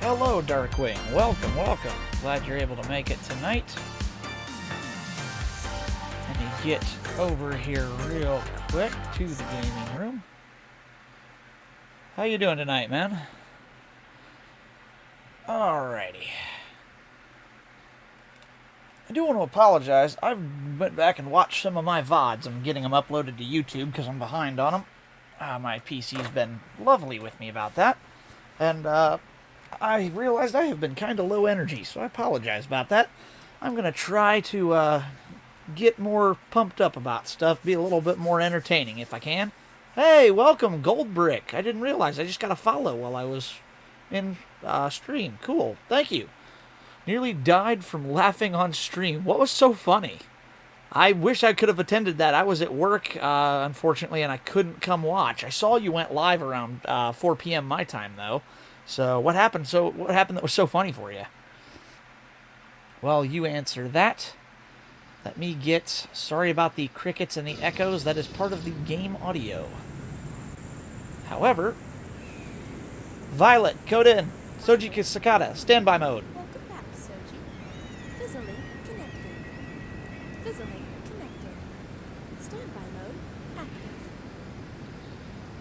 Hello, Darkwing. Welcome, welcome. Glad you're able to make it tonight. Let me get over here real quick to the gaming room. How you doing tonight, man? Alrighty. I do want to apologize. I went back and watched some of my VODs. I'm getting them uploaded to YouTube because I'm behind on them. My PC's been lovely with me about that. And, I realized I have been kind of low energy, so I apologize about that. I'm going to try to get more pumped up about stuff, be a little bit more entertaining if I can. Hey, welcome, Gold Brick. I didn't realize. I just got a follow while I was in stream. Cool. Thank you. Nearly died from laughing on stream. What was so funny? I wish I could have attended that. I was at work, unfortunately, and I couldn't come watch. I saw you went live around 4 p.m. my time, though. So what happened? What happened that was so funny for you? Well, you answer that. Let me get... Sorry about the crickets and the echoes. That is part of the game audio. However, Violet, code in. Souji Sakata, standby mode. Welcome back, Souji. Fizzling connected. Fizzling connected. Standby mode active.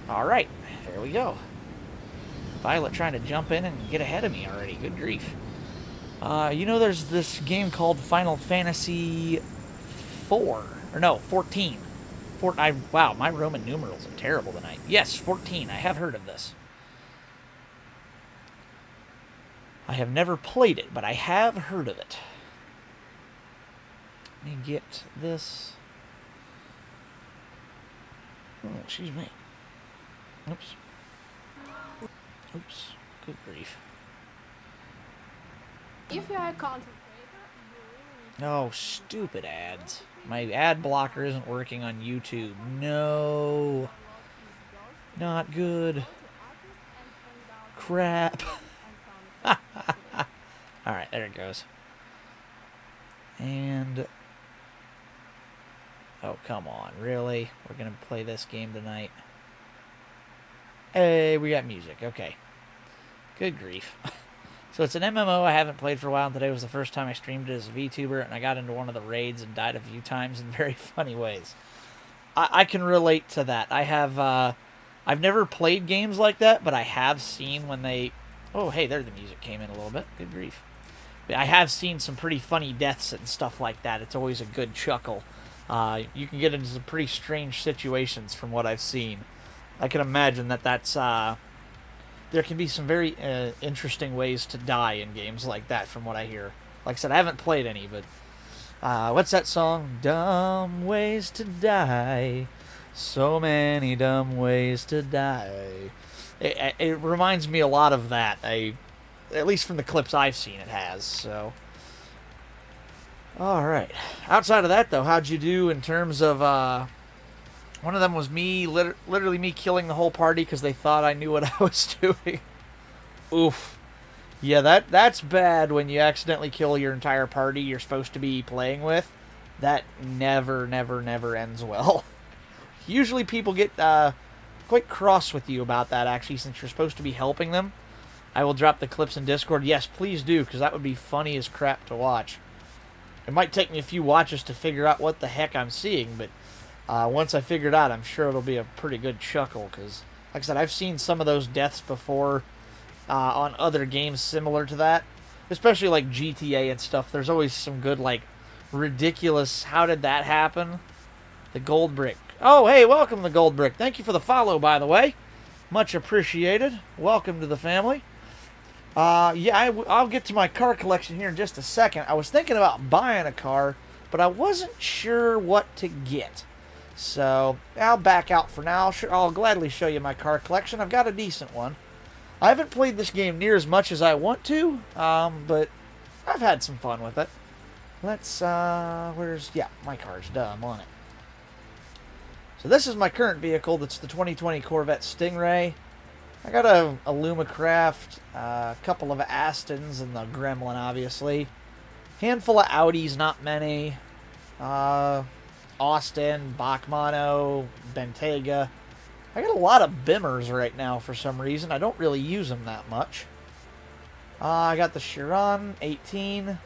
Alright, there we go. Violet trying to jump in and get ahead of me already. Good grief. You know there's this game called Final Fantasy 4. Or no, 14. Wow, my Roman numerals are terrible tonight. Yes, 14. I have heard of this. I have never played it, but I have heard of it. Let me get this. Oh, excuse me. Oops. Oops. Good grief. If you're a content creator, Oh, stupid ads. My ad blocker isn't working on YouTube. No. Not good. Crap. Alright, there it goes. And... Oh, come on. Really? We're going to play this game tonight? Hey, we got music. Okay. Good grief. So it's an MMO I haven't played for a while, and today was the first time I streamed it as a VTuber, and I got into one of the raids and died a few times in very funny ways. I can relate to that. I have, I've never played games like that, but I have seen when they... Oh, hey, there the music came in a little bit. Good grief. But I have seen some pretty funny deaths and stuff like that. It's always a good chuckle. You can get into some pretty strange situations from what I've seen. I can imagine that that's... there can be some very interesting ways to die in games like that from what I hear. Like I said, I haven't played any, but... what's that song? Dumb ways to die. So many dumb ways to die. It reminds me a lot of that. At least from the clips I've seen, it has. So, all right. Outside of that, though, how'd you do in terms of? One of them was me, literally me killing the whole party because they thought I knew what I was doing. Oof. Yeah, that's bad when you accidentally kill your entire party you're supposed to be playing with. That never, never, never ends well. Usually people get quite cross with you about that, actually, since you're supposed to be helping them. I will drop the clips in Discord. Yes, please do, because that would be funny as crap to watch. It might take me a few watches to figure out what the heck I'm seeing, but once I figure it out, I'm sure it'll be a pretty good chuckle, because, like I said, I've seen some of those deaths before on other games similar to that, especially like GTA and stuff. There's always some good, like, ridiculous, how did that happen? The Gold Brick. Oh, hey, welcome to the Gold Brick. Thank you for the follow, by the way. Much appreciated. Welcome to the family. Yeah, I'll get to my car collection here in just a second. I was thinking about buying a car, but I wasn't sure what to get. So, I'll back out for now. I'll gladly show you my car collection. I've got a decent one. I haven't played this game near as much as I want to, but I've had some fun with it. Let's, yeah, my car's done. I'm on it. So this is my current vehicle. That's the 2020 Corvette Stingray. I got a Lumacraft, a couple of Astons, and the Gremlin, obviously. Handful of Audis, not many. Austin, Bachmano, Bentayga. I got a lot of Bimmers right now for some reason. I don't really use them that much. I got the Chiron 18.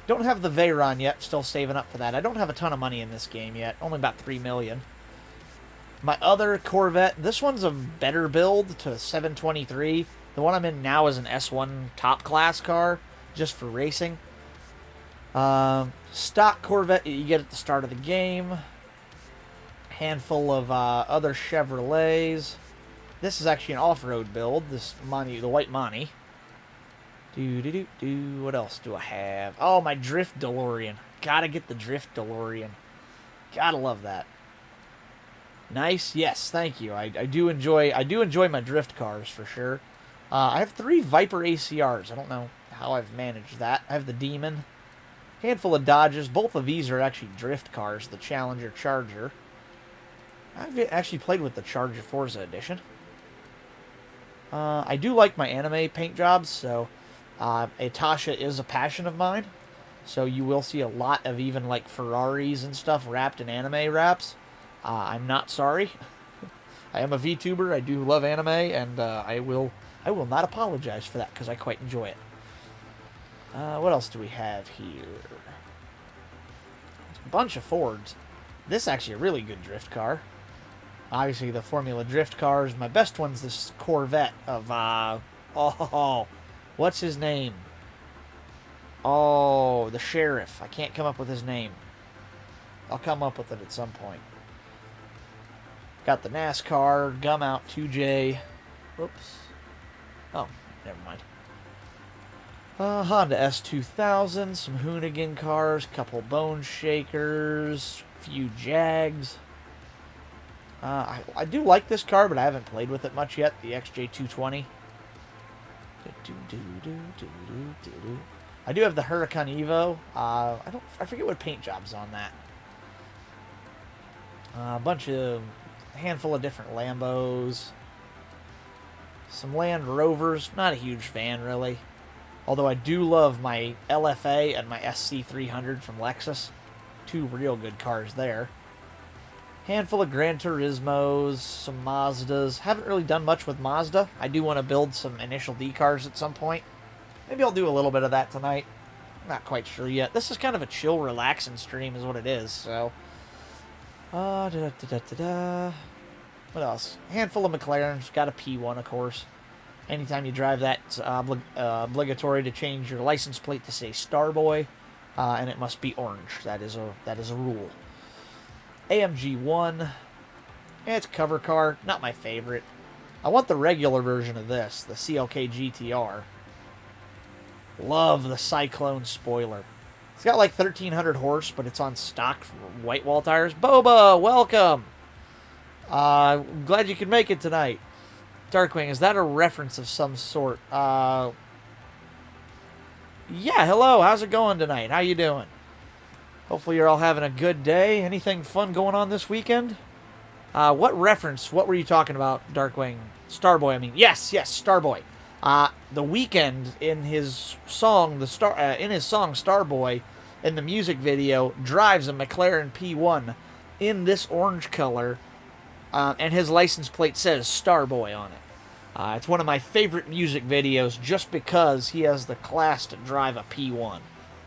Don't have the Veyron yet. Still saving up for that. I don't have a ton of money in this game yet. Only about 3 million. My other Corvette. This one's a better build to 723. The one I'm in now is an S1 top class car, just for racing. Stock Corvette you get at the start of the game. Handful of other Chevrolets. This is actually an off-road build. This Monty, the white Monty. What else do I have? Oh, my Drift DeLorean. Gotta get the Drift DeLorean. Gotta love that. Nice. Yes, thank you. I do enjoy my drift cars for sure. I have 3 Viper ACRs. I don't know how I've managed that. I have the Demon. Handful of Dodges. Both of these are actually drift cars. The Challenger Charger. I've actually played with the Charger Forza Edition. I do like my anime paint jobs, so Atasha is a passion of mine. So you will see a lot of even like Ferraris and stuff wrapped in anime wraps. I'm not sorry. I am a VTuber. I do love anime, and I will not apologize for that because I quite enjoy it. What else do we have here? A bunch of Fords. This is actually a really good drift car. Obviously, the Formula Drift cars. My best one's this Corvette of, what's his name? Oh, the Sheriff. I can't come up with his name. I'll come up with it at some point. Got the NASCAR, Gum Out 2J. Whoops. Oh, never mind. Honda S2000, some Hoonigan cars, couple Bone Shakers, few Jags. I do like this car, but I haven't played with it much yet. The XJ220. I do have the Huracan Evo. I forget what paint job's on that. A handful of different Lambos. Some Land Rovers. Not a huge fan, really. Although I do love my LFA and my SC300 from Lexus. 2 real good cars there. Handful of Gran Turismos, some Mazdas. Haven't really done much with Mazda. I do want to build some Initial D cars at some point. Maybe I'll do a little bit of that tonight. Not quite sure yet. This is kind of a chill, relaxing stream is what it is, so... What else? Handful of McLarens. Got a P1, of course. Anytime you drive that, it's obligatory to change your license plate to say Starboy, and it must be orange. That is a rule. AMG 1. It's a cover car. Not my favorite. I want the regular version of this, the Clk Gtr. Love the Cyclone spoiler. It's got like 1,300 horse, but it's on stock white wall tires. Boba, welcome! Glad you could make it tonight. Darkwing, is that a reference of some sort? Yeah, hello, how's it going tonight? How you doing? Hopefully you're all having a good day. Anything fun going on this weekend? What reference? What were you talking about, Darkwing? Starboy, I mean. Yes, Starboy. The Weeknd in his song, Starboy, in the music video, drives a McLaren P1 in this orange color, and his license plate says Starboy on it. It's one of my favorite music videos just because he has the class to drive a P1.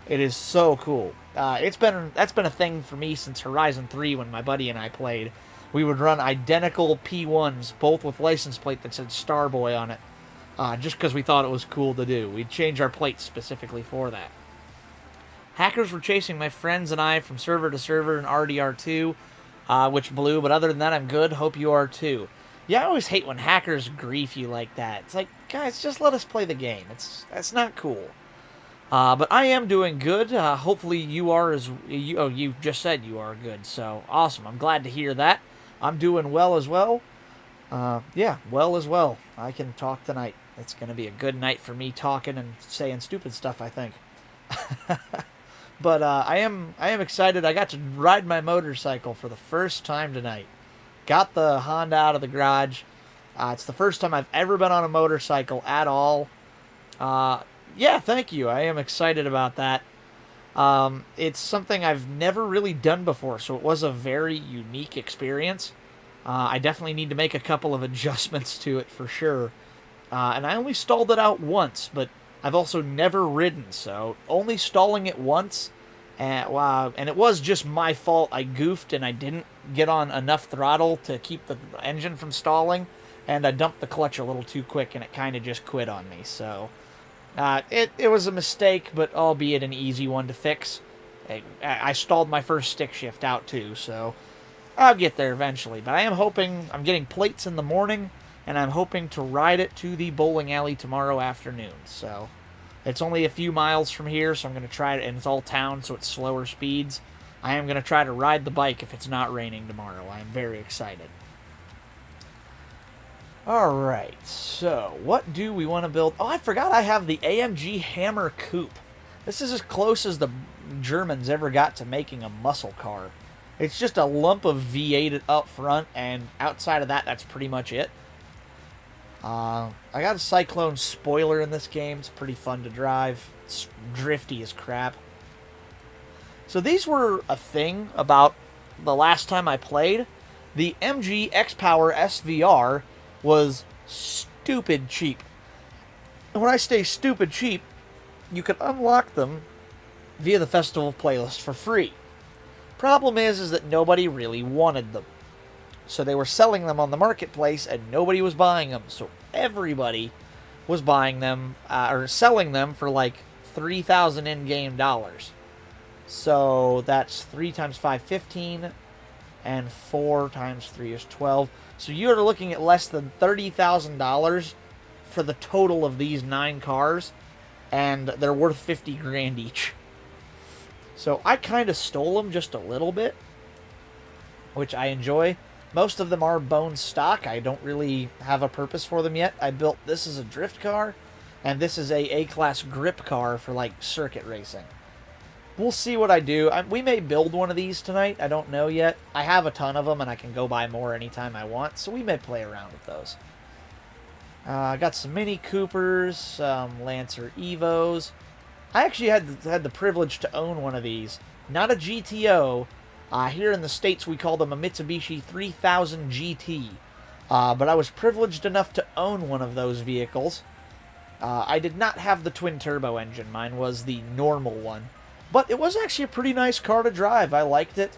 It is so cool. That's been a thing for me since Horizon 3 when my buddy and I played. We would run identical P1s, both with license plate that said Starboy on it, just because we thought it was cool to do. We'd change our plates specifically for that. Hackers were chasing my friends and I from server to server in RDR2, which blew, but other than that, I'm good. Hope you are too. Yeah, I always hate when hackers grief you like that. It's like, guys, just let us play the game. That's not cool. But I am doing good. Hopefully you are you just said you are good. So awesome. I'm glad to hear that. I'm doing well as well. Yeah, well as well. I can talk tonight. It's going to be a good night for me talking and saying stupid stuff, I think. But I am excited. I got to ride my motorcycle for the first time tonight. Got the Honda out of the garage. It's the first time I've ever been on a motorcycle at all. Yeah, thank you. I am excited about that. It's something I've never really done before, so it was a very unique experience. I definitely need to make a couple of adjustments to it for sure. And I only stalled it out once, but I've also never ridden, so only stalling it once. And it was just my fault. I goofed and I didn't get on enough throttle to keep the engine from stalling, and I dumped the clutch a little too quick, and it kind of just quit on me. So it was a mistake, but albeit an easy one to fix. I stalled my first stick shift out too, so I'll get there eventually. But I am hoping, I'm getting plates in the morning, and I'm hoping to ride it to the bowling alley tomorrow afternoon. So it's only a few miles from here, so I'm going to try it, and it's all town, so it's slower speeds. I am going to try to ride the bike if it's not raining tomorrow. I am very excited. Alright, so what do we want to build? Oh, I forgot I have the Amg Hammer Coupe. This is as close as the Germans ever got to making a muscle car. It's just a lump of V8 up front, and outside of that, that's pretty much it. I got a Cyclone spoiler in this game. It's pretty fun to drive. It's drifty as crap. So these were a thing about the last time I played. The MG X-Power SVR was stupid cheap. And when I say stupid cheap, you can unlock them via the Festival playlist for free. Problem is that nobody really wanted them. So they were selling them on the marketplace, and nobody was buying them. So everybody was buying them, or selling them for like 3,000 in-game dollars. So that's 3 times 5, 15, and 4 times 3 is 12. So you're looking at less than $30,000 for the total of these 9 cars, and they're worth 50 grand each. So I kind of stole them just a little bit, which I enjoy. Most of them are bone stock. I don't really have a purpose for them yet. I built this as a drift car, and this is a A-class grip car for like circuit racing. We'll see what I do. We may build one of these tonight. I don't know yet. I have a ton of them, and I can go buy more anytime I want, so we may play around with those. I got some Mini Coopers, some Lancer Evos. I actually had the privilege to own one of these. Not a GTO. Here in the States, we call them a Mitsubishi 3000 GT. But I was privileged enough to own one of those vehicles. I did not have the twin-turbo engine. Mine was the normal one. But it was actually a pretty nice car to drive. I liked it.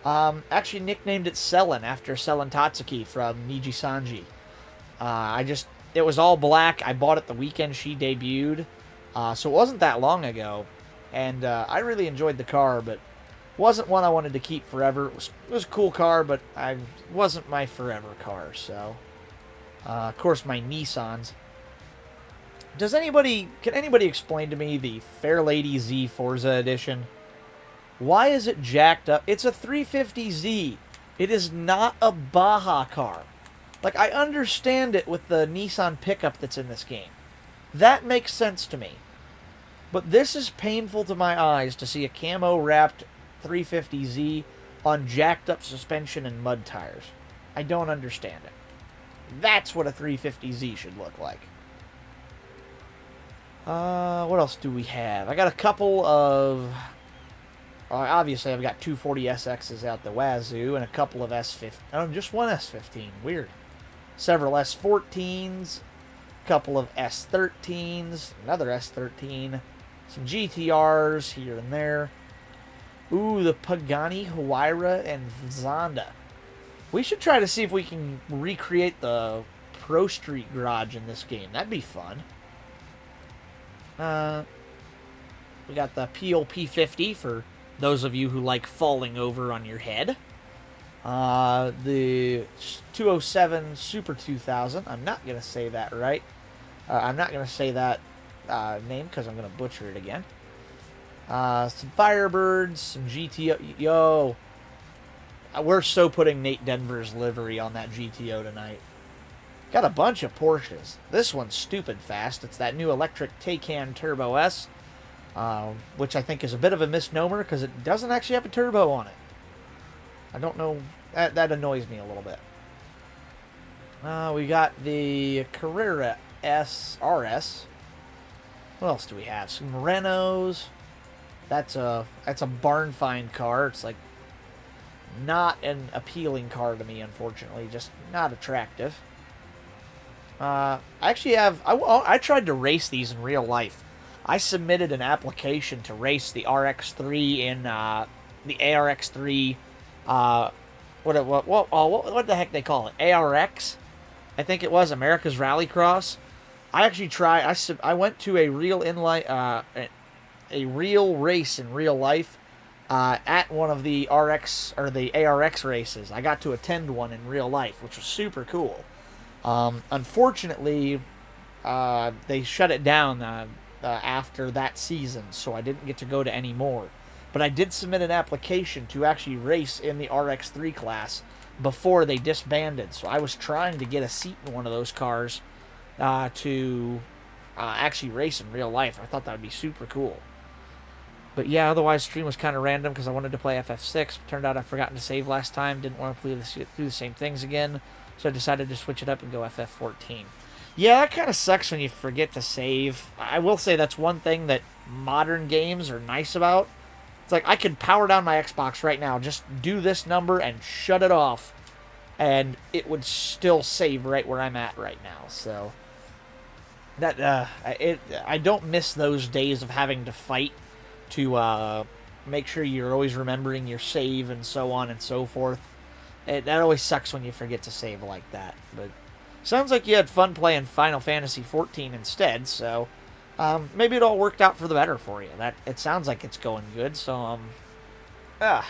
Actually nicknamed it Selen after Selen Tatsuki from Niji Sanji. It was all black. I bought it the weekend she debuted. So it wasn't that long ago. And I really enjoyed the car, but wasn't one I wanted to keep forever. It was a cool car, but it wasn't my forever car. So, of course, my Nissans. Can anybody explain to me the Fairlady Z Forza edition? Why is it jacked up? It's a 350Z. It is not a Baja car. Like, I understand it with the Nissan pickup that's in this game. That makes sense to me. But this is painful to my eyes to see a camo-wrapped 350Z on jacked-up suspension and mud tires. I don't understand it. That's what a 350Z should look like. What else do we have? I got a couple of... obviously, I've got 240 SXs out the wazoo and a couple of S15... Oh, just one S15. Weird. Several S14s, a couple of S13s, another S13, some GTRs here and there. Ooh, the Pagani Huayra and Zonda. We should try to see if we can recreate the ProStreet garage in this game. That'd be fun. We got the PLP50 for those of you who like falling over on your head. The 207 Super 2000. I'm not going to say that right. I'm not going to say that name because I'm going to butcher it again. Some Firebirds, some GTO. Yo, we're so putting Nate Denver's livery on that GTO tonight. Got a bunch of Porsches. This one's stupid fast. It's that new electric Taycan Turbo S, which I think is a bit of a misnomer because it doesn't actually have a turbo on it. I don't know. That annoys me a little bit. We got the Carrera SRS. What else do we have? Some Renaults. That's a barn find car. It's like not an appealing car to me, unfortunately. Just not attractive. I actually have... I tried to race these in real life. I submitted an application to race the RX-3 in the ARX-3. What the heck they call it? ARX, I think it was, America's Rallycross. I actually tried. I went to a real a real race in real life at one of the RX or the ARX races. I got to attend one in real life, which was super cool. Unfortunately, they shut it down after that season, so I didn't get to go to any more. But I did submit an application to actually race in the RX-3 class before they disbanded. So I was trying to get a seat in one of those cars to actually race in real life. I thought that would be super cool. But yeah, otherwise, stream was kind of random because I wanted to play FF6. Turned out I'd forgotten to save last time. Didn't want to do the same things again. So I decided to switch it up and go FF14. Yeah, that kind of sucks when you forget to save. I will say that's one thing that modern games are nice about. It's like I could power down my Xbox right now, just do this number and shut it off, and it would still save right where I'm at right now. So that I don't miss those days of having to fight to make sure you're always remembering your save and so on and so forth. That always sucks when you forget to save like that. But sounds like you had fun playing Final Fantasy XIV instead, so maybe it all worked out for the better for you. It sounds like it's going good, so yeah,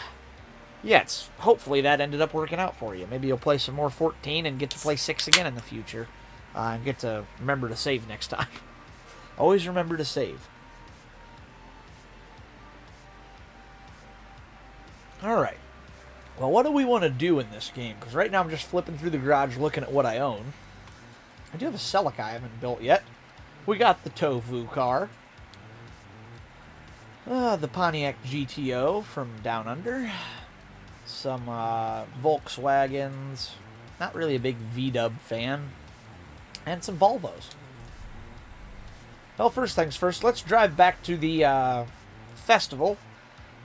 hopefully that ended up working out for you. Maybe you'll play some more 14 and get to play 6 again in the future, and get to remember to save next time. Always remember to save. All right. Well, what do we want to do in this game? Because right now I'm just flipping through the garage looking at what I own. I do have a Celica I haven't built yet. We got the Tofu car. The Pontiac GTO from Down Under. Some Volkswagens. Not really a big V-dub fan. And some Volvos. Well, first things first, let's drive back to the festival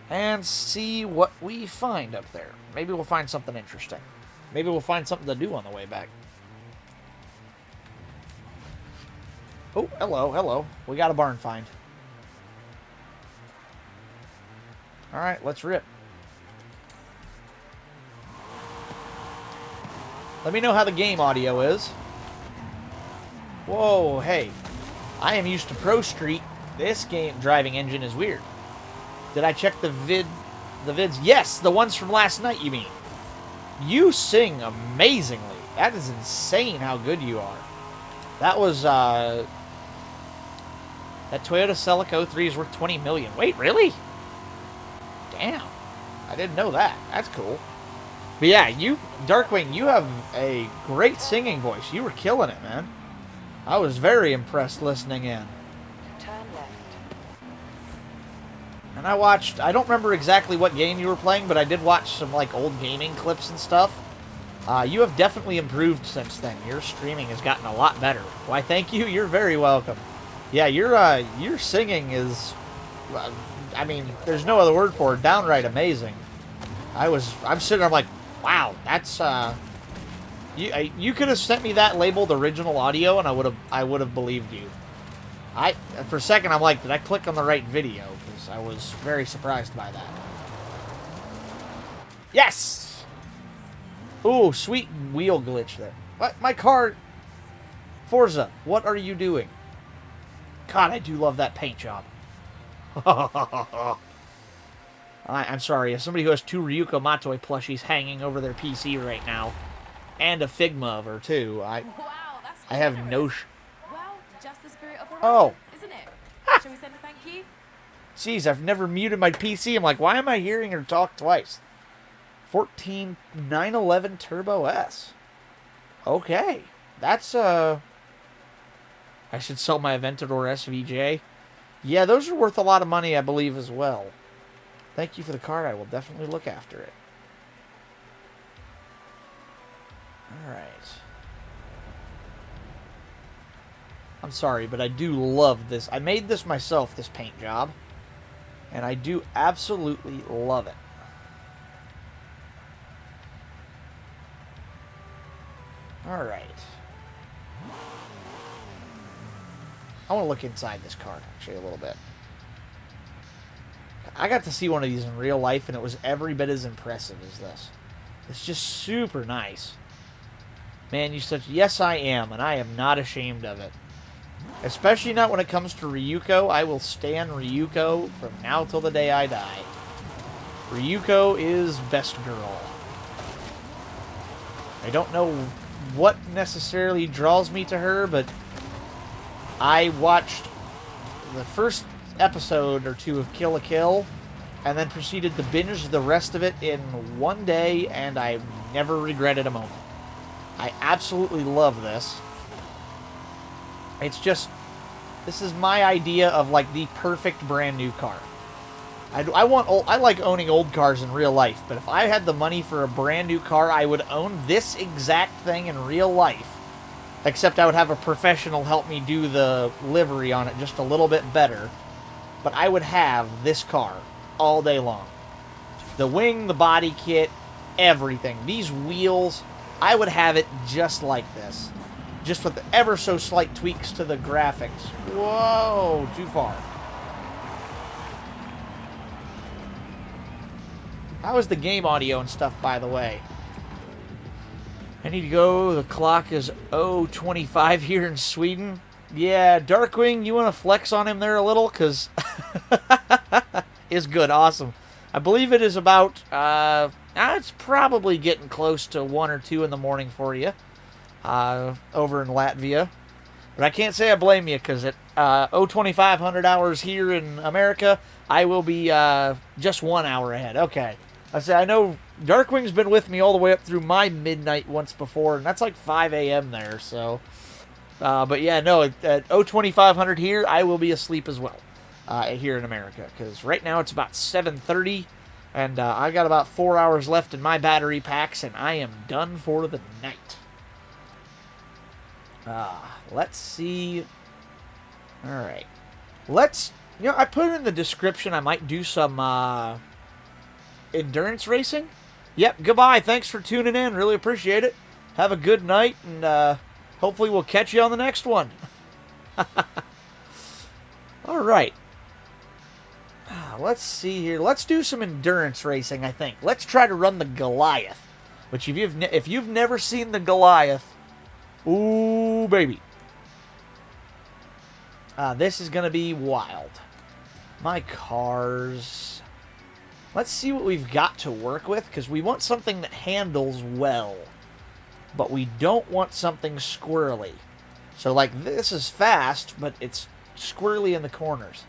and see what we find up there. Maybe we'll find something interesting. Maybe we'll find something to do on the way back. Oh, hello. We got a barn find. Alright, let's rip. Let me know how the game audio is. Whoa, hey. I am used to ProStreet. This game driving engine is weird. Did I check the vids? Yes, the ones from last night, you mean. You sing amazingly. That is insane how good you are. That was, that Toyota Celica 03 is worth $20 million. Wait, really? Damn. I didn't know that. That's cool. But yeah, Darkwing, you have a great singing voice. You were killing it, man. I was very impressed listening in. Turn left. And I don't remember exactly what game you were playing, but I did watch some, like, old gaming clips and stuff. You have definitely improved since then. Your streaming has gotten a lot better. Why, thank you. You're very welcome. Yeah, your singing is, I mean, there's no other word for it. Downright amazing. I'm sitting there, I'm like, wow, that's, you could have sent me that labeled original audio, and I would have believed you. For a second, I'm like, did I click on the right video? Because I was very surprised by that. Yes! Ooh, sweet wheel glitch there. What? My car... Forza, what are you doing? God, I do love that paint job. I'm sorry, as somebody who has 2 Ryuko Matoi plushies hanging over their PC right now, and a Figma of her, too, Wow, that's I have no... Well, just the spirit of Oh. isn't it? Shall we send a thank you? Jeez, I've never muted my PC. I'm like, why am I hearing her talk twice? 911 Turbo S. Okay. That's, I should sell my Aventador SVJ. Yeah, those are worth a lot of money, I believe, as well. Thank you for the card. I will definitely look after it. Alright. I'm sorry, but I do love this. I made this myself, this paint job. And I do absolutely love it. Alright. I want to look inside this car, actually, a little bit. I got to see one of these in real life, and it was every bit as impressive as this. It's just super nice. Man, you such... Yes, I am, and I am not ashamed of it. Especially not when it comes to Ryuko. I will stand Ryuko from now till the day I die. Ryuko is best girl. I don't know what necessarily draws me to her, but I watched the first episode or two of Kill la Kill, and then proceeded to binge the rest of it in one day, and I never regretted a moment. I absolutely love this. It's just, this is my idea of like the perfect brand new car. I like owning old cars in real life, but if I had the money for a brand new car, I would own this exact thing in real life. Except I would have a professional help me do the livery on it just a little bit better. But I would have this car all day long. The wing, the body kit, everything. These wheels, I would have it just like this. Just with the ever so slight tweaks to the graphics. Whoa, too far. How is the game audio and stuff, by the way? I need to go. The clock is 0:25 here in Sweden. Yeah, Darkwing, you want to flex on him there a little? Because is good. Awesome. I believe it is about... it's probably getting close to 1 or 2 in the morning for you. Over in Latvia. But I can't say I blame you, because at 0:2500 hours here in America, I will be just 1 hour ahead. Okay. I know Darkwing's been with me all the way up through my midnight once before, and that's like 5 a.m. there, so... but yeah, no, at 0:2500 here, I will be asleep as well, here in America, because right now it's about 7:30, and I got about 4 hours left in my battery packs, and I am done for the night. Let's see. Alright. I put in the description I might do some, endurance racing. Yep, goodbye. Thanks for tuning in. Really appreciate it. Have a good night, and hopefully we'll catch you on the next one. Alright. Let's see here. Let's do some endurance racing, I think. Let's try to run the Goliath. Which, if you've never seen the Goliath, ooh, baby. This is going to be wild. My cars... Let's see what we've got to work with, because we want something that handles well. But we don't want something squirrely. So, like, this is fast, but it's squirrely in the corners.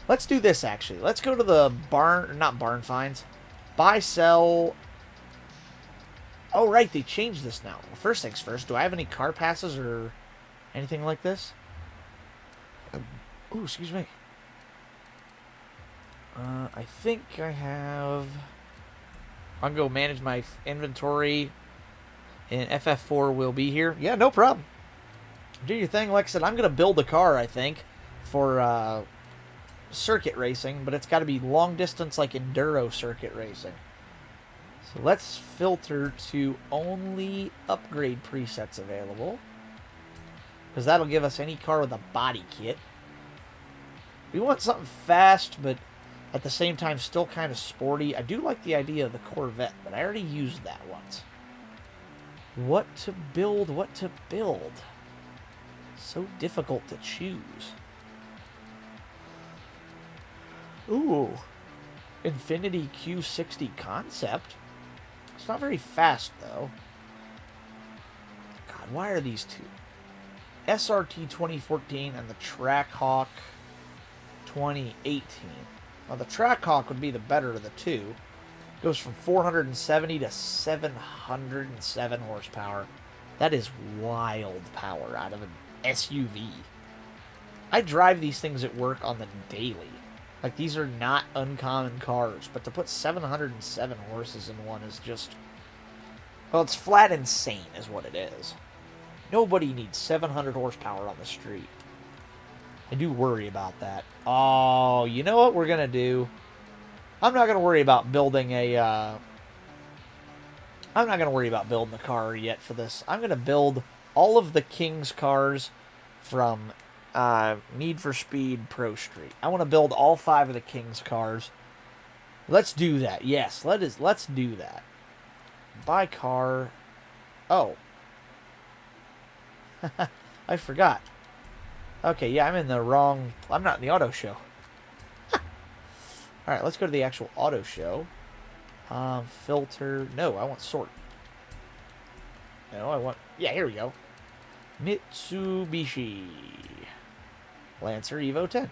Let's do this, actually. Let's go to the not barn finds. Buy, sell... Oh, right, they changed this now. Well, first things first, do I have any car passes or anything like this? Ooh, excuse me. I think I have... I'll go manage my inventory, and FF4 will be here. Yeah, no problem. Do your thing. Like I said, I'm going to build a car, I think, for circuit racing, but it's got to be long distance, like enduro circuit racing. So let's filter to only upgrade presets available, because that'll give us any car with a body kit. We want something fast, but at the same time still kind of sporty. I do like the idea of the Corvette, but I already used that once. What to build, what to build? So difficult to choose. Ooh. Infiniti Q60 concept. It's not very fast, though. God, why are these two? SRT 2014 and the Trackhawk 2018. Now, the Trackhawk would be the better of the two. Goes from 470 to 707 horsepower. That is wild power out of an SUV. I drive these things at work on the daily. Like, these are not uncommon cars, but to put 707 horses in one is just... Well, it's flat insane is what it is. Nobody needs 700 horsepower on the street. I do worry about that. Oh, you know what we're going to do? I'm not going to worry about building a... I'm not going to worry about building the car yet for this. I'm going to build all of the King's cars from Need for Speed ProStreet. I want to build all 5 of the King's cars. Let's do that. Yes, let's do that. Buy car. Oh. I forgot. Okay, yeah, I'm in the wrong... I'm not in the auto show. Alright, let's go to the actual auto show. Filter... No, I want sort. No, I want... Yeah, here we go. Mitsubishi Lancer Evo 10.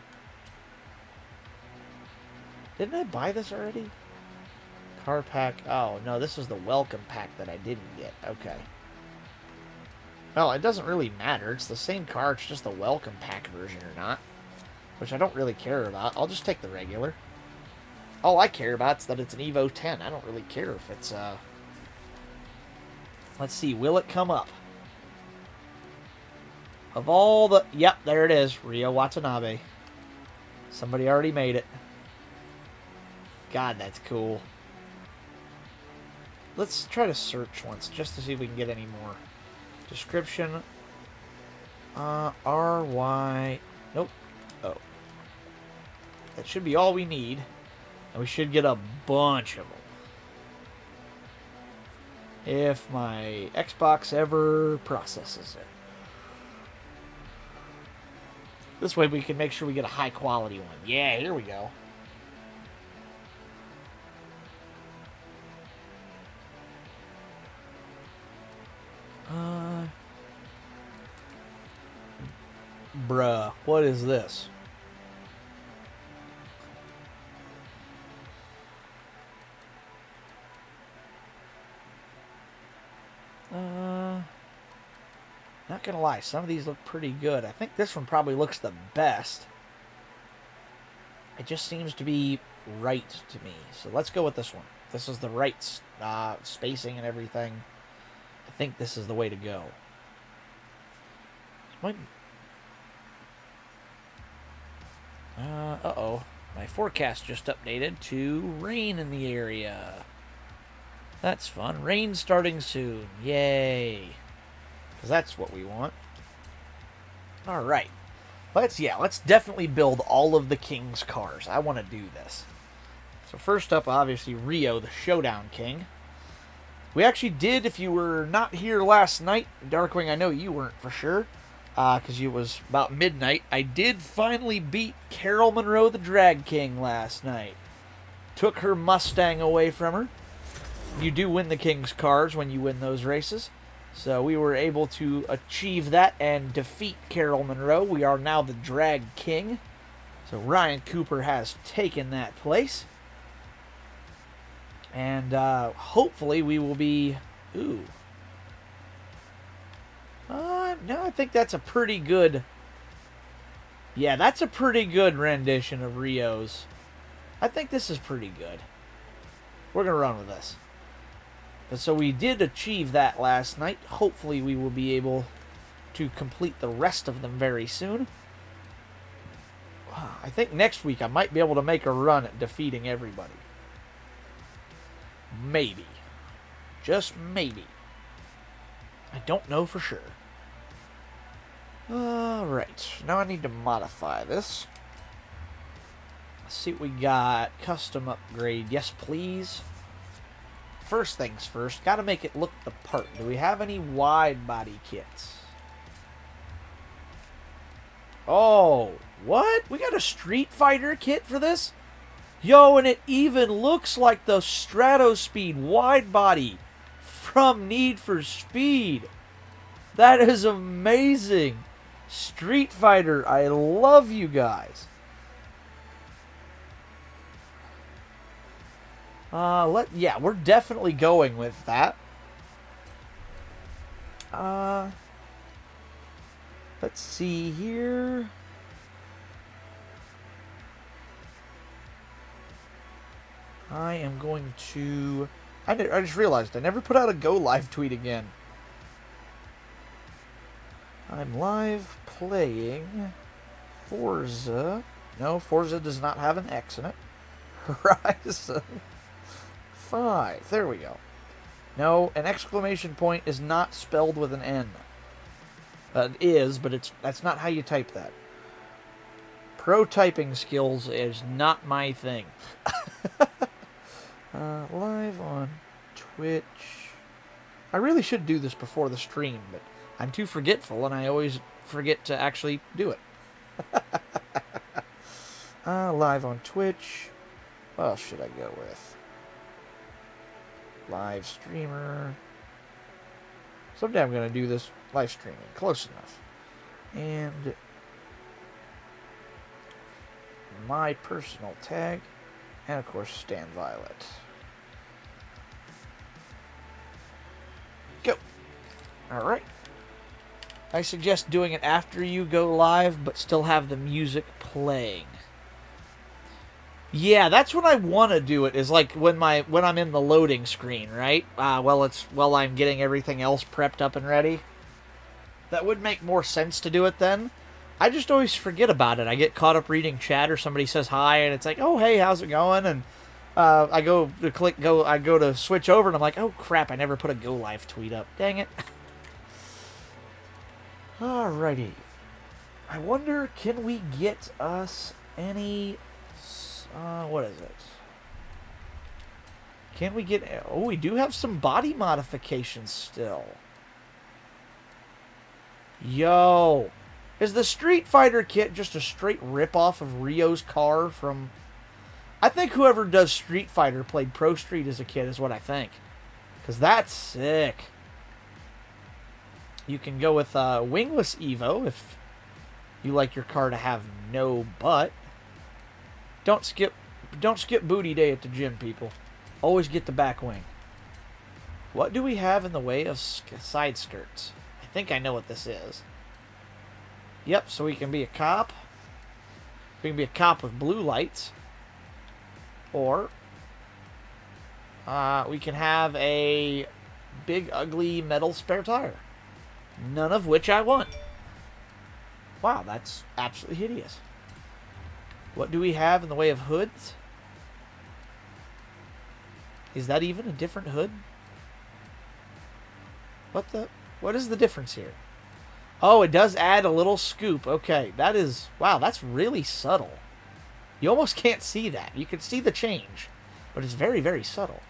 Didn't I buy this already? Car pack... Oh, no, this was the welcome pack that I didn't get. Okay. Well, it doesn't really matter. It's the same car. It's just the welcome pack version or not. Which I don't really care about. I'll just take the regular. All I care about is that it's an Evo 10. I don't really care if it's, Let's see. Will it come up? Of all the... Yep, there it is. Ryo Watanabe. Somebody already made it. God, that's cool. Let's try to search once, just to see if we can get any more. Description. RY. Nope. Oh. That should be all we need. And we should get a bunch of them. If my Xbox ever processes it. This way we can make sure we get a high quality one. Yeah, here we go. Bruh, what is this? Not gonna lie, some of these look pretty good. I think this one probably looks the best. It just seems to be right to me. So let's go with this one. This is the right spacing and everything. I think this is the way to go. Uh-oh. My forecast just updated to rain in the area. That's fun. Rain starting soon. Yay. Because that's what we want. Alright. Let's definitely build all of the King's cars. I want to do this. So first up, obviously, Ryo, the Showdown King. We actually did, if you were not here last night, Darkwing, I know you weren't for sure, because it was about midnight. I did finally beat Carol Monroe, the Drag King, last night. Took her Mustang away from her. You do win the King's cars when you win those races. So we were able to achieve that and defeat Carol Monroe. We are now the Drag King. So Ryan Cooper has taken that place. And hopefully we will be... Ooh. No, I think that's a pretty good... Yeah, that's a pretty good rendition of Ryo's. I think this is pretty good. We're going to run with this. But so we did achieve that last night. Hopefully we will be able to complete the rest of them very soon. I think next week I might be able to make a run at defeating everybody. Maybe. Just maybe. I don't know for sure. Alright. Now I need to modify this. Let's see what we got. Custom upgrade. Yes, please. First things first. Gotta make it look the part. Do we have any wide body kits? Oh, what? We got a Street Fighter kit for this? Yo, and it even looks like the Stratospeed wide body from Need for Speed. That is amazing. Street Fighter, I love you guys. Yeah, we're definitely going with that. Let's see here. I am going to... I just realized I never put out a go live tweet again. I'm live playing Forza. No, Forza does not have an X in it. Horizon 5. There we go. No, an exclamation point is not spelled with an N. It is, but that's not how you type that. Pro typing skills is not my thing. Live on Twitch. I really should do this before the stream, but I'm too forgetful, and I always forget to actually do it. Live on Twitch. What else should I go with? Live streamer. Someday I'm going to do this live streaming. Close enough. And my personal tag. And, of course, Stan Violet. Go. All right. I suggest doing it after you go live, but still have the music playing. Yeah, that's when I want to do it, is like when I'm in the loading screen, right? While I'm getting everything else prepped up and ready. That would make more sense to do it then. I just always forget about it. I get caught up reading chat, or somebody says hi, and it's like, oh, hey, how's it going? And I go to switch over, and I'm like, oh, crap, I never put a go live tweet up. Dang it. Alrighty. I wonder, can we get us any... what is it? Can we get... Oh, we do have some body modifications still. Yo. Is the Street Fighter kit just a straight rip-off of Rio's car from... I think whoever does Street Fighter played ProStreet as a kid is what I think. Because that's sick. You can go with Wingless Evo if you like your car to have no butt. Don't skip booty day at the gym, people. Always get the back wing. What do we have in the way of side skirts? I think I know what this is. Yep, so we can be a cop. We can be a cop with blue lights. Or we can have a big, ugly metal spare tire. None of which I want. Wow, that's absolutely hideous. What do we have in the way of hoods? Is that even a different hood? What is the difference here? Oh, it does add a little scoop. Okay, that is... Wow, that's really subtle. You almost can't see that. You can see the change, but it's very, very subtle.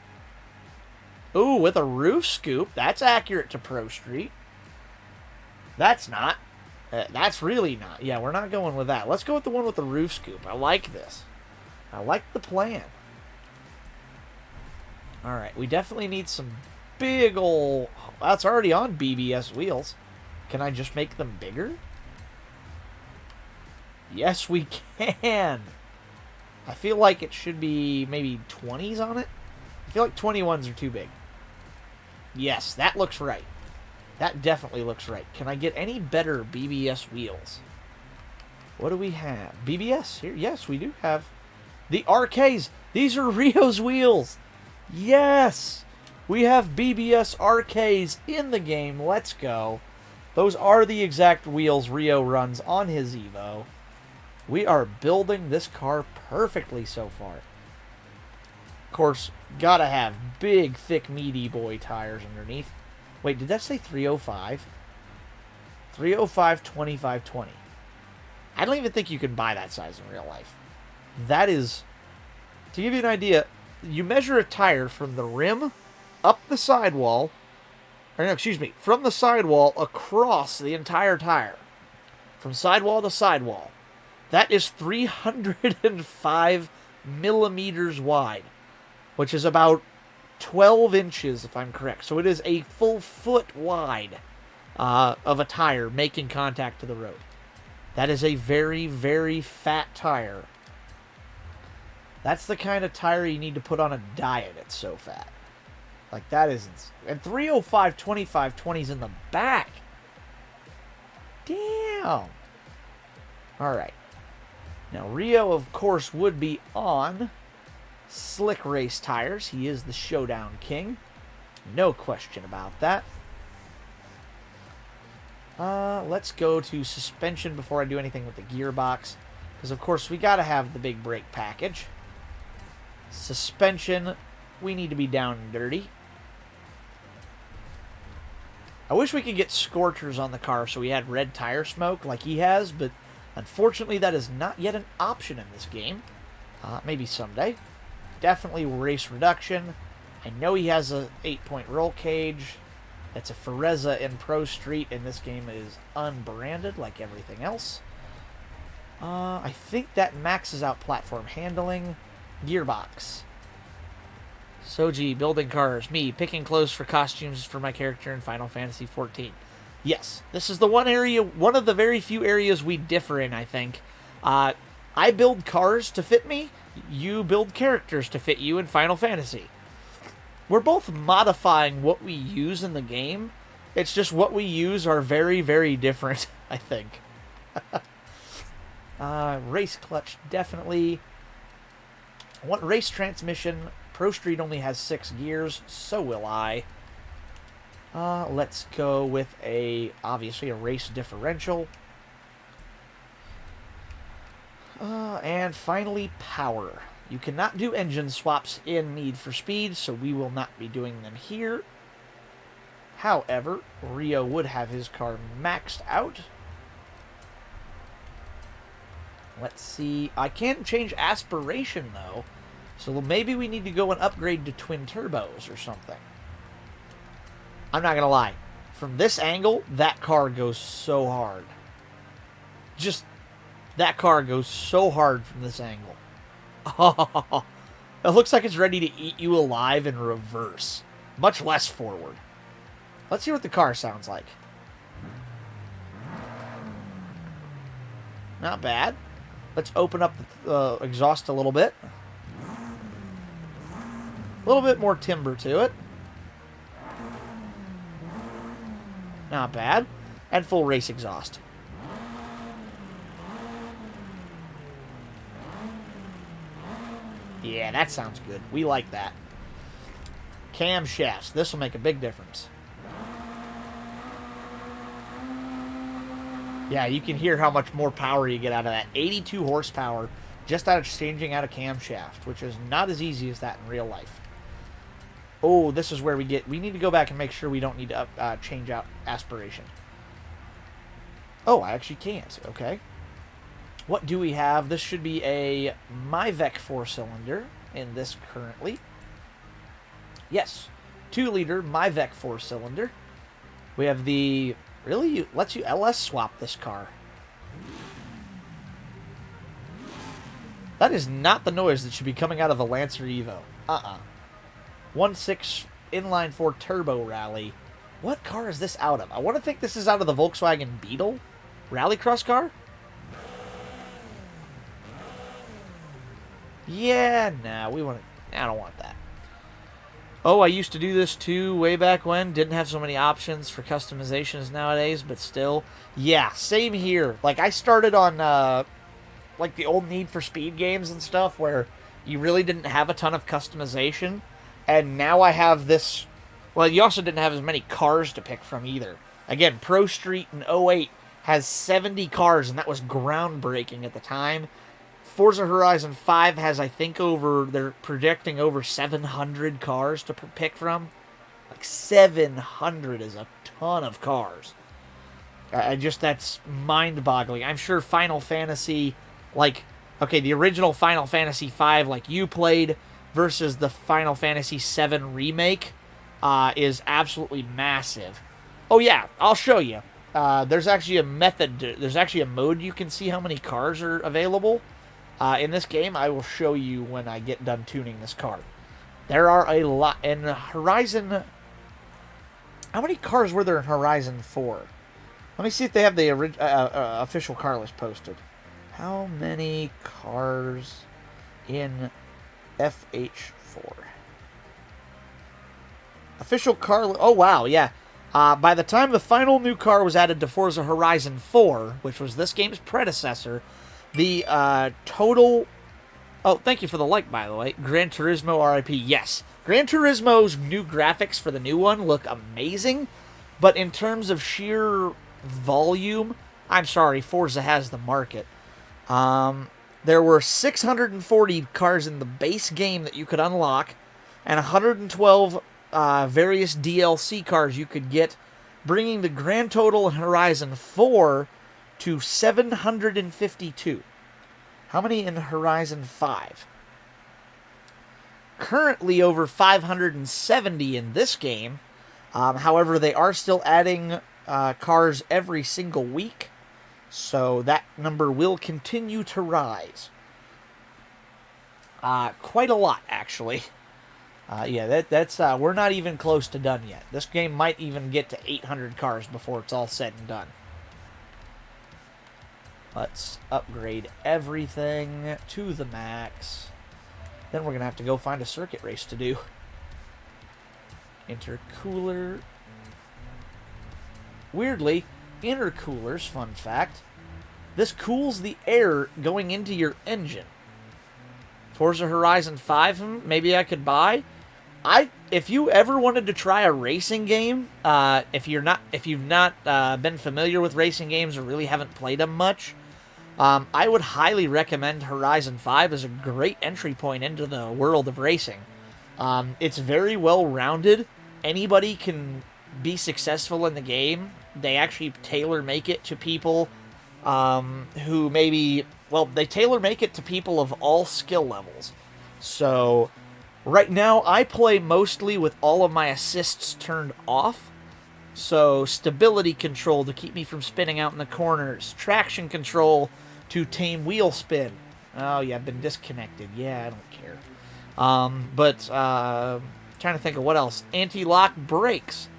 Ooh, with a roof scoop. That's accurate to ProStreet. That's not. That's really not. Yeah, we're not going with that. Let's go with the one with the roof scoop. I like this. I like the plan. Alright, we definitely need some big ol'... That's already on BBS wheels. Can I just make them bigger? Yes, we can. I feel like it should be maybe 20s on it. I feel like 21s are too big. Yes, that looks right. That definitely looks right. Can I get any better BBS wheels? What do we have? BBS here? Yes, we do have the RKs. These are Rio's wheels. Yes! We have BBS RKs in the game. Let's go. Those are the exact wheels Rio runs on his Evo. We are building this car perfectly so far. Of course, gotta have big, thick, meaty boy tires underneath. Wait, did that say 305? 305, 25, 20. I don't even think you can buy that size in real life. That is... To give you an idea, you measure a tire from the rim up the sidewall... Or no, excuse me, from the sidewall across the entire tire. From sidewall to sidewall. That is 305 millimeters wide. Which is about 12 inches, if I'm correct. So it is a full foot wide of a tire making contact to the road. That is a very, very fat tire. That's the kind of tire you need to put on a diet. It's so fat. Like, that isn't... And 305, 25, 20's in the back. Damn. Alright. Now, Rio, of course, would be on slick race tires. He is the showdown king. No question about that. Let's go to suspension before I do anything with the gearbox. Because, of course, we got to have the big brake package. Suspension, we need to be down and dirty. I wish we could get scorchers on the car so we had red tire smoke like he has, but Unfortunately, that is not yet an option in this game. Maybe someday. Definitely race reduction. I know he has a 8-point roll cage. That's a Forza in ProStreet, and this game is unbranded like everything else. I think that maxes out platform handling. Gearbox. Souji, building cars. Me, picking clothes for costumes for my character in Final Fantasy XIV. Yes, this is the one of the very few areas we differ in, I think. I build cars to fit me. You build characters to fit you in Final Fantasy. We're both modifying what we use in the game. It's just what we use are very, very different, I think. Race clutch, definitely. I want race transmission. ProStreet only has 6 gears, so will I. Let's go with obviously a race differential. And finally, power. You cannot do engine swaps in Need for Speed, so we will not be doing them here. However, Rio would have his car maxed out. Let's see. I can't change aspiration, though. So maybe we need to go and upgrade to twin turbos or something. I'm not going to lie. From this angle, that car goes so hard. That car goes so hard from this angle. Oh, it looks like it's ready to eat you alive in reverse. Much less forward. Let's see what the car sounds like. Not bad. Let's open up the exhaust a little bit. A little bit more timbre to it. Not bad. And full race exhaust. Yeah, that sounds good. We like that. Camshafts. This will make a big difference. Yeah, you can hear how much more power you get out of that. 82 horsepower just out of changing out a camshaft, which is not as easy as that in real life. Oh, this is where we need to go back and make sure we don't need to change out aspiration. Oh, I actually can't. Okay. What do we have? This should be a MyVec 4-cylinder in this currently. Yes. 2-liter MyVec 4-cylinder. We have the... Really? Lets you LS swap this car. That is not the noise that should be coming out of the Lancer Evo. 1.6 inline-4 turbo rally. What car is this out of? I want to think this is out of the Volkswagen Beetle rallycross car. Yeah, nah, I don't want that. Oh, I used to do this too way back when. Didn't have so many options for customizations nowadays, but still. Yeah, same here. Like, I started on, like, the old Need for Speed games and stuff where you really didn't have a ton of customization. And now I have this... Well, you also didn't have as many cars to pick from either. Again, ProStreet in 08 has 70 cars, and that was groundbreaking at the time. Forza Horizon 5 has, I think, they're projecting over 700 cars to pick from. Like, 700 is a ton of cars. That's mind-boggling. I'm sure Final Fantasy, like, okay, the original Final Fantasy 5, like you played, versus the Final Fantasy 7 remake, is absolutely massive. Oh, yeah, I'll show you. There's actually a mode you can see how many cars are available. In this game, I will show you when I get done tuning this car. There are a lot. In Horizon... How many cars were there in Horizon 4? Let me see if they have the official car list posted. How many cars in FH4? Official car list... Oh, wow, yeah. By the time the final new car was added to Forza Horizon 4, which was this game's predecessor... The total... Oh, thank you for the like, by the way. Gran Turismo RIP. Yes. Gran Turismo's new graphics for the new one look amazing. But in terms of sheer volume... I'm sorry, Forza has the market. There were 640 cars in the base game that you could unlock. And 112 various DLC cars you could get. Bringing the grand total in Horizon 4... to 752. How many in Horizon 5? Currently over 570 in this game. However, they are still adding cars every single week, so that number will continue to rise. Quite a lot, actually. Yeah, that's we're not even close to done yet. This game might even get to 800 cars before it's all said and done. Let's upgrade everything to the max. Then we're going to have to go find a circuit race to do. Intercooler. Weirdly, intercoolers, fun fact, this cools the air going into your engine. Forza Horizon 5, maybe I could buy. If you ever wanted to try a racing game, if you've not been familiar with racing games or really haven't played them much, I would highly recommend Horizon 5 as a great entry point into the world of racing. It's very well-rounded. Anybody can be successful in the game. They actually tailor-make it to people who maybe... Well, they tailor-make it to people of all skill levels. So, right now, I play mostly with all of my assists turned off. So, stability control to keep me from spinning out in the corners. Traction control to tame wheel spin. Oh, yeah, I've been disconnected. Yeah, I don't care. Trying to think of what else. Anti-lock brakes.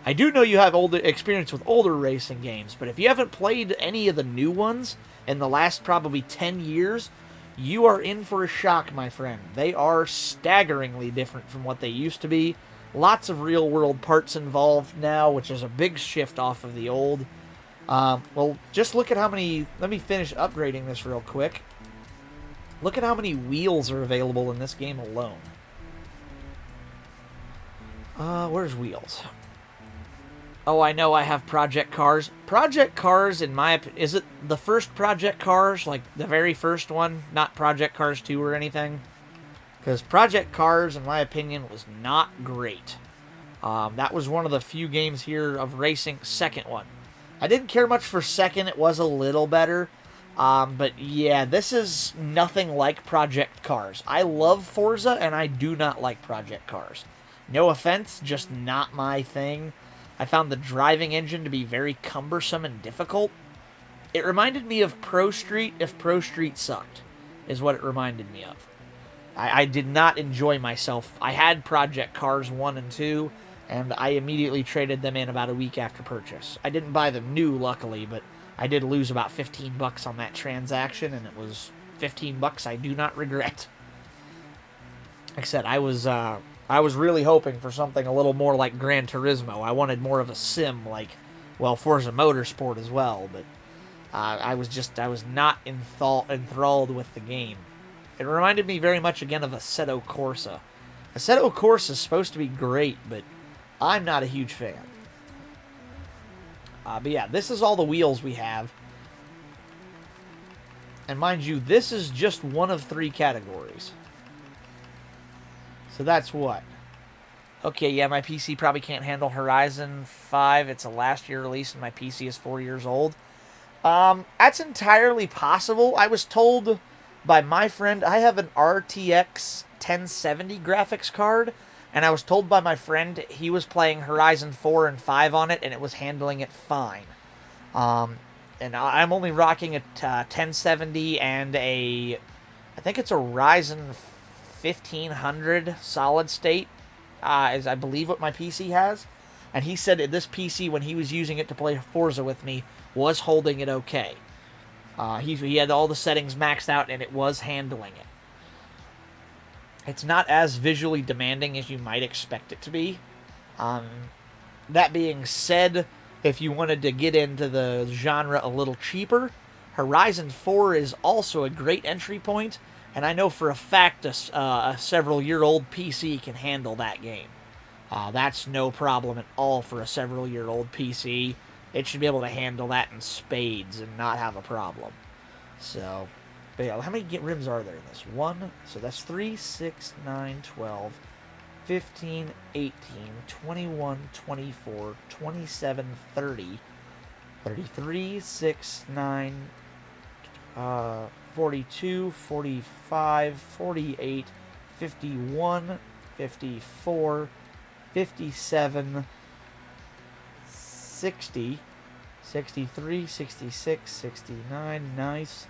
I do know you have experience with older racing games, but if you haven't played any of the new ones in the last probably 10 years, you are in for a shock, my friend. They are staggeringly different from what they used to be. Lots of real-world parts involved now, which is a big shift off of the old. Well, just look at how many... Let me finish upgrading this real quick. Look at how many wheels are available in this game alone. Where's wheels? Oh, I know I have Project Cars. Project Cars, in my opinion... Is it the first Project Cars? Like, the very first one? Not Project Cars 2 or anything? Because Project Cars, in my opinion, was not great. That was one of the few games here of racing. Second one. I didn't care much for second. It was a little better. But yeah, this is nothing like Project Cars. I love Forza, and I do not like Project Cars. No offense, just not my thing. I found the driving engine to be very cumbersome and difficult. It reminded me of ProStreet if ProStreet sucked, is what it reminded me of. I did not enjoy myself. I had Project Cars 1 and 2, and I immediately traded them in about a week after purchase. I didn't buy them new, luckily, but I did lose about 15 bucks on that transaction, and it was 15 bucks I do not regret. Like I said, I was really hoping for something a little more like Gran Turismo. I wanted more of a sim like, well, Forza Motorsport as well, but I was not enthralled with the game. It reminded me very much again of Assetto Corsa. Assetto Corsa is supposed to be great, but I'm not a huge fan. But yeah, this is all the wheels we have. And mind you, this is just one of 3 categories. So that's what? Okay, yeah, my PC probably can't handle Horizon 5. It's a last year release, and my PC is 4 years old. That's entirely possible. I was told by my friend, I have an RTX 1070 graphics card, and I was told by my friend he was playing Horizon 4 and 5 on it, and it was handling it fine. And I'm only rocking a 1070 and I think it's a Ryzen 1500 solid state, is I believe what my PC has. And he said that this PC, when he was using it to play Forza with me, was holding it okay. He had all the settings maxed out, and it was handling it. It's not as visually demanding as you might expect it to be. That being said, if you wanted to get into the genre a little cheaper, Horizon 4 is also a great entry point, and I know for a fact a several-year-old PC can handle that game. That's no problem at all for a several-year-old PC. It should be able to handle that in spades and not have a problem. So, but yeah, how many rims are there in this? 1, so that's 3, 6, 9, 12, 15, 18, 21, 24, 27, 30, 33, 6, 9, 42, 45, 48, 51, 54, 57, 60, 63, 66, 69, nice,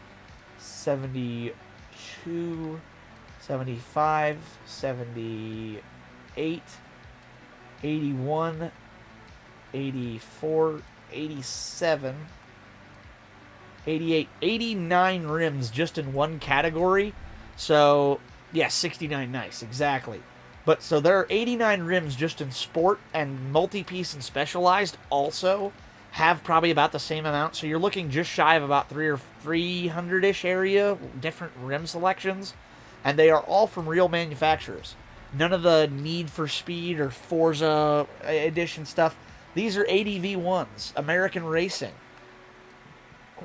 72, 75, 78, 81, 84, 87, 88, 89 rims just in one category. So, yeah, 69, nice, exactly. But so there are 89 rims just in sport, and multi-piece and specialized also have probably about the same amount. So you're looking just shy of about 300-ish area, different rim selections, and they are all from real manufacturers. None of the Need for Speed or Forza edition stuff. These are ADV ones, American Racing.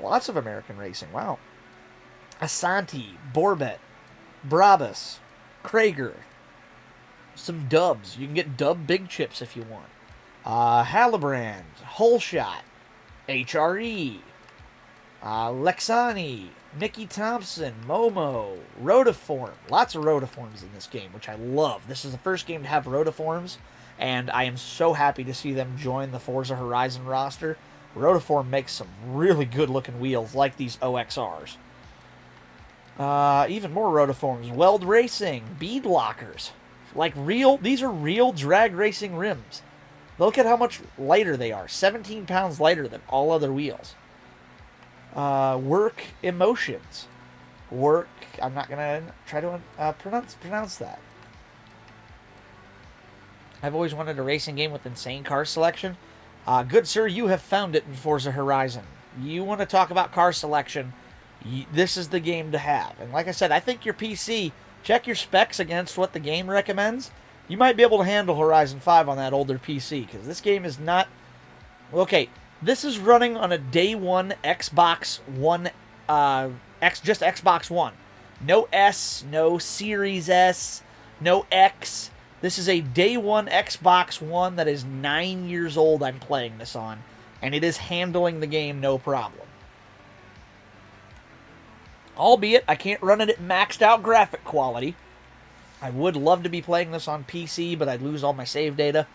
Lots of American Racing, wow. Asante, Borbet, Brabus, Krager. Some dubs. You can get dub big chips if you want. Hallebrand, Holeshot, HRE, Lexani, Nicky Thompson, Momo, Rotiform. Lots of Rotiforms in this game, which I love. This is the first game to have Rotiforms, and I am so happy to see them join the Forza Horizon roster. Rotiform makes some really good-looking wheels, like these OXRs. Even more Rotiforms. Weld Racing, Bead Lockers. Like real, these are real drag racing rims. Look at how much lighter they are. 17 pounds lighter than all other wheels. Work Emotions. Work, I'm not going to try to pronounce that. I've always wanted a racing game with insane car selection. Good sir, you have found it in Forza Horizon. You want to talk about car selection, this is the game to have. And like I said, I think your PC, check your specs against what the game recommends. You might be able to handle Horizon 5 on that older PC, because this game is not... Okay, this is running on a day one Xbox One, just Xbox One. No S, no Series S, no X. This is a day one Xbox One that is 9 years old I'm playing this on, and it is handling the game no problem. Albeit, I can't run it at maxed out graphic quality. I would love to be playing this on PC, but I'd lose all my save data.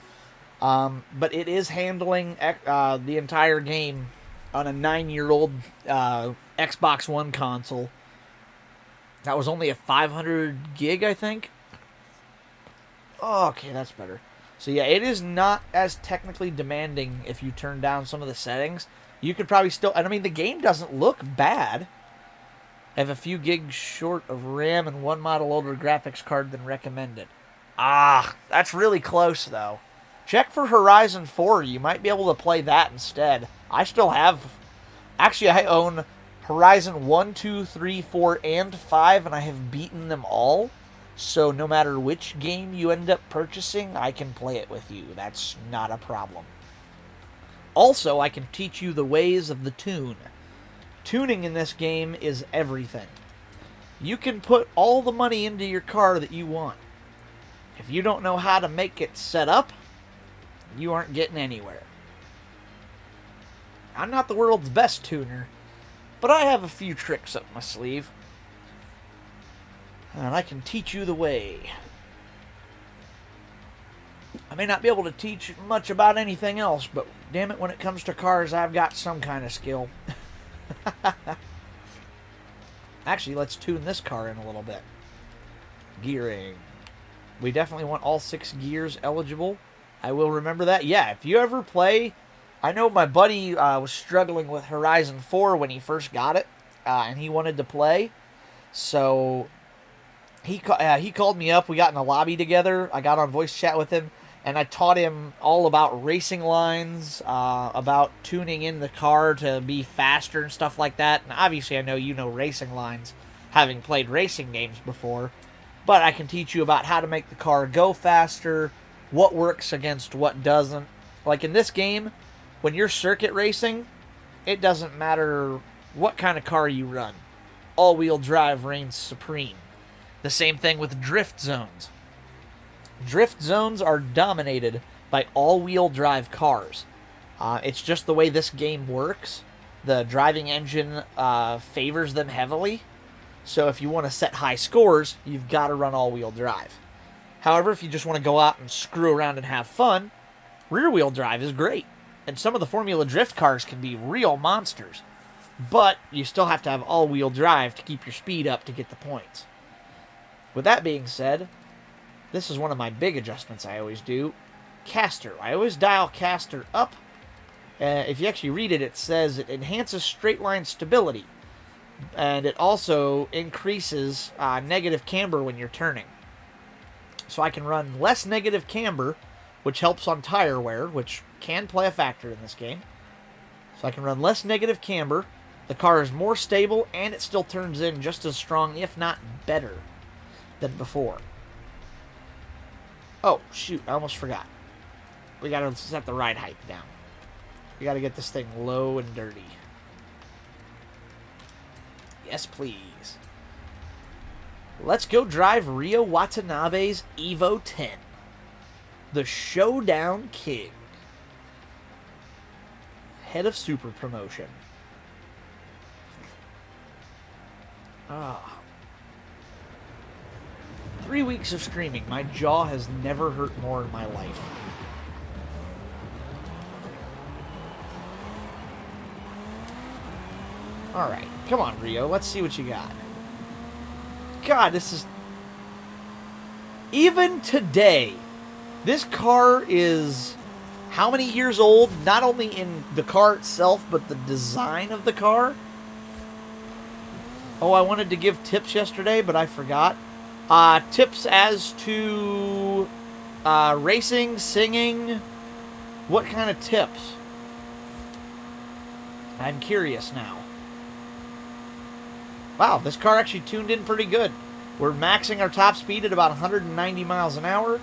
But it is handling the entire game on a 9-year-old Xbox One console. That was only a 500 gig, I think. Oh, okay, that's better. So yeah, it is not as technically demanding if you turn down some of the settings. You could probably still... I mean, the game doesn't look bad. I have a few gigs short of RAM and one model older graphics card than recommended. Ah, that's really close, though. Check for Horizon 4. You might be able to play that instead. I still have... Actually, I own Horizon 1, 2, 3, 4, and 5, and I have beaten them all. So no matter which game you end up purchasing, I can play it with you. That's not a problem. Also, I can teach you the ways of the tune. Tuning in this game is everything. You can put all the money into your car that you want. If you don't know how to make it set up, you aren't getting anywhere. I'm not the world's best tuner, but I have a few tricks up my sleeve. And I can teach you the way. I may not be able to teach much about anything else, but damn it, when it comes to cars, I've got some kind of skill. Actually, let's tune this car in a little bit. Gearing. We definitely want all 6 gears eligible. I will remember that. Yeah, if you ever play... I know my buddy was struggling with Horizon 4 when he first got it, and he wanted to play. So he called me up. We got in a lobby together. I got on voice chat with him, and I taught him all about racing lines, about tuning in the car to be faster and stuff like that. And obviously I know you know racing lines, having played racing games before. But I can teach you about how to make the car go faster, what works against what doesn't. Like in this game, when you're circuit racing, it doesn't matter what kind of car you run. All-wheel drive reigns supreme. The same thing with drift zones. Drift zones are dominated by all-wheel drive cars. It's just the way this game works. The driving engine favors them heavily. So if you want to set high scores, you've got to run all-wheel drive. However, if you just want to go out and screw around and have fun, rear-wheel drive is great. And some of the Formula Drift cars can be real monsters. But you still have to have all-wheel drive to keep your speed up to get the points. With that being said, this is one of my big adjustments I always do. Caster. I always dial caster up. If you actually read it, it says it enhances straight line stability. And it also increases negative camber when you're turning. So I can run less negative camber, which helps on tire wear, which can play a factor in this game. So I can run less negative camber. The car is more stable, and it still turns in just as strong, if not better, than before. Oh, shoot, I almost forgot. We gotta set the ride height down. We gotta get this thing low and dirty. Yes, please. Let's go drive Ryo Watanabe's Evo 10. The Showdown King. Head of Super Promotion. Ah. 3 weeks of streaming. My jaw has never hurt more in my life. Alright, come on, Rio. Let's see what you got. God, this is... Even today, this car is how many years old? Not only in the car itself, but the design of the car. Oh, I wanted to give tips yesterday, but I forgot. Tips as to racing, singing. What kind of tips? I'm curious now. Wow, this car actually tuned in pretty good. We're maxing our top speed at about 190 miles an hour,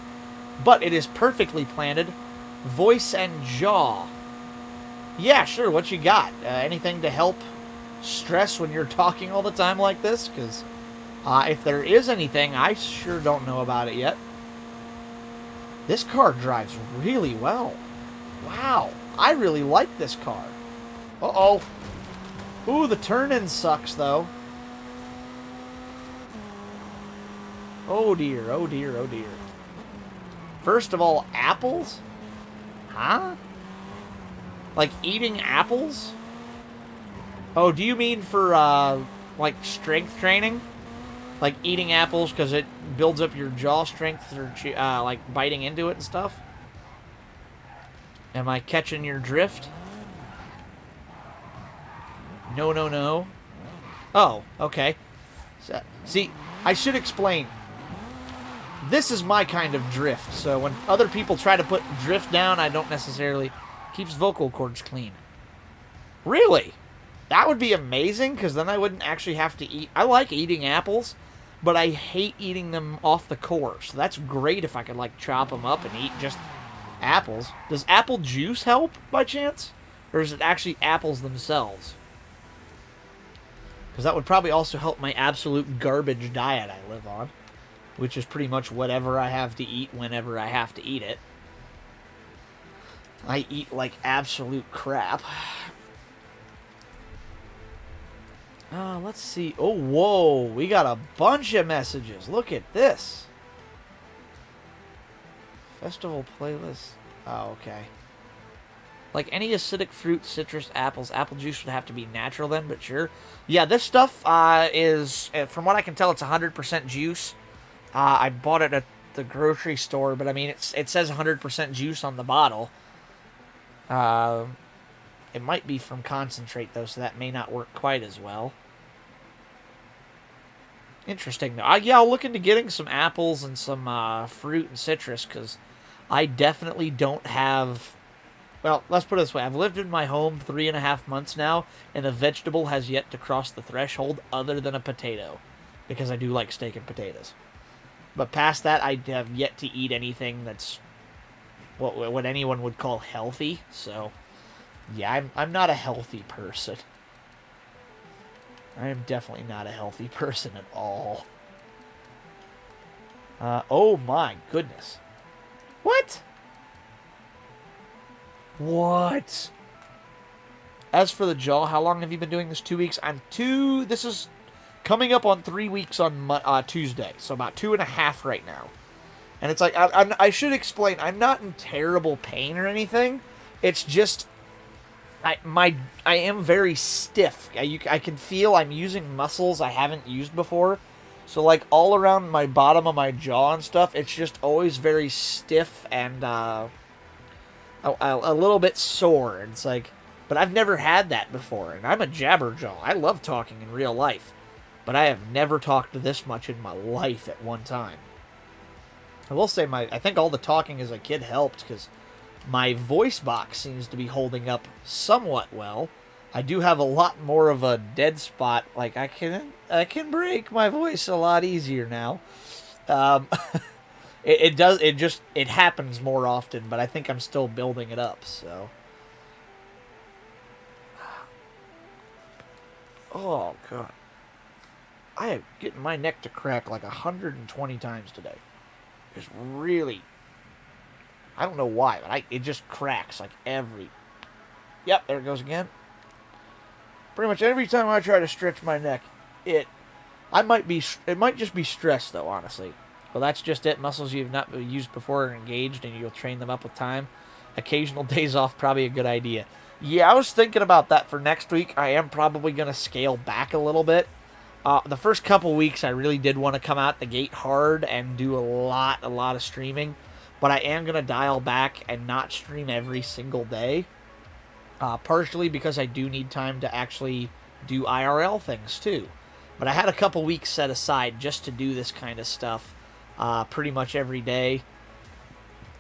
but it is perfectly planted. Voice and jaw. Yeah, sure, what you got? Anything to help stress when you're talking all the time like this? Because if there is anything, I sure don't know about it yet. This car drives really well. Wow, I really like this car. Uh-oh. Ooh, the turn-in sucks, though. Oh dear, oh dear, oh dear. First of all, apples? Huh? Like eating apples? Oh, do you mean for, like strength training? Like eating apples because it builds up your jaw strength or, like biting into it and stuff? Am I catching your drift? No, no, no. Oh, okay. So, see, I should explain. This is my kind of drift, so when other people try to put drift down, I don't necessarily... Keeps vocal cords clean. Really? That would be amazing, because then I wouldn't actually have to eat... I like eating apples, but I hate eating them off the core, so that's great if I could, like, chop them up and eat just apples. Does apple juice help, by chance? Or is it actually apples themselves? Because that would probably also help my absolute garbage diet I live on. Which is pretty much whatever I have to eat whenever I have to eat it. I eat like absolute crap. Let's see. Oh, whoa. We got a bunch of messages. Look at this. Festival playlist. Oh, okay. Like any acidic fruit, citrus, apples, apple juice would have to be natural then, but sure. Yeah, this stuff is, from what I can tell, it's 100% juice. I bought it at the grocery store, but I mean, it says 100% juice on the bottle. It might be from concentrate, though, so that may not work quite as well. Interesting, though. Yeah, I'll look into getting some apples and some fruit and citrus, because I definitely don't have... Well, let's put it this way. I've lived in my home 3.5 months now, and a vegetable has yet to cross the threshold other than a potato, because I do like steak and potatoes. But past that, I have yet to eat anything that's what anyone would call healthy. So, yeah, I'm not a healthy person. I am definitely not a healthy person at all. Oh my goodness. What? What? As for the jaw, how long have you been doing this? 2 weeks? This is coming up on 3 weeks on Tuesday. So about 2.5 right now. And it's like, I should explain, I'm not in terrible pain or anything. It's just, I am very stiff. I can feel I'm using muscles I haven't used before. So like all around my bottom of my jaw and stuff, it's just always very stiff and a little bit sore. And it's like, but I've never had that before. And I'm a jabberjaw. I love talking in real life. But I have never talked this much in my life at one time. I will say I think all the talking as a kid helped because my voice box seems to be holding up somewhat well. I do have a lot more of a dead spot. Like I can break my voice a lot easier now. It happens more often, but I think I'm still building it up. So, oh god, I am getting my neck to crack like 120 times today. It's really, I don't know why, but it just cracks like every. Yep, there it goes again. Pretty much every time I try to stretch my neck, it might just be stress though, honestly. Well, that's just it. Muscles you've not used before are engaged, and you'll train them up with time. Occasional days off, probably a good idea. Yeah, I was thinking about that for next week. I am probably going to scale back a little bit. The first couple weeks, I really did want to come out the gate hard and do a lot of streaming. But I am going to dial back and not stream every single day. Partially because I do need time to actually do IRL things, too. But I had a couple weeks set aside just to do this kind of stuff pretty much every day.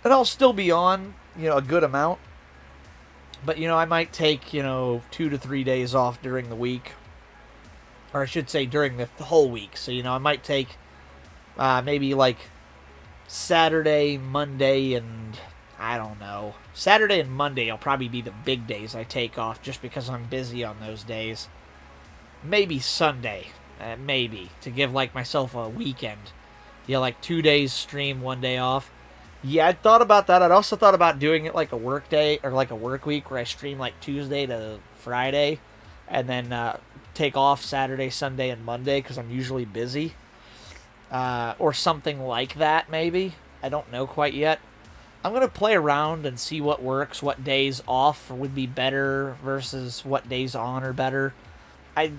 And I'll still be on, a good amount. But, I might take, 2 to 3 days off during the week. Or I should say during the whole week. So, I might take maybe like Saturday, Monday, and I don't know. Saturday and Monday will probably be the big days I take off just because I'm busy on those days. Maybe Sunday, maybe, to give like myself a weekend. Like 2 days stream, 1 day off. Yeah, I thought about that. I'd also thought about doing it like a work day or like a work week where I stream like Tuesday to Friday and then take off Saturday, Sunday, and Monday because I'm usually busy. Or something like that, maybe. I don't know quite yet. I'm going to play around and see what works, what days off would be better versus what days on are better. I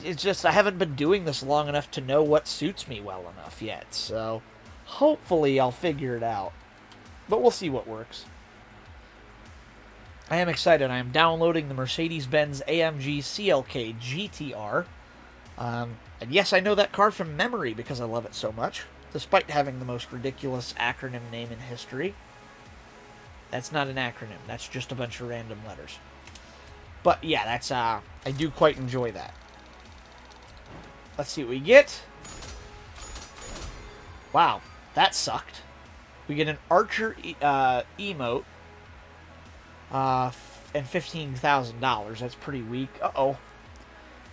haven't been doing this long enough to know what suits me well enough yet, so hopefully I'll figure it out. But we'll see what works. I am excited. I am downloading the Mercedes-Benz Amg Clk Gtr. And yes, I know that car from memory because I love it so much, despite having the most ridiculous acronym name in history. That's not an acronym. That's just a bunch of random letters. But yeah, that's I do quite enjoy that. Let's see what we get. Wow, that sucked. We get an Archer emote and $15,000. That's pretty weak. Uh-oh.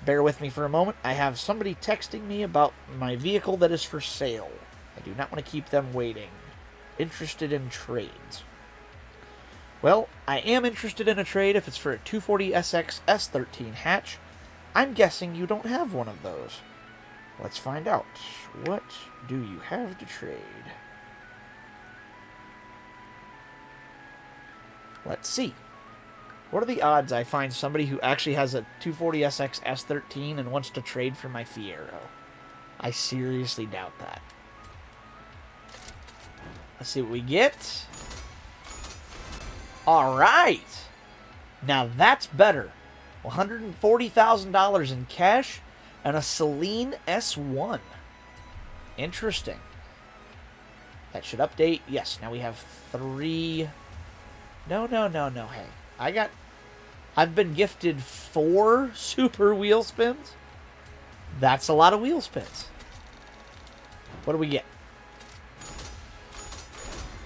Bear with me for a moment. I have somebody texting me about my vehicle that is for sale. I do not want to keep them waiting. Interested in trades. Well, I am interested in a trade if it's for a 240SX S13 hatch. I'm guessing you don't have one of those. Let's find out. What do you have to trade? Let's see. What are the odds I find somebody who actually has a 240SX S13 and wants to trade for my Fiero? I seriously doubt that. Let's see what we get. Alright! Now that's better. $140,000 in cash and a Celine S1. Interesting. That should update. Yes, now we have 3... No. Hey, I've been gifted 4 super wheel spins. That's a lot of wheel spins. What do we get?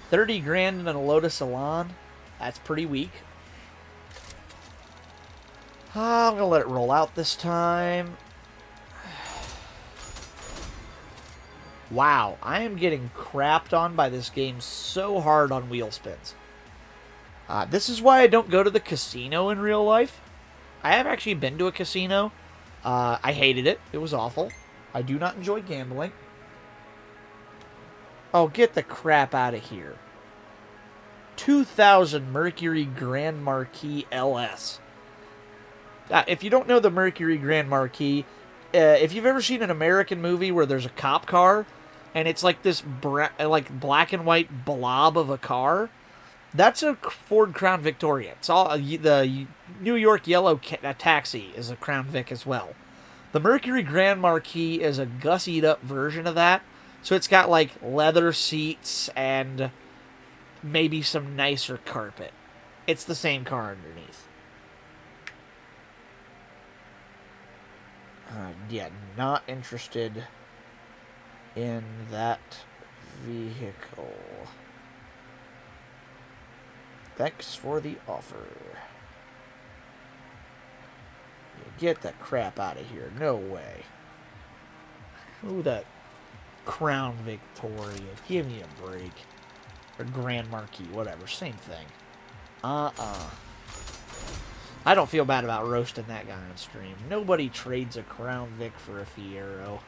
30 grand in a Lotus Elan. That's pretty weak. I'm going to let it roll out this time. Wow, I am getting crapped on by this game so hard on wheel spins. This is why I don't go to the casino in real life. I have actually been to a casino. I hated it. It was awful. I do not enjoy gambling. Oh, get the crap out of here. 2000 Mercury Grand Marquis LS. If you don't know the Mercury Grand Marquis, if you've ever seen an American movie where there's a cop car, and it's like this black and white blob of a car, that's a Ford Crown Victoria. It's all the New York yellow taxi is a Crown Vic as well. The Mercury Grand Marquis is a gussied up version of that, so it's got like leather seats and maybe some nicer carpet. It's the same car underneath. Yeah, not interested in that vehicle. Thanks for the offer. Get the crap out of here. No way. Ooh, that Crown Victoria. Give me a break. Or Grand Marquis, whatever. Same thing. I don't feel bad about roasting that guy on stream. Nobody trades a Crown Vic for a Fiero.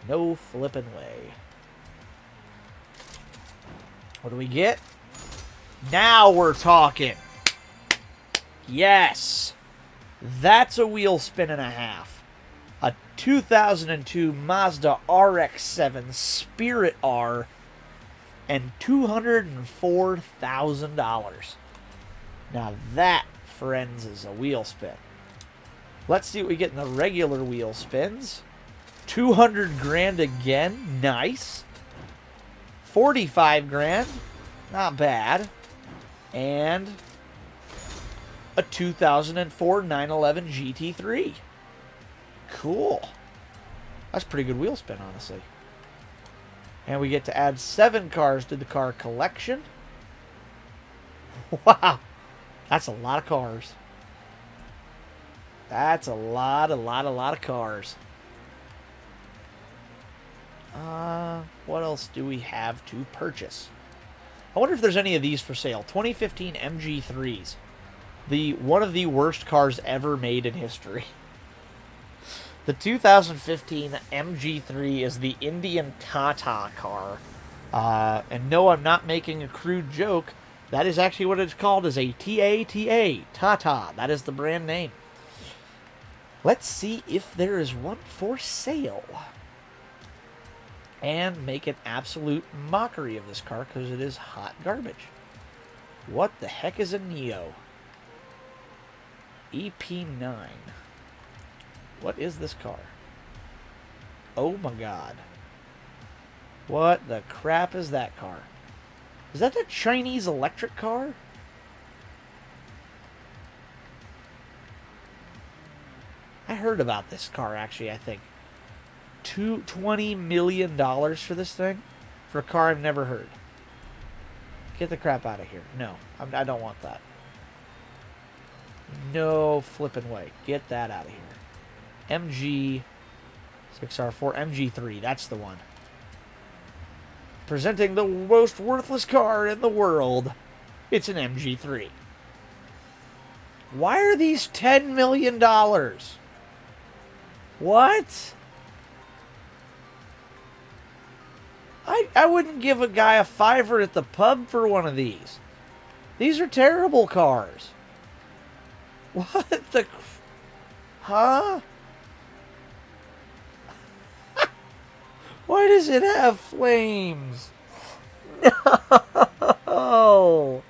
No flippin' way. What do we get? Now we're talking. Yes. That's a wheel spin and a half. A 2002 Mazda RX-7 Spirit R and $204,000. Now that, friends, is a wheel spin. Let's see what we get in the regular wheel spins. 200 grand again. Nice. 45 grand. Not bad. And a 2004 911 GT3. Cool. That's a pretty good wheel spin, honestly. And we get to add 7 cars to the car collection. Wow. That's a lot of cars. That's a lot of cars. What else do we have to purchase? I wonder if there's any of these for sale. 2015 MG3s. One of the worst cars ever made in history. The 2015 MG3 is the Indian Tata car. And no, I'm not making a crude joke. That is actually what it's called, is a TATA. Tata. That is the brand name. Let's see if there is one for sale. And make an absolute mockery of this car because it is hot garbage. What the heck is a Neo? EP9. What is this car? Oh my god. What the crap is that car? Is that the Chinese electric car? I heard about this car, actually, I think. $20 million for this thing? For a car I've never heard. Get the crap out of here. No, I don't want that. No flipping way. Get that out of here. MG 6R4 MG3. That's the one. Presenting the most worthless car in the world. It's an MG3. Why are these $10 million? What? I wouldn't give a guy a $5 at the pub for one of these. These are terrible cars. What the... Huh? Why does it have flames? No!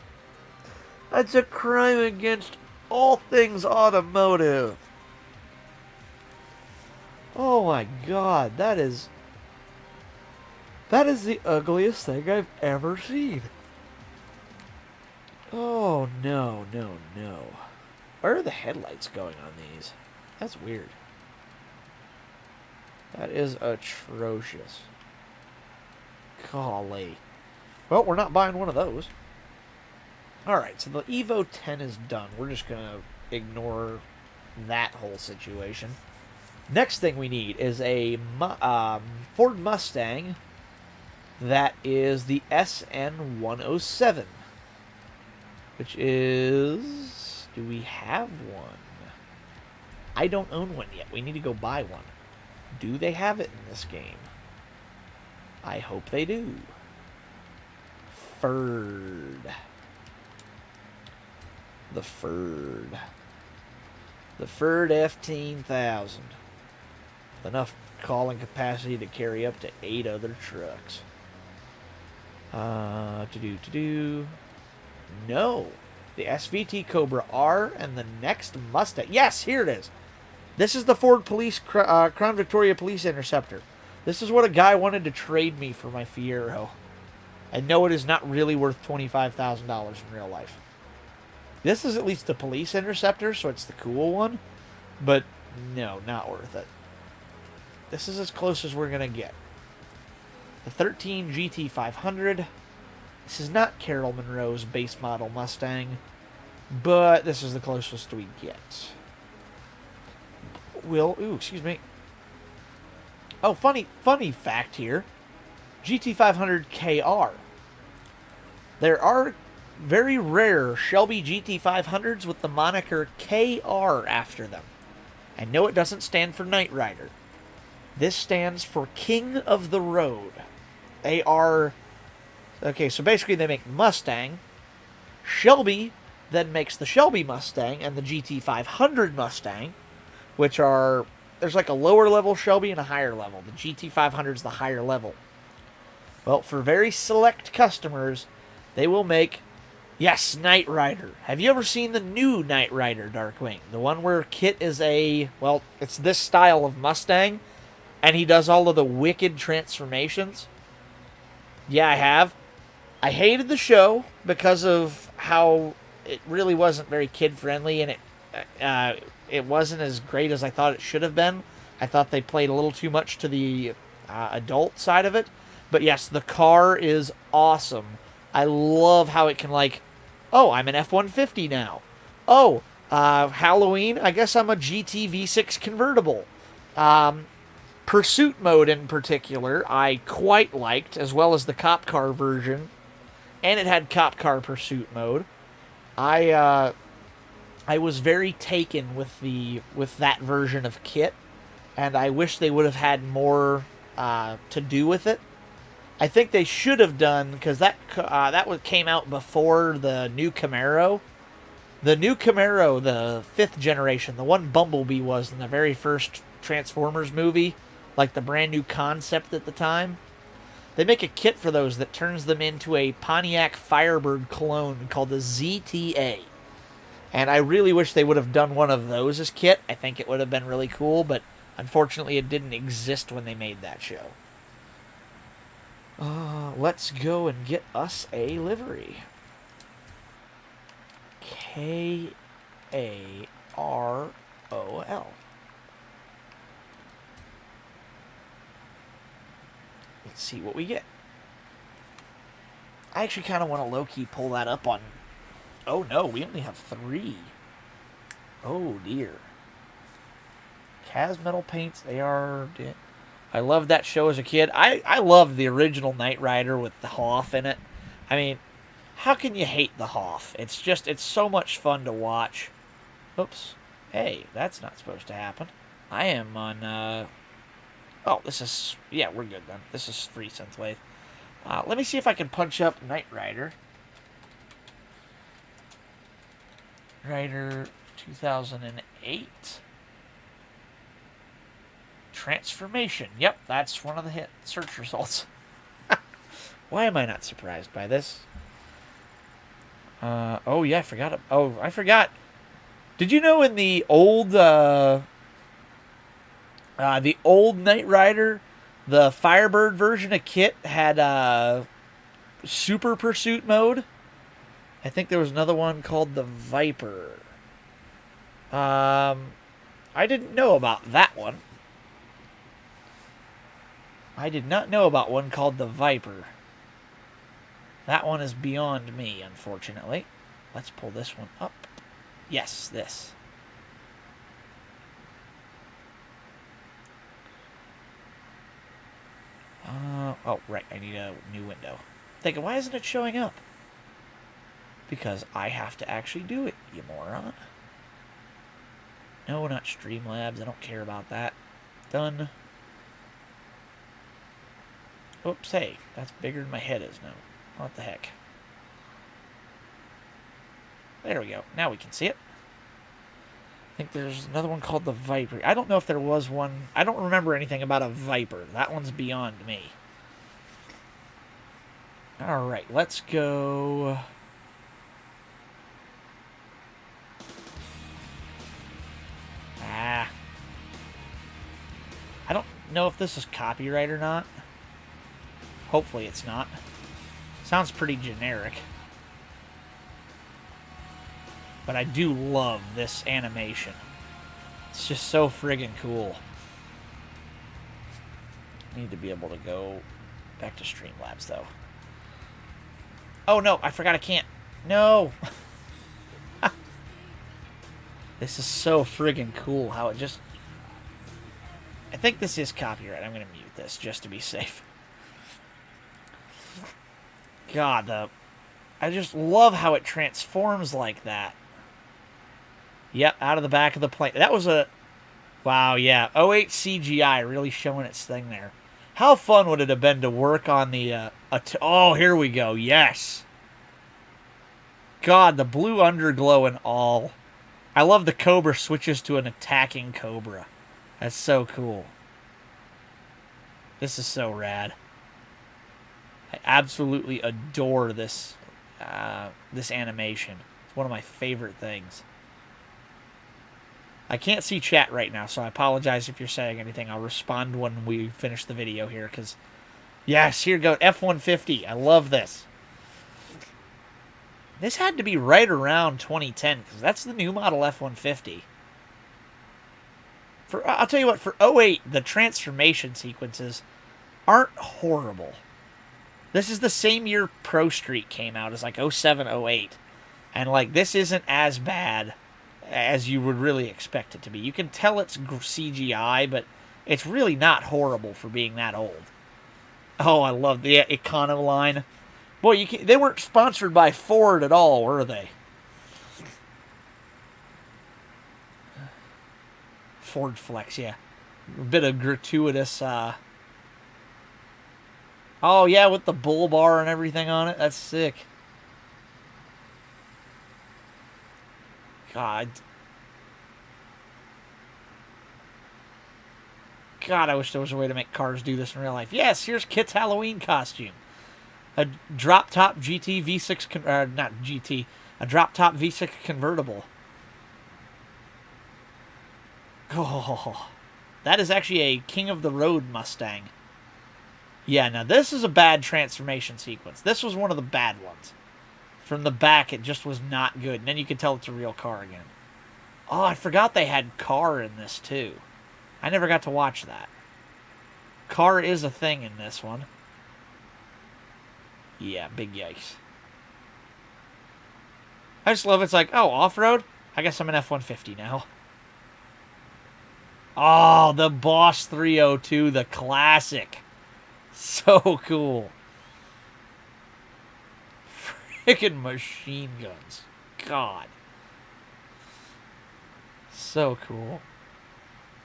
That's a crime against all things automotive. Oh my god, that is the ugliest thing I've ever seen. Oh, no, no, no. Where are the headlights going on these? That's weird. That is atrocious. Golly. Well, we're not buying one of those. Alright, so the Evo 10 is done. We're just going to ignore that whole situation. Next thing we need is a Ford Mustang. That is the SN107. which is... Do we have one? I don't own one yet. We need to go buy one. Do they have it in this game? I hope they do. Ferd. The Ferd. The Ferd F-10,000. Enough calling capacity to carry up to 8 other trucks. No. The SVT Cobra R and the next Mustang. Yes, here it is. This is the Ford Crown Victoria Police Interceptor. This is what a guy wanted to trade me for my Fiero. I know it is not really worth $25,000 in real life. This is at least the Police Interceptor, so it's the cool one. But no, not worth it. This is as close as we're going to get. The 13 GT500. This is not Carol Monroe's base model Mustang, but this is the closest we get. Excuse me. Oh, funny fact here. GT500 KR. There are very rare Shelby GT500s with the moniker KR after them. I know it doesn't stand for Knight Rider. This stands for King of the Road. They are... Okay, so basically they make Mustang. Shelby then makes the Shelby Mustang and the GT500 Mustang, which are... There's like a lower level Shelby and a higher level. The GT500 is the higher level. Well, for very select customers, they will make... Yes, Knight Rider. Have you ever seen the new Knight Rider, Darkwing? The one where Kit is a... Well, it's this style of Mustang, and he does all of the wicked transformations. Yeah, I have. I hated the show because of how it really wasn't very kid-friendly, and it wasn't as great as I thought it should have been. I thought they played a little too much to the adult side of it. But yes, the car is awesome. I love how it can, like, oh, I'm an F-150 now. Oh, Halloween, I guess I'm a GT V6 convertible. Pursuit mode in particular, I quite liked, as well as the cop car version. And it had cop car pursuit mode. I was very taken with that version of Kit, and I wish they would have had more to do with it. I think they should have done, because that came out before the new Camaro. The new Camaro, the 5th generation, the one Bumblebee was in the very first Transformers movie, like the brand new concept at the time. They make a kit for those that turns them into a Pontiac Firebird clone called the ZTA. And I really wish they would have done one of those as Kit. I think it would have been really cool, but unfortunately it didn't exist when they made that show. Let's go and get us a livery. KAROL. Let's see what we get. I actually kind of want to low-key pull that up on... Oh, no, we only have 3. Oh, dear. Cas Metal Paints, AR... I loved that show as a kid. I loved the original Knight Rider with the Hoff in it. I mean, how can you hate the Hoff? It's so much fun to watch. Oops. Hey, that's not supposed to happen. I am on, Oh, this is... Yeah, we're good then. This is free synthwave. Let me see if I can punch up Knight Rider. Rider 2008. Transformation. Yep, that's one of the hit search results. Why am I not surprised by this? Oh, yeah, I forgot. I forgot. Did you know in the old Knight Rider, the Firebird version of Kit had Super Pursuit mode? I think there was another one called the Viper. I didn't know about that one. I did not know about one called the Viper. That one is beyond me, unfortunately. Let's pull this one up. Yes, this. Oh, right. I need a new window. I'm thinking, why isn't it showing up? because I have to actually do it, you moron. No, not Streamlabs. I don't care about that. Done. Oops, hey. That's bigger than my head is now. What the heck? There we go. Now we can see it. I think there's another one called the Viper. I don't know if there was one. I don't remember anything about a Viper. That one's beyond me. Alright, let's go... I don't know if this is copyright or not. Hopefully it's not. Sounds pretty generic. But I do love this animation. It's just so friggin' cool. Need to be able to go back to Streamlabs, though. Oh, no, I forgot I can't. No! This is so friggin' cool how it just... I think this is copyright. I'm going to mute this just to be safe. God, I just love how it transforms like that. Yep, out of the back of the plane. That was a... Wow, yeah. 08 CGI really showing its thing there. How fun would it have been to work on the... oh, here we go. Yes. God, the blue underglow and all. I love the Cobra switches to an attacking Cobra. That's so cool. This is so rad. I absolutely adore this this animation. It's one of my favorite things. I can't see chat right now, so I apologize if you're saying anything. I'll respond when we finish the video here, because... Yes, here goes F-150. I love this. This had to be right around 2010, because that's the new model F-150. I'll tell you what, for 08, the transformation sequences aren't horrible. This is the same year ProStreet came out, as like 07, 08. And like, this isn't as bad as you would really expect it to be. You can tell it's CGI, but it's really not horrible for being that old. Oh, I love the Econo line. Boy, they weren't sponsored by Ford at all, were they? Ford Flex, yeah. A bit of gratuitous... Oh, yeah, with the bull bar and everything on it. That's sick. God, I wish there was a way to make cars do this in real life. Yes, here's Kit's Halloween costume. A drop-top GT V6... not GT. A drop-top V6 convertible. Oh, that is actually a King of the Road Mustang. Yeah, now this is a bad transformation sequence. This was one of the bad ones. From the back, it just was not good. And then you can tell it's a real car again. Oh, I forgot they had car in this, too. I never got to watch that. Car is a thing in this one. Yeah, big yikes. I just love it's like, oh, off-road? I guess I'm an F-150 now. Oh, the Boss 302, the classic. So cool. Freaking machine guns. God. So cool.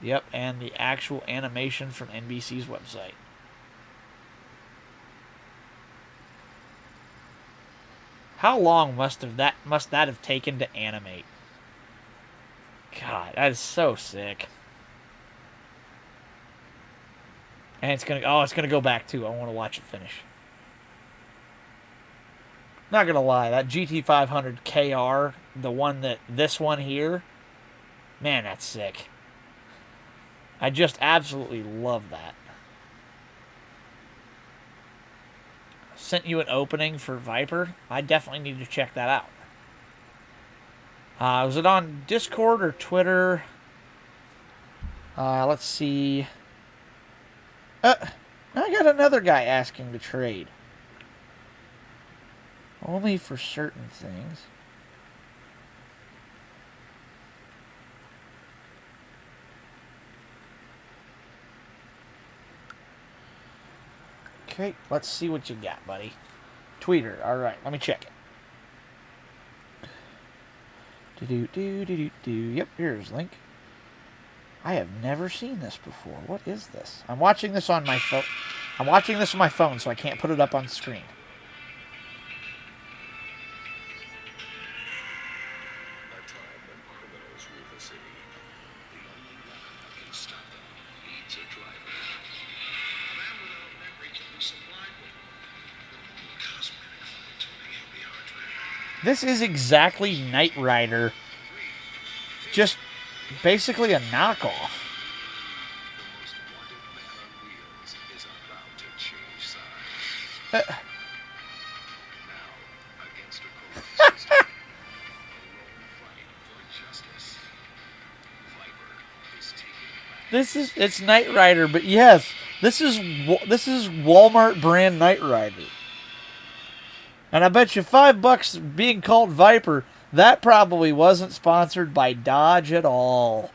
Yep, and the actual animation from NBC's website. How long must that have taken to animate? God, that is so sick. And it's gonna go back too. I want to watch it finish. Not gonna lie, that GT500 KR, this one here, man, that's sick. I just absolutely love that. Sent you an opening for Viper. I definitely need to check that out. Was it on Discord or Twitter? Let's see. I got another guy asking to trade. Only for certain things. Okay, let's see what you got, buddy. Tweeter. All right, let me check it. Yep, here's Link. I have never seen this before. What is this? I'm watching this on my phone. I'm watching this on my phone, so I can't put it up on screen. A time when criminals rule the city. The only one who can stop them needs a driver. A man without memory can be supplied with cosmetic fine-tuning APR training. This is exactly Knight Rider. Just basically a knockoff. The most wanted man on wheels is about to change sides. Now, against a corrupt system, a lone fight for justice. Viper is taking back. It's Knight Rider, but yes, this is Walmart brand Knight Rider. And I bet you $5 being called Viper, that probably wasn't sponsored by Dodge at all.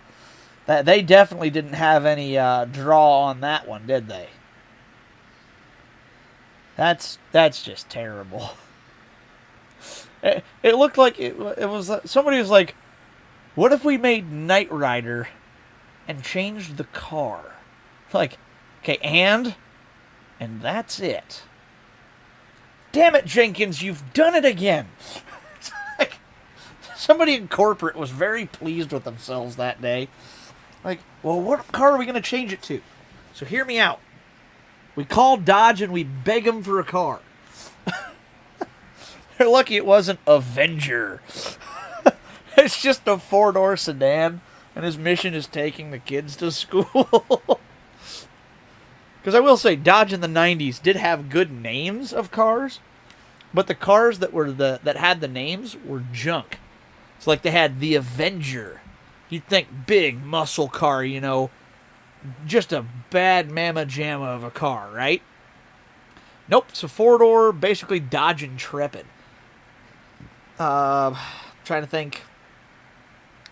That they definitely didn't have any draw on that one, did they? That's just terrible. It looked like it was somebody was like, what if we made Knight Rider and changed the car? Like, okay, and that's it. Damn it, Jenkins, you've done it again. It's like, somebody in corporate was very pleased with themselves that day. Like, well, what car are we going to change it to? So hear me out. We call Dodge and we beg them for a car. They're lucky it wasn't Avenger. It's just a 4-door sedan, and his mission is taking the kids to school. Because I will say, Dodge in the 90s did have good names of cars, but the cars that had the names were junk. It's like they had the Avenger. You'd think big muscle car, you know, just a bad mamma jamma of a car, right? Nope, it's a 4-door, basically Dodge Intrepid. Trying to think.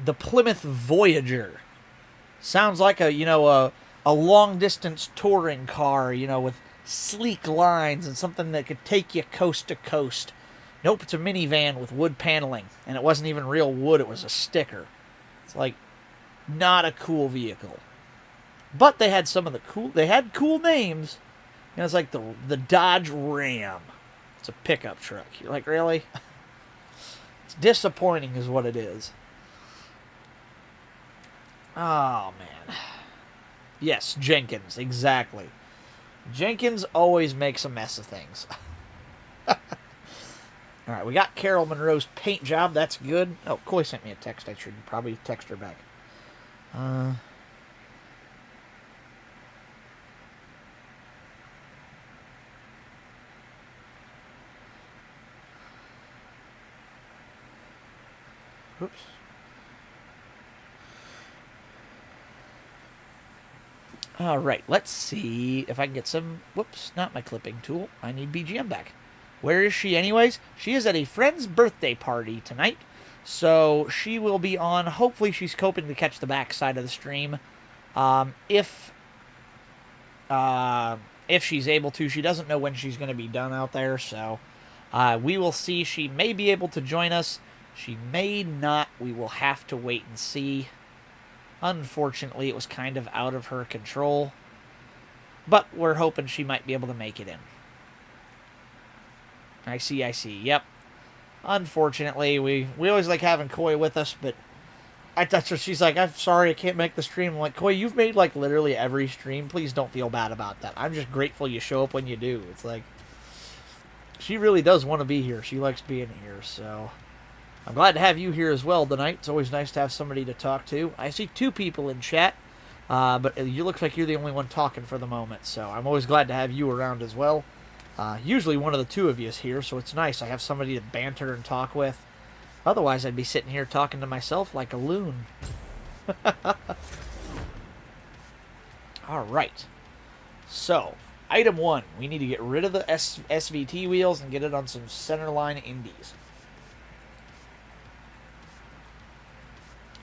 The Plymouth Voyager. Sounds like a long-distance touring car, you know, with sleek lines and something that could take you coast to coast. Nope, it's a minivan with wood paneling, and it wasn't even real wood, it was a sticker. It's like, not a cool vehicle. But they had cool names. You know, it's like the Dodge Ram. It's a pickup truck. You're like, really? It's disappointing is what it is. Oh, man. Yes, Jenkins, exactly. Jenkins always makes a mess of things. All right, we got Carol Monroe's paint job. That's good. Oh, Coy sent me a text. I should probably text her back. Oops. All right, let's see if I can get some... Whoops, not my clipping tool. I need BGM back. Where is she anyways? She is at a friend's birthday party tonight, so she will be on. Hopefully she's coping to catch the back side of the stream. If she's able to. She doesn't know when she's going to be done out there, so we will see. She may be able to join us. She may not. We will have to wait and see. Unfortunately, it was kind of out of her control, but we're hoping she might be able to make it in. I see. Yep. Unfortunately, we always like having Coy with us, but that's what she's like, I'm sorry I can't make the stream. I'm like, Coy, you've made like literally every stream. Please don't feel bad about that. I'm just grateful you show up when you do. It's like, she really does want to be here. She likes being here, so I'm glad to have you here as well tonight. It's always nice to have somebody to talk to. I see 2 people in chat, but you look like you're the only one talking for the moment, so I'm always glad to have you around as well. Usually one of the 2 of you is here, so it's nice. I have somebody to banter and talk with. Otherwise, I'd be sitting here talking to myself like a loon. All right. So, item 1. We need to get rid of the SVT wheels and get it on some centerline indies.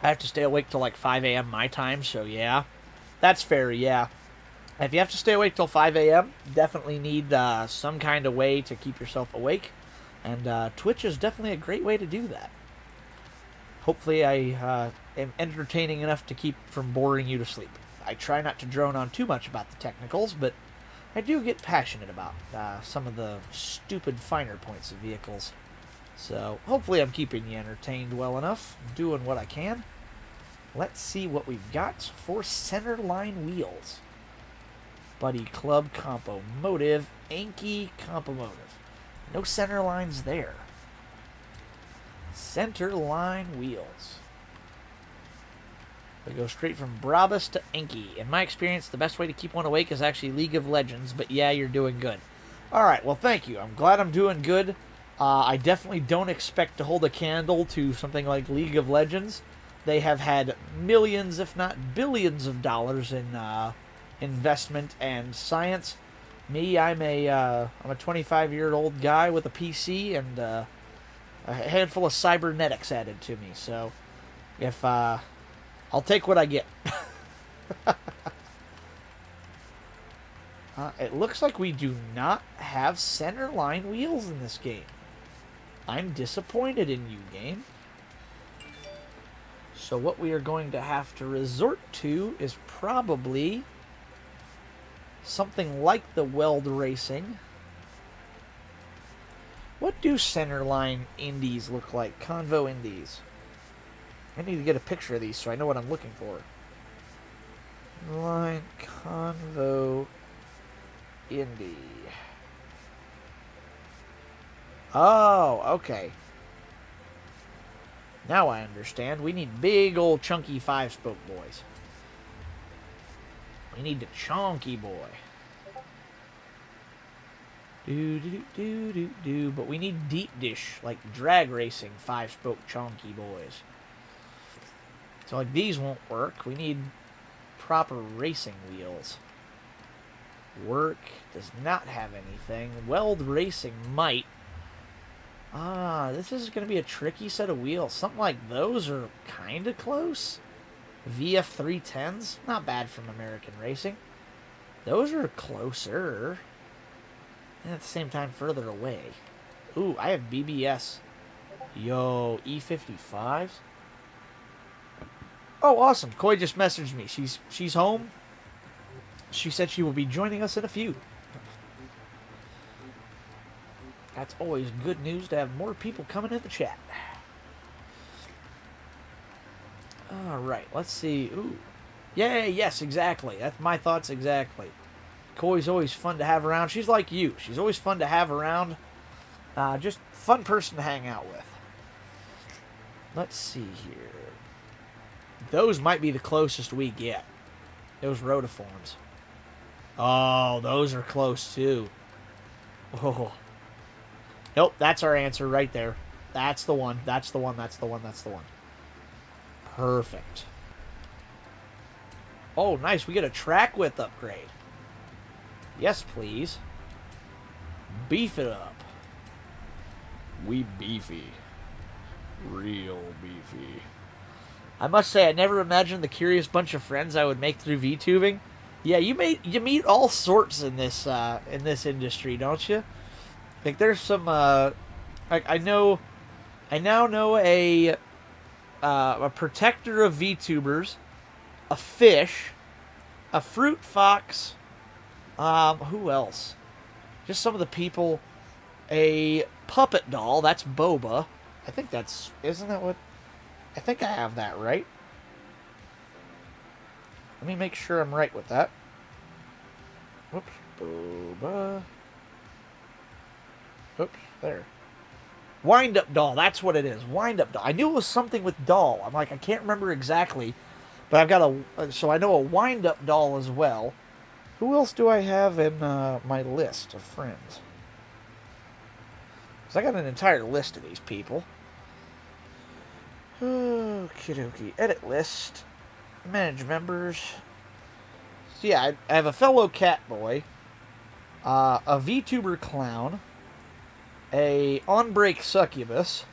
I have to stay awake till like 5 a.m. my time, so yeah. That's fair, yeah. If you have to stay awake till 5 a.m., definitely need some kind of way to keep yourself awake. And Twitch is definitely a great way to do that. hopefully I am entertaining enough to keep from boring you to sleep. I try not to drone on too much about the technicals, but I do get passionate about some of the stupid finer points of vehicles. So hopefully I'm keeping you entertained well enough, doing what I can. Let's see what we've got for centerline wheels. Buddy Club Compo Motive, Anki Compo Motive. No center lines there. Center line wheels. We go straight from Brabus to Anki. In my experience, the best way to keep one awake is actually League of Legends, but yeah, you're doing good. Alright, well thank you. I'm glad I'm doing good. I definitely don't expect to hold a candle to something like League of Legends. They have had millions, if not billions of dollars in investment and science. Me, I'm a 25-year-old guy with a PC and a handful of cybernetics added to me. So, if I'll take what I get. It looks like we do not have centerline wheels in this game. I'm disappointed in you, game. So what we are going to have to resort to is probably something like the weld racing. What do centerline indies look like? Convo indies. I need to get a picture of these so I know what I'm looking for. Line Convo Indy. Oh, okay. Now I understand. We need big old chunky 5-spoke boys. We need the chunky boy. Do. But we need deep dish, like drag racing 5-spoke chunky boys. So like these won't work. We need proper racing wheels. Work does not have anything. Weld racing might. This is going to be a tricky set of wheels. Something like those are kind of close. VF310s, not bad from American Racing. Those are closer. And at the same time, further away. Ooh, I have BBS. Yo, E55s. Oh, awesome. Koi just messaged me. She's home. She said she will be joining us in a few. That's always good news to have more people coming in the chat. Alright, let's see. Ooh. Yay, yes, exactly. That's my thoughts exactly. Koi's always fun to have around. She's like you. She's always fun to have around. Just fun person to hang out with. Let's see here. Those might be the closest we get. Those rotiforms. Oh, those are close too. Oh. Nope, that's our answer right there. That's the one. That's the one. That's the one. That's the one. Perfect. Oh, nice. We get a track width upgrade. Yes, please. Beef it up. We beefy. Real beefy. I must say, I never imagined the curious bunch of friends I would make through VTubing. Yeah, you meet all sorts in this industry, don't you? Like there's some like I now know a protector of VTubers, a fish, a fruit fox, who else? Just some of the people, a puppet doll, that's Boba. I think that's, isn't that what, I think I have that right. Let me make sure I'm right with that. Whoops, Boba. Oops, there. Wind-up doll, that's what it is. Wind-up doll. I knew it was something with doll. I'm like, I can't remember exactly. But I've got so I know a wind-up doll as well. Who else do I have in my list of friends? Because I got an entire list of these people. Okie dokie. Edit list. Manage members. So yeah, I have a fellow cat boy. A VTuber clown. A on-break succubus,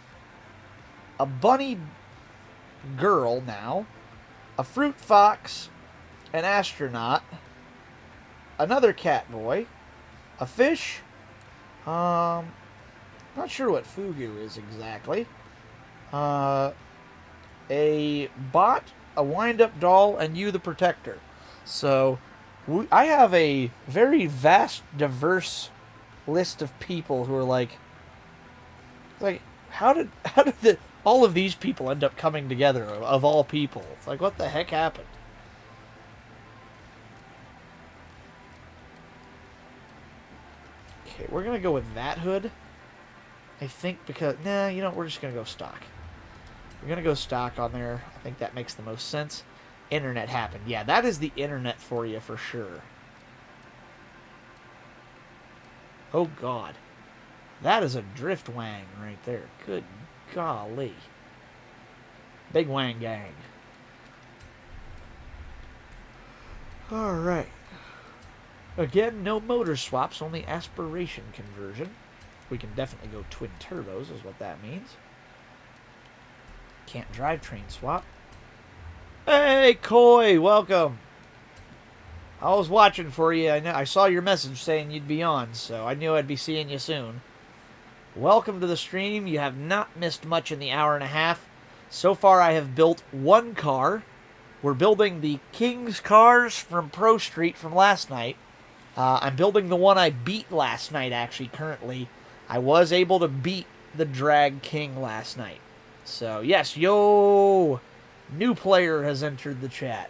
a bunny girl now, a fruit fox, an astronaut, another cat boy, a fish, not sure what fugu is exactly, a a bot, a wind-up doll, and you, the protector. So, I have a very vast, diverse list of people who are like, how did all of these people end up coming together, of all people? It's like, what the heck happened? Okay, we're gonna go with that hood. I think because, nah, you know, we're just gonna go stock. We're gonna go stock on there. I think that makes the most sense. Internet happened. Yeah, that is the internet for you for sure. Oh God, that is a drift wang right there. Good golly, big wang gang. All right. Again, no motor swaps, only aspiration conversion. We can definitely go twin turbos, is what that means. Can't drivetrain swap. Hey, Coy, welcome. I was watching for you. I saw your message saying you'd be on, so I knew I'd be seeing you soon. Welcome to the stream. You have not missed much in the hour and a half. So far, I have built one car. We're building the King's cars from ProStreet from last night. I'm building the one I beat last night, actually, currently. I was able to beat the Drag King last night. So, yes, yo! New player has entered the chat.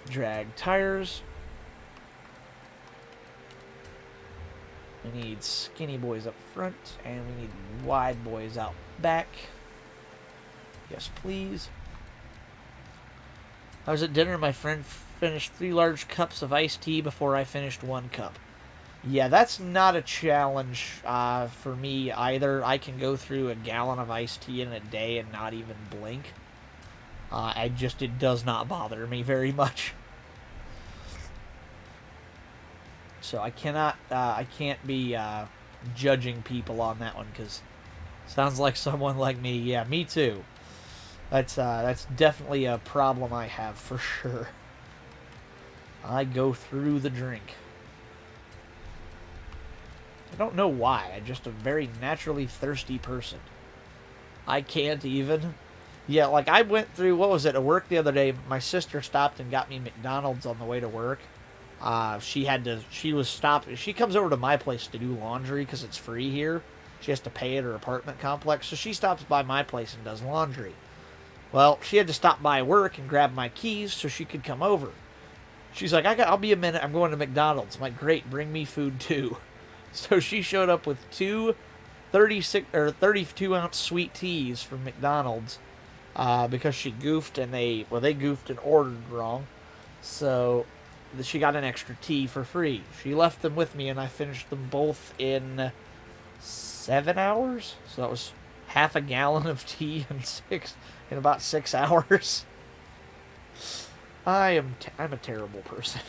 Drag tires. We need skinny boys up front, and we need wide boys out back. Yes, please. I was at dinner. My friend finished 3 large cups of iced tea before I finished 1 cup. Yeah, that's not a challenge for me either. I can go through a gallon of iced tea in a day and not even blink. It does not bother me very much. So I can't be judging people on that one, because sounds like someone like me. Yeah, me too. That's definitely a problem I have for sure. I go through the drink. I don't know why. I'm just a very naturally thirsty person. I can't even. Yeah, like I went through, what was it, at work the other day. My sister stopped and got me McDonald's on the way to work. She comes over to my place to do laundry because it's free here. She has to pay at her apartment complex. So she stops by my place and does laundry. Well, she had to stop by work and grab my keys so she could come over. She's like, I'll be a minute. I'm going to McDonald's. I'm like, great, bring me food too. So she showed up with 2 32-ounce sweet teas from McDonald's because she goofed and they goofed and ordered wrong. So she got an extra tea for free. She left them with me, and I finished them both in 7 hours. So that was half a gallon of tea in about 6 hours. I'm a terrible person.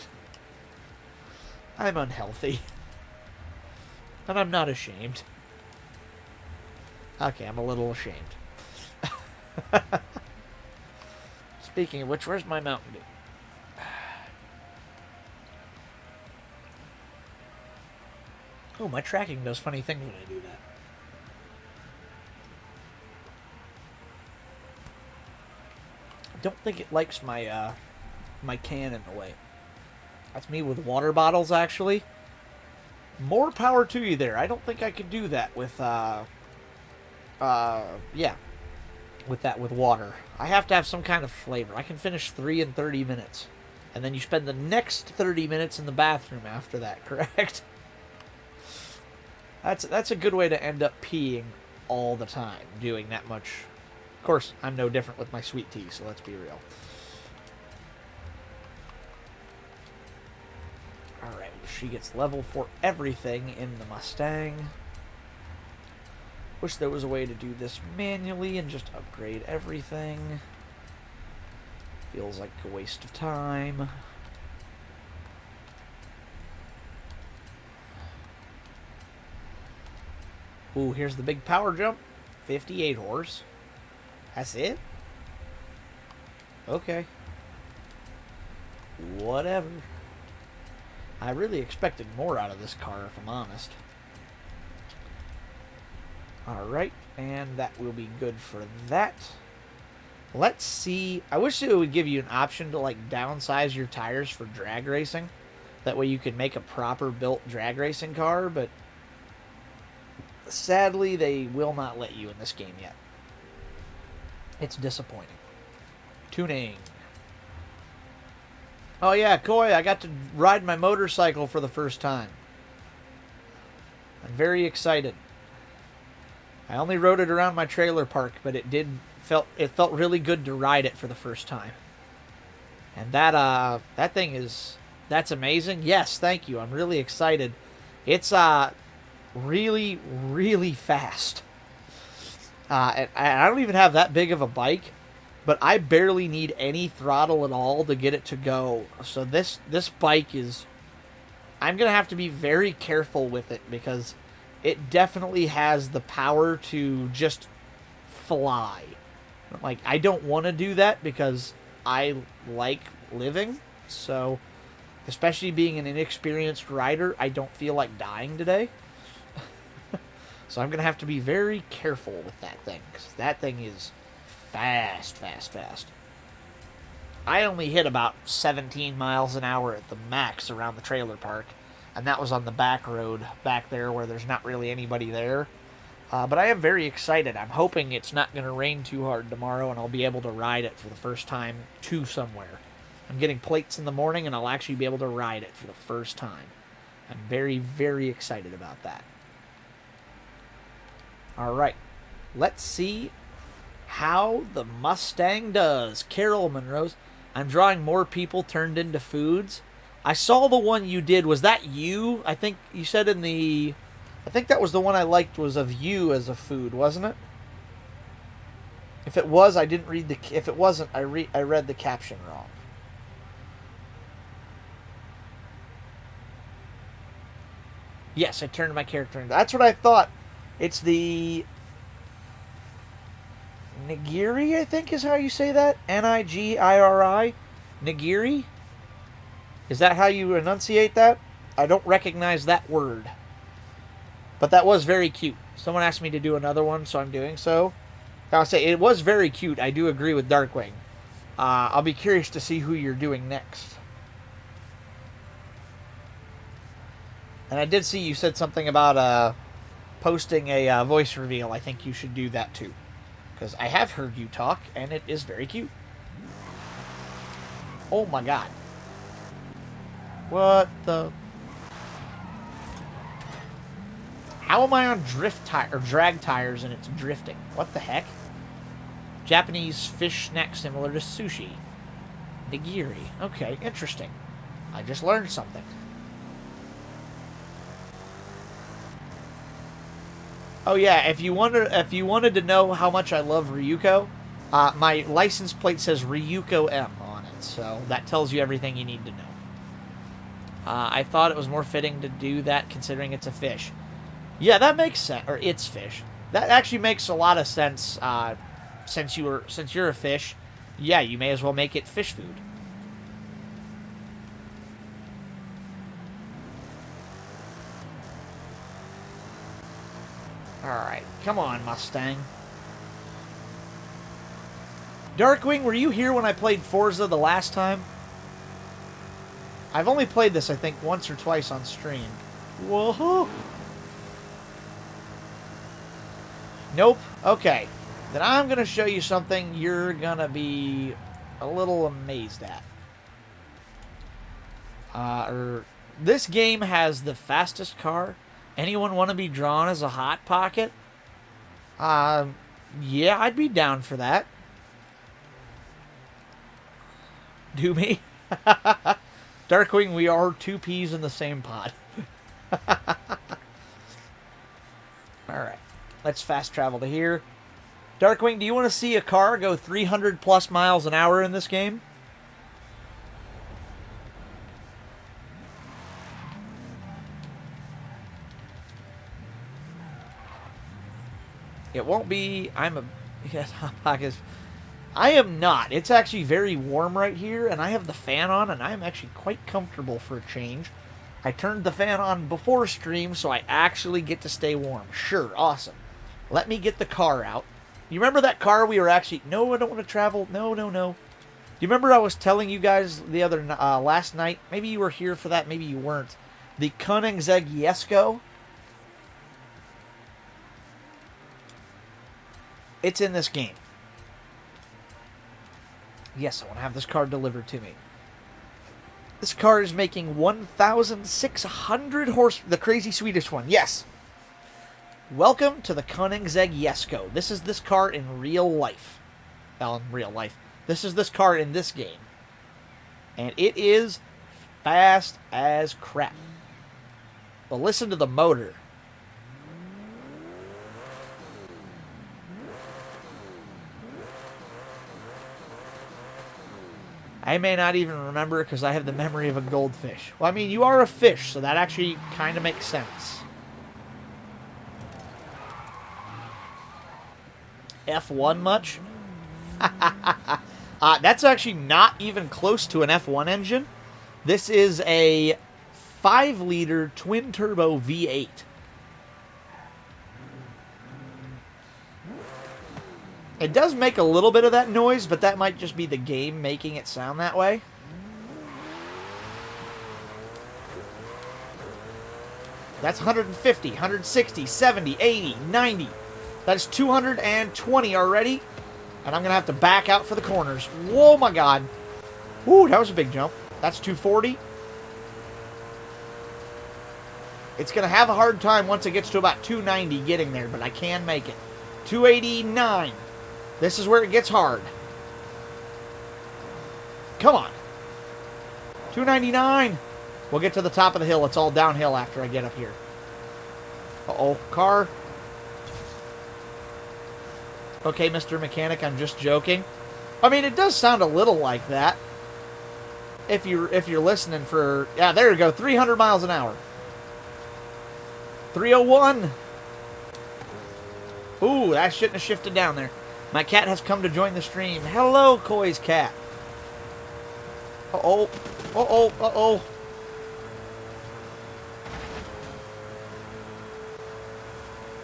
I'm unhealthy. And I'm not ashamed. Okay, I'm a little ashamed. Speaking of which, where's my Mountain Dew? Oh, my tracking does funny things when I do that. I don't think it likes my my can in the way. That's me with water bottles, actually. More power to you there. I don't think I could do that with with water. I have to have some kind of flavor. I can finish 3 in 30 minutes. And then you spend the next 30 minutes in the bathroom after that, correct? That's a good way to end up peeing all the time, doing that much. Of course, I'm no different with my sweet tea, so let's be real. Alright, she gets level for everything in the Mustang. Wish there was a way to do this manually and just upgrade everything. Feels like a waste of time. Ooh, here's the big power jump. 58 horse. That's it? Okay. Whatever. I really expected more out of this car, if I'm honest. Alright. And that will be good for that. Let's see. I wish it would give you an option to like downsize your tires for drag racing. That way you could make a proper built drag racing car, but sadly they will not let you in this game yet. It's disappointing. Tuning. Oh yeah, Koi, I got to ride my motorcycle for the first time. I'm very excited. I only rode it around my trailer park, but it felt really good to ride it for the first time. And that thing that's amazing. Yes, thank you. I'm really excited. It's really, really fast. And I don't even have that big of a bike, but I barely need any throttle at all to get it to go. So this bike is... I'm going to have to be very careful with it because it definitely has the power to just fly. Like, I don't want to do that because I like living. So, especially being an inexperienced rider, I don't feel like dying today. So I'm going to have to be very careful with that thing, because that thing is fast, fast, fast. I only hit about 17 miles an hour at the max around the trailer park, and that was on the back road back there where there's not really anybody there. But I am very excited. I'm hoping it's not going to rain too hard tomorrow, and I'll be able to ride it for the first time to somewhere. I'm getting plates in the morning, and I'll actually be able to ride it for the first time. I'm very, very excited about that. All right, let's see how the Mustang does. Carol Monroe's. I'm drawing more people turned into foods. I saw the one you did. Was that you? I think you said in the... I think that was the one I liked, was of you as a food, wasn't it? If it was, I didn't read the... If it wasn't, I read the caption wrong. Yes, I turned my character into... That's what I thought. It's the Nigiri, I think is how you say that. Nigiri? Nigiri? Is that how you enunciate that? I don't recognize that word. But that was very cute. Someone asked me to do another one, so I'm doing so. I'll say, it was very cute. I do agree with Darkwing. I'll be curious to see who you're doing next. And I did see you said something about... posting a voice reveal. I think you should do that too, because I have heard you talk and it is very cute. Oh my god, what the... How am I on drift tire or drag tires and it's drifting? What the heck? Japanese fish snack similar to sushi. Nigiri. Okay, interesting. I just learned something. Oh yeah, if you wanted to know how much I love Ryuko, my license plate says Ryuko M on it, so that tells you everything you need to know. I thought it was more fitting to do that considering it's a fish. Yeah, that makes sense. Or it's fish. That actually makes a lot of sense. Since you're a fish, yeah, you may as well make it fish food. Alright, come on, Mustang. Darkwing, were you here when I played Forza the last time? I've only played this, I think, once or twice on stream. Whoa! Nope. Okay. Then I'm going to show you something you're going to be a little amazed at. This game has the fastest car. Anyone want to be drawn as a Hot Pocket? Yeah, I'd be down for that. Do me? Darkwing, we are two peas in the same pod. Alright, let's fast travel to here. Darkwing, do you want to see a car go 300 plus miles an hour in this game? It won't be... Yes, Hot Pockets. I am not. It's actually very warm right here, and I have the fan on, and I'm actually quite comfortable for a change. I turned the fan on before stream, so I actually get to stay warm. Sure, awesome. Let me get the car out. You remember that car we were actually... No, I don't want to travel. No, no, no. Do you remember I was telling you guys the other last night? Maybe you were here for that. Maybe you weren't. The Koenigsegg Jesko. It's in this game. Yes, I want to have this car delivered to me. This car is making 1,600 horse... The crazy Swedish one. Yes. Welcome to the Koenigsegg Jesko. This is this car in real life. Well, in real life. This is this car in this game. And it is fast as crap. But listen to the motor. I may not even remember because I have the memory of a goldfish. Well, I mean, you are a fish, so that actually kind of makes sense. F1 much? That's actually not even close to an F1 engine. This is a 5-liter twin-turbo V8. It does make a little bit of that noise, but that might just be the game making it sound that way. That's 150, 160, 70, 80, 90. That is 220 already. And I'm going to have to back out for the corners. Whoa, my God. Ooh, that was a big jump. That's 240. It's going to have a hard time once it gets to about 290 getting there, but I can make it. 289. This is where it gets hard. Come on. 299. We'll get to the top of the hill. It's all downhill after I get up here. Uh-oh. Car. Okay, Mr. Mechanic, I'm just joking. I mean, it does sound a little like that. If you're listening for... Yeah, there you go. 300 miles an hour. 301. Ooh, that shouldn't have shifted down there. My cat has come to join the stream. Hello, Koi's cat. Uh-oh. Uh-oh. Uh-oh.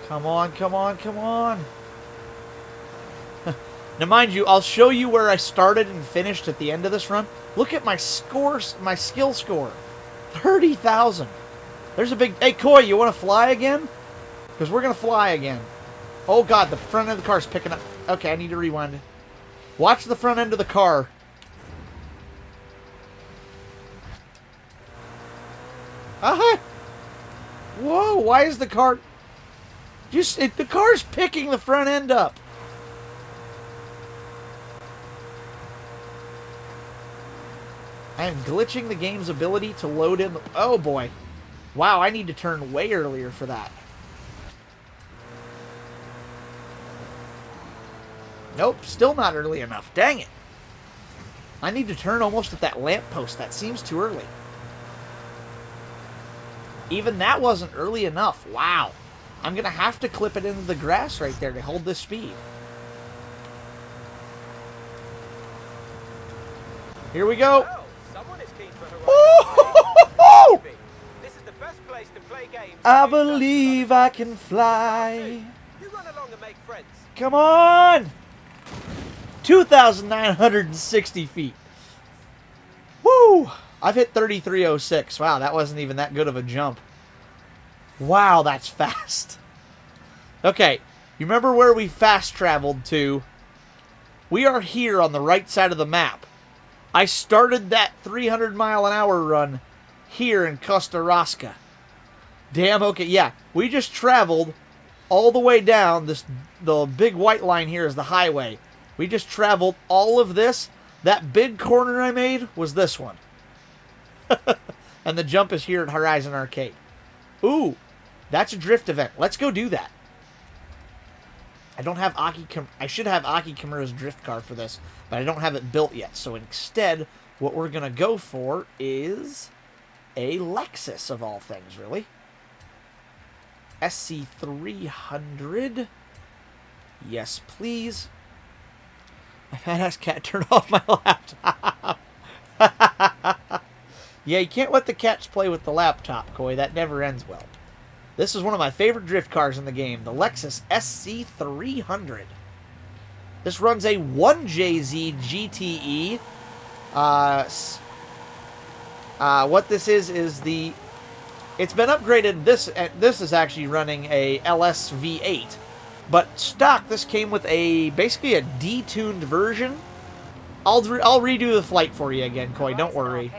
Come on, come on, come on. Now, mind you, I'll show you where I started and finished at the end of this run. Look at my scores, my skill score. 30,000. There's a big... Hey, Koi, you want to fly again? Because we're going to fly again. Oh, God, the front end of the car is picking up. Okay, I need to rewind. Watch the front end of the car. Uh-huh. Whoa, why is the car... the car's picking the front end up. I am glitching the game's ability to load in... Oh, boy. Wow, I need to turn way earlier for that. Nope, still not early enough. Dang it. I need to turn almost at that lamppost. That seems too early. Even that wasn't early enough. Wow. I'm going to have to clip it into the grass right there to hold this speed. Here we go. Well, someone is keen for Oh! This is the best place to play games. I believe I can fly. You run along and make friends. Come on! 2,960 feet. Woo! I've hit 3306. Wow, that wasn't even that good of a jump. Wow, that's fast. Okay, you remember where we fast traveled to? We are here on the right side of the map. I started that 300-mile-an-hour run here in Costa Rica. Damn, okay, yeah. We just traveled all the way down. The big white line here is the highway. We just traveled all of this. That big corner I made was this one. And the jump is here at Horizon Arcade. Ooh, that's a drift event. Let's go do that. I don't have I should have Aki Kimura's drift car for this, but I don't have it built yet. So instead, what we're going to go for is a Lexus, of all things, really. SC300. Yes, please. My fat-ass cat turned off my laptop. Yeah, you can't let the cats play with the laptop, Koi. That never ends well. This is one of my favorite drift cars in the game, the Lexus Sc 300. This runs a 1JZ GTE. What this is the... It's been upgraded. This is actually running a LS V8. But stock, this came with basically a detuned version. I'll redo the flight for you again, Koi. Don't worry.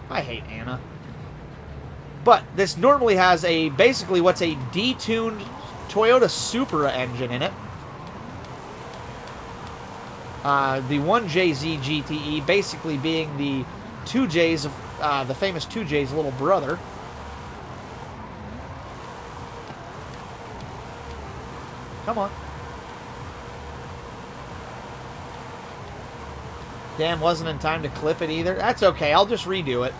I hate Anna. But this normally has basically what's a detuned Toyota Supra engine in it. The 1JZ GTE basically being the 2J's of the famous 2J's little brother. Come on. Damn, wasn't in time to clip it either. That's okay. I'll just redo it.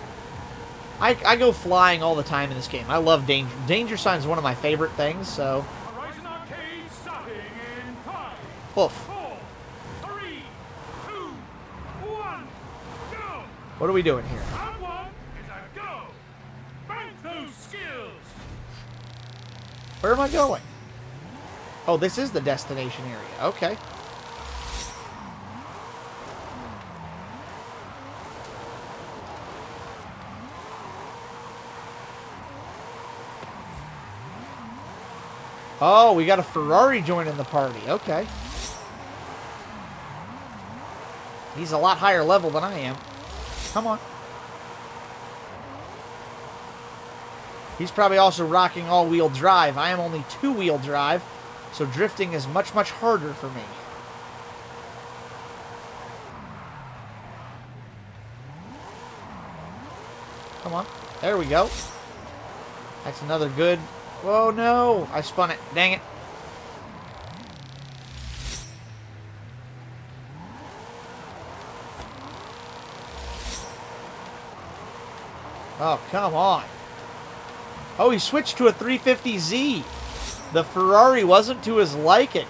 I go flying all the time in this game. I love danger. Danger sign is one of my favorite things, so... Oof. 4, 3, 2, 1, go! What are we doing here? Round 1 is a go! Bank those skills! Where am I going? Oh, this is the destination area. Okay. Oh, we got a Ferrari joining the party. Okay. He's a lot higher level than I am. Come on. He's probably also rocking all-wheel drive. I am only two-wheel drive, so drifting is much, much harder for me. Come on. There we go. That's another good... Oh, no. I spun it. Dang it. Oh, come on. Oh, he switched to a 350Z. The Ferrari wasn't to his liking.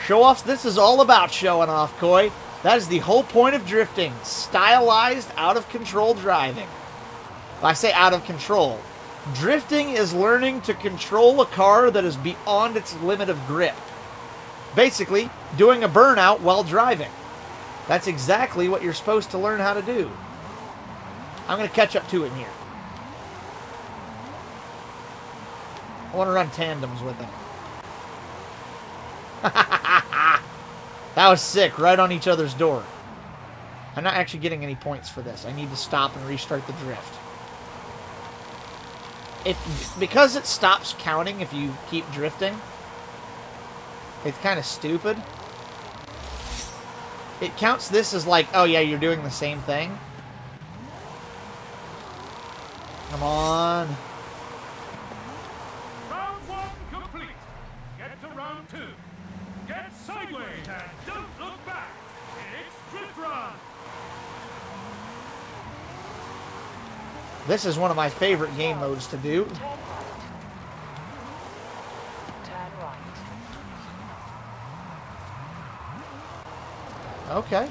Show-offs, this is all about showing off, Koi. That is the whole point of drifting. Stylized, out-of-control driving. I say out of control. Drifting is learning to control a car that is beyond its limit of grip. Basically, doing a burnout while driving. That's exactly what you're supposed to learn how to do. I'm going to catch up to him here. I want to run tandems with him. That was sick. Right on each other's door. I'm not actually getting any points for this. I need to stop and restart the drift. Because it stops counting if you keep drifting, it's kind of stupid. It counts this as like, oh yeah, you're doing the same thing. Come on. Round 1 complete. Get to round 2. Get sideways and don't look back. It's drift run. This is one of my favorite game modes to do. Turn right. Okay.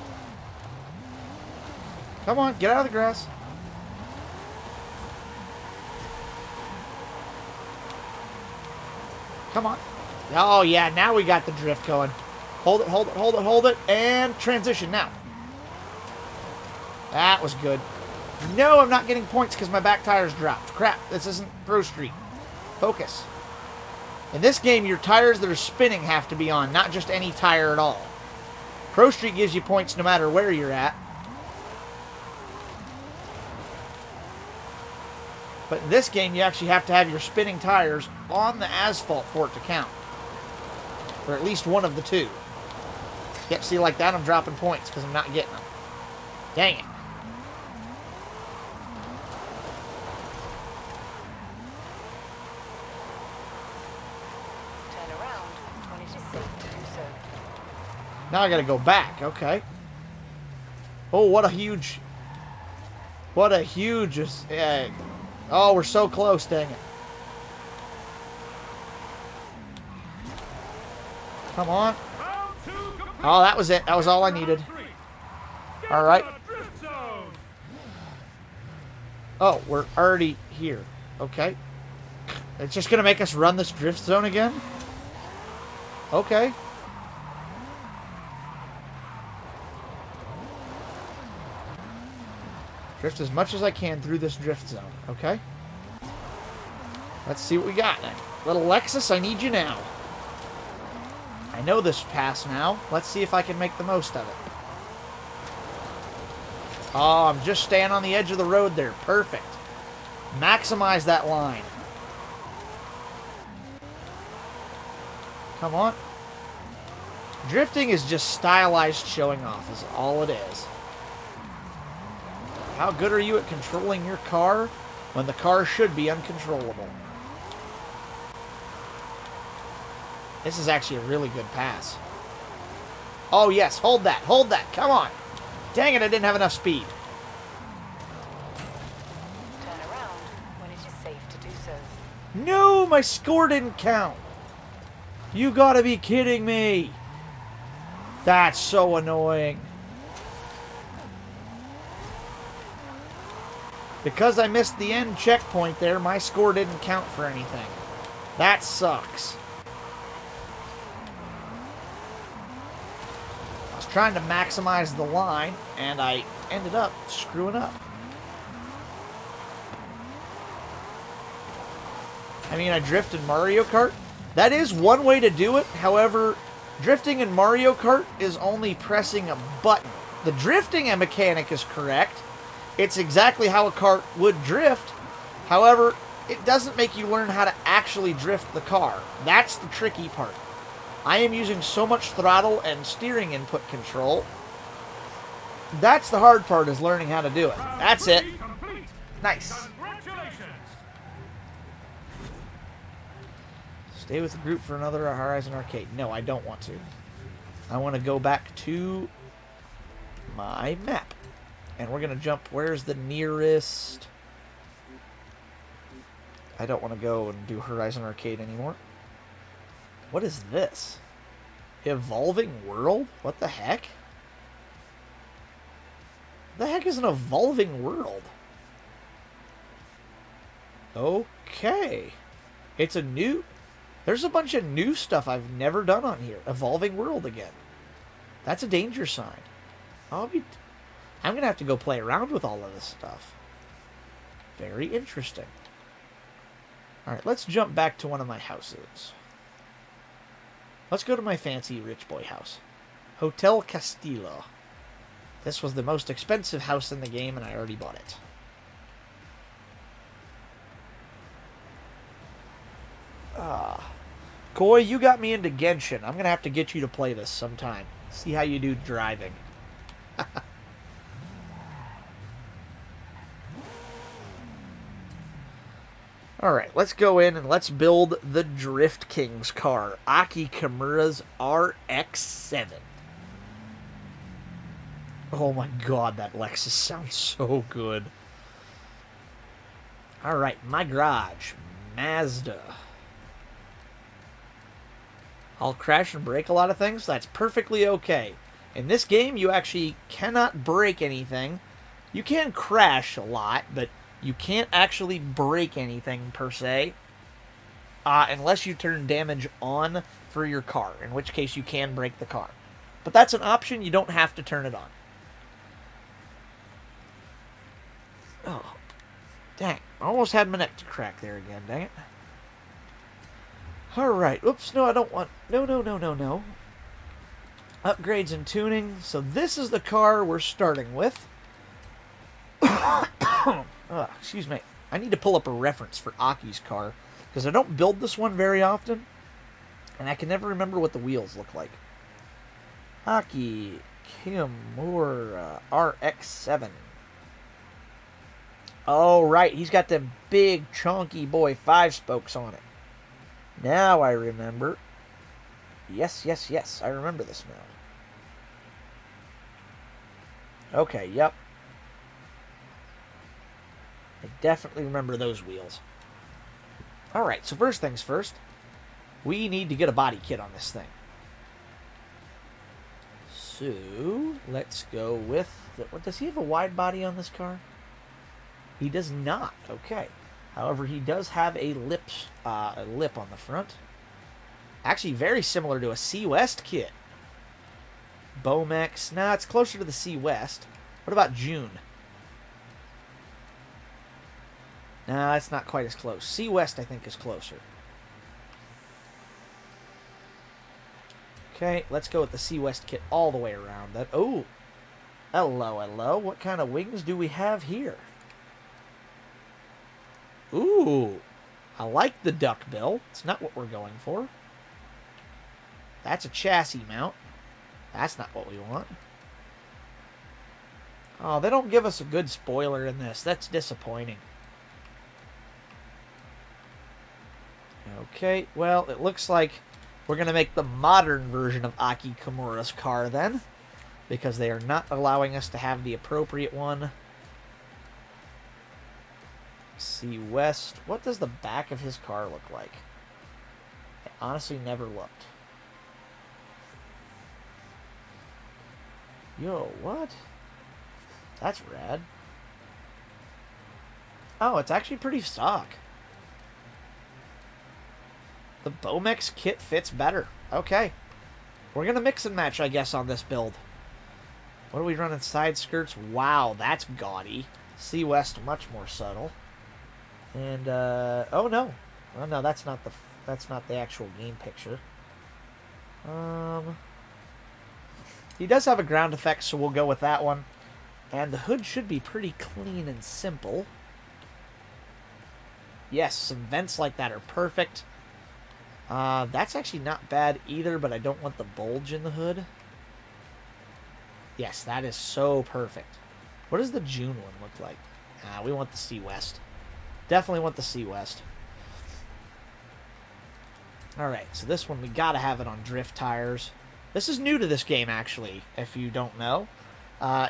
Come on, get out of the grass. Come on. Oh, yeah, now we got the drift going. Hold it, hold it, hold it, hold it, and transition now. That was good. No, I'm not getting points because my back tires dropped. Crap, this isn't ProStreet. Focus. In this game, your tires that are spinning have to be on, not just any tire at all. ProStreet gives you points no matter where you're at. But in this game, you actually have to have your spinning tires on the asphalt for it to count. Or at least one of the two. Yep, see, like that, I'm dropping points because I'm not getting them. Dang it. Turn around when it is safe to do so. Now I gotta go back, okay. Oh, what a huge... oh, we're so close, dang it. Come on. Round 2 complete. Oh, that was it. That was all I needed. Round 3. Get All right. to the drift zone. Oh, we're already here. Okay. It's just going to make us run this drift zone again? Okay. Drift as much as I can through this drift zone. Okay. Let's see what we got then. Little Lexus, I need you now. I know this pass now. Let's see if I can make the most of it. Oh, I'm just staying on the edge of the road there. Perfect. Maximize that line. Come on. Drifting is just stylized showing off is all it is. How good are you at controlling your car when the car should be uncontrollable? This is actually a really good pass. Oh, yes. Hold that. Hold that. Come on. Dang it, I didn't have enough speed. Turn around when it is safe to do so. No, my score didn't count. You gotta be kidding me. That's so annoying. Because I missed the end checkpoint there, my score didn't count for anything. That sucks. I was trying to maximize the line, and I ended up screwing up. I mean, I drift in Mario Kart. That is one way to do it. However, drifting in Mario Kart is only pressing a button. The drifting mechanic is correct. It's exactly how a kart would drift. However, it doesn't make you learn how to actually drift the car. That's the tricky part. I am using so much throttle and steering input control. That's the hard part, is learning how to do it. That's it. Complete. Nice. Congratulations. Stay with the group for another Horizon Arcade. No, I don't want to. I want to go back to my map. And we're going to jump. Where's the nearest? I don't want to go and do Horizon Arcade anymore. What is this? Evolving World? What the heck? The heck is an evolving world? Okay. It's a new... There's a bunch of new stuff I've never done on here. Evolving world again. That's a danger sign. I'm going to have to go play around with all of this stuff. Very interesting. Alright, let's jump back to one of my houses. Let's go to my fancy rich boy house. Hotel Castillo. This was the most expensive house in the game, and I already bought it. Koi, you got me into Genshin. I'm going to have to get you to play this sometime. See how you do driving. Alright, let's go in and let's build the Drift King's car. Aki Kimura's RX-7. Oh my god, that Lexus sounds so good. Alright, my garage. Mazda. I'll crash and break a lot of things. That's perfectly okay. In this game, you actually cannot break anything. You can crash a lot, but you can't actually break anything per se. Unless you turn damage on for your car, in which case you can break the car. But that's an option. You don't have to turn it on. Oh, dang. I almost had my neck to crack there again, dang it. Alright, oops, no, I don't want... No. Upgrades and tuning. So this is the car we're starting with. Excuse me. I need to pull up a reference for Aki's car, because I don't build this one very often, and I can never remember what the wheels look like. Aki Kimura RX-7. Oh, right. He's got them big, chunky boy 5-spokes on it. Now I remember. Yes. I remember this now. Okay, yep. I definitely remember those wheels. Alright, so first things first. We need to get a body kit on this thing. So, let's go with... Does he have a wide body on this car? He does not. Okay. However, he does have a lip on the front. Actually, very similar to a C West kit. Bomex. Nah, it's closer to the C West. What about June? Nah, it's not quite as close. C West, I think, is closer. Okay, let's go with the C West kit all the way around. That. Oh, hello, hello. What kind of wings do we have here? Ooh, I like the duckbill. It's not what we're going for. That's a chassis mount. That's not what we want. Oh, they don't give us a good spoiler in this. That's disappointing. Okay, well, it looks like we're going to make the modern version of Aki Kimura's car then, because they are not allowing us to have the appropriate one. C West. What does the back of his car look like? I honestly never looked. Yo, what? That's rad. Oh, it's actually pretty stock. The Bomex kit fits better. Okay. We're going to mix and match, I guess, on this build. What are we running? Side skirts? Wow, that's gaudy. C West, much more subtle. And, oh no. Oh no, that's not the actual game picture. He does have a ground effect, so we'll go with that one. And the hood should be pretty clean and simple. Yes, some vents like that are perfect. That's actually not bad either, but I don't want the bulge in the hood. Yes, that is so perfect. What does the June one look like? We want the C West. Definitely want the C West. Alright, so this one, we gotta have it on drift tires. This is new to this game, actually, if you don't know.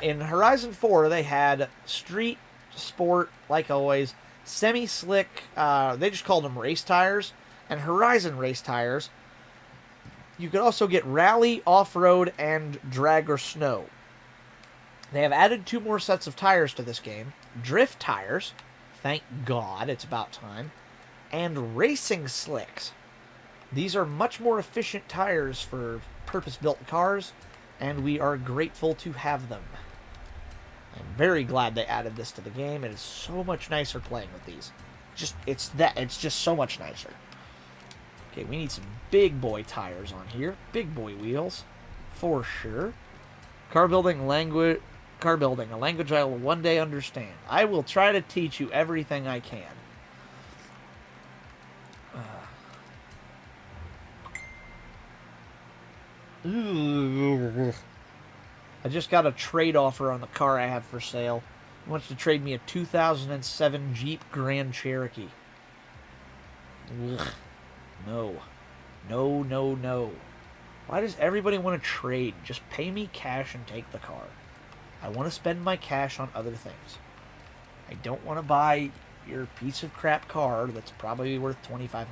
In Horizon 4, they had street, sport, like always, semi-slick, they just called them race tires, and Horizon race tires. You could also get rally, off-road, and drag or snow. They have added 2 more sets of tires to this game. Drift tires, thank God, it's about time, and racing slicks. These are much more efficient tires for purpose-built cars, and we are grateful to have them. I'm very glad they added this to the game. It is so much nicer playing with these. It's just so much nicer. Okay, we need some big boy tires on here. Big boy wheels, for sure. Car building, a language I will one day understand. I will try to teach you everything I can. I just got a trade offer on the car I have for sale. He wants to trade me a 2007 Jeep Grand Cherokee. Ugh. No. No, no, no. Why does everybody want to trade? Just pay me cash and take the car. I want to spend my cash on other things. I don't want to buy your piece of crap car that's probably worth $2,500.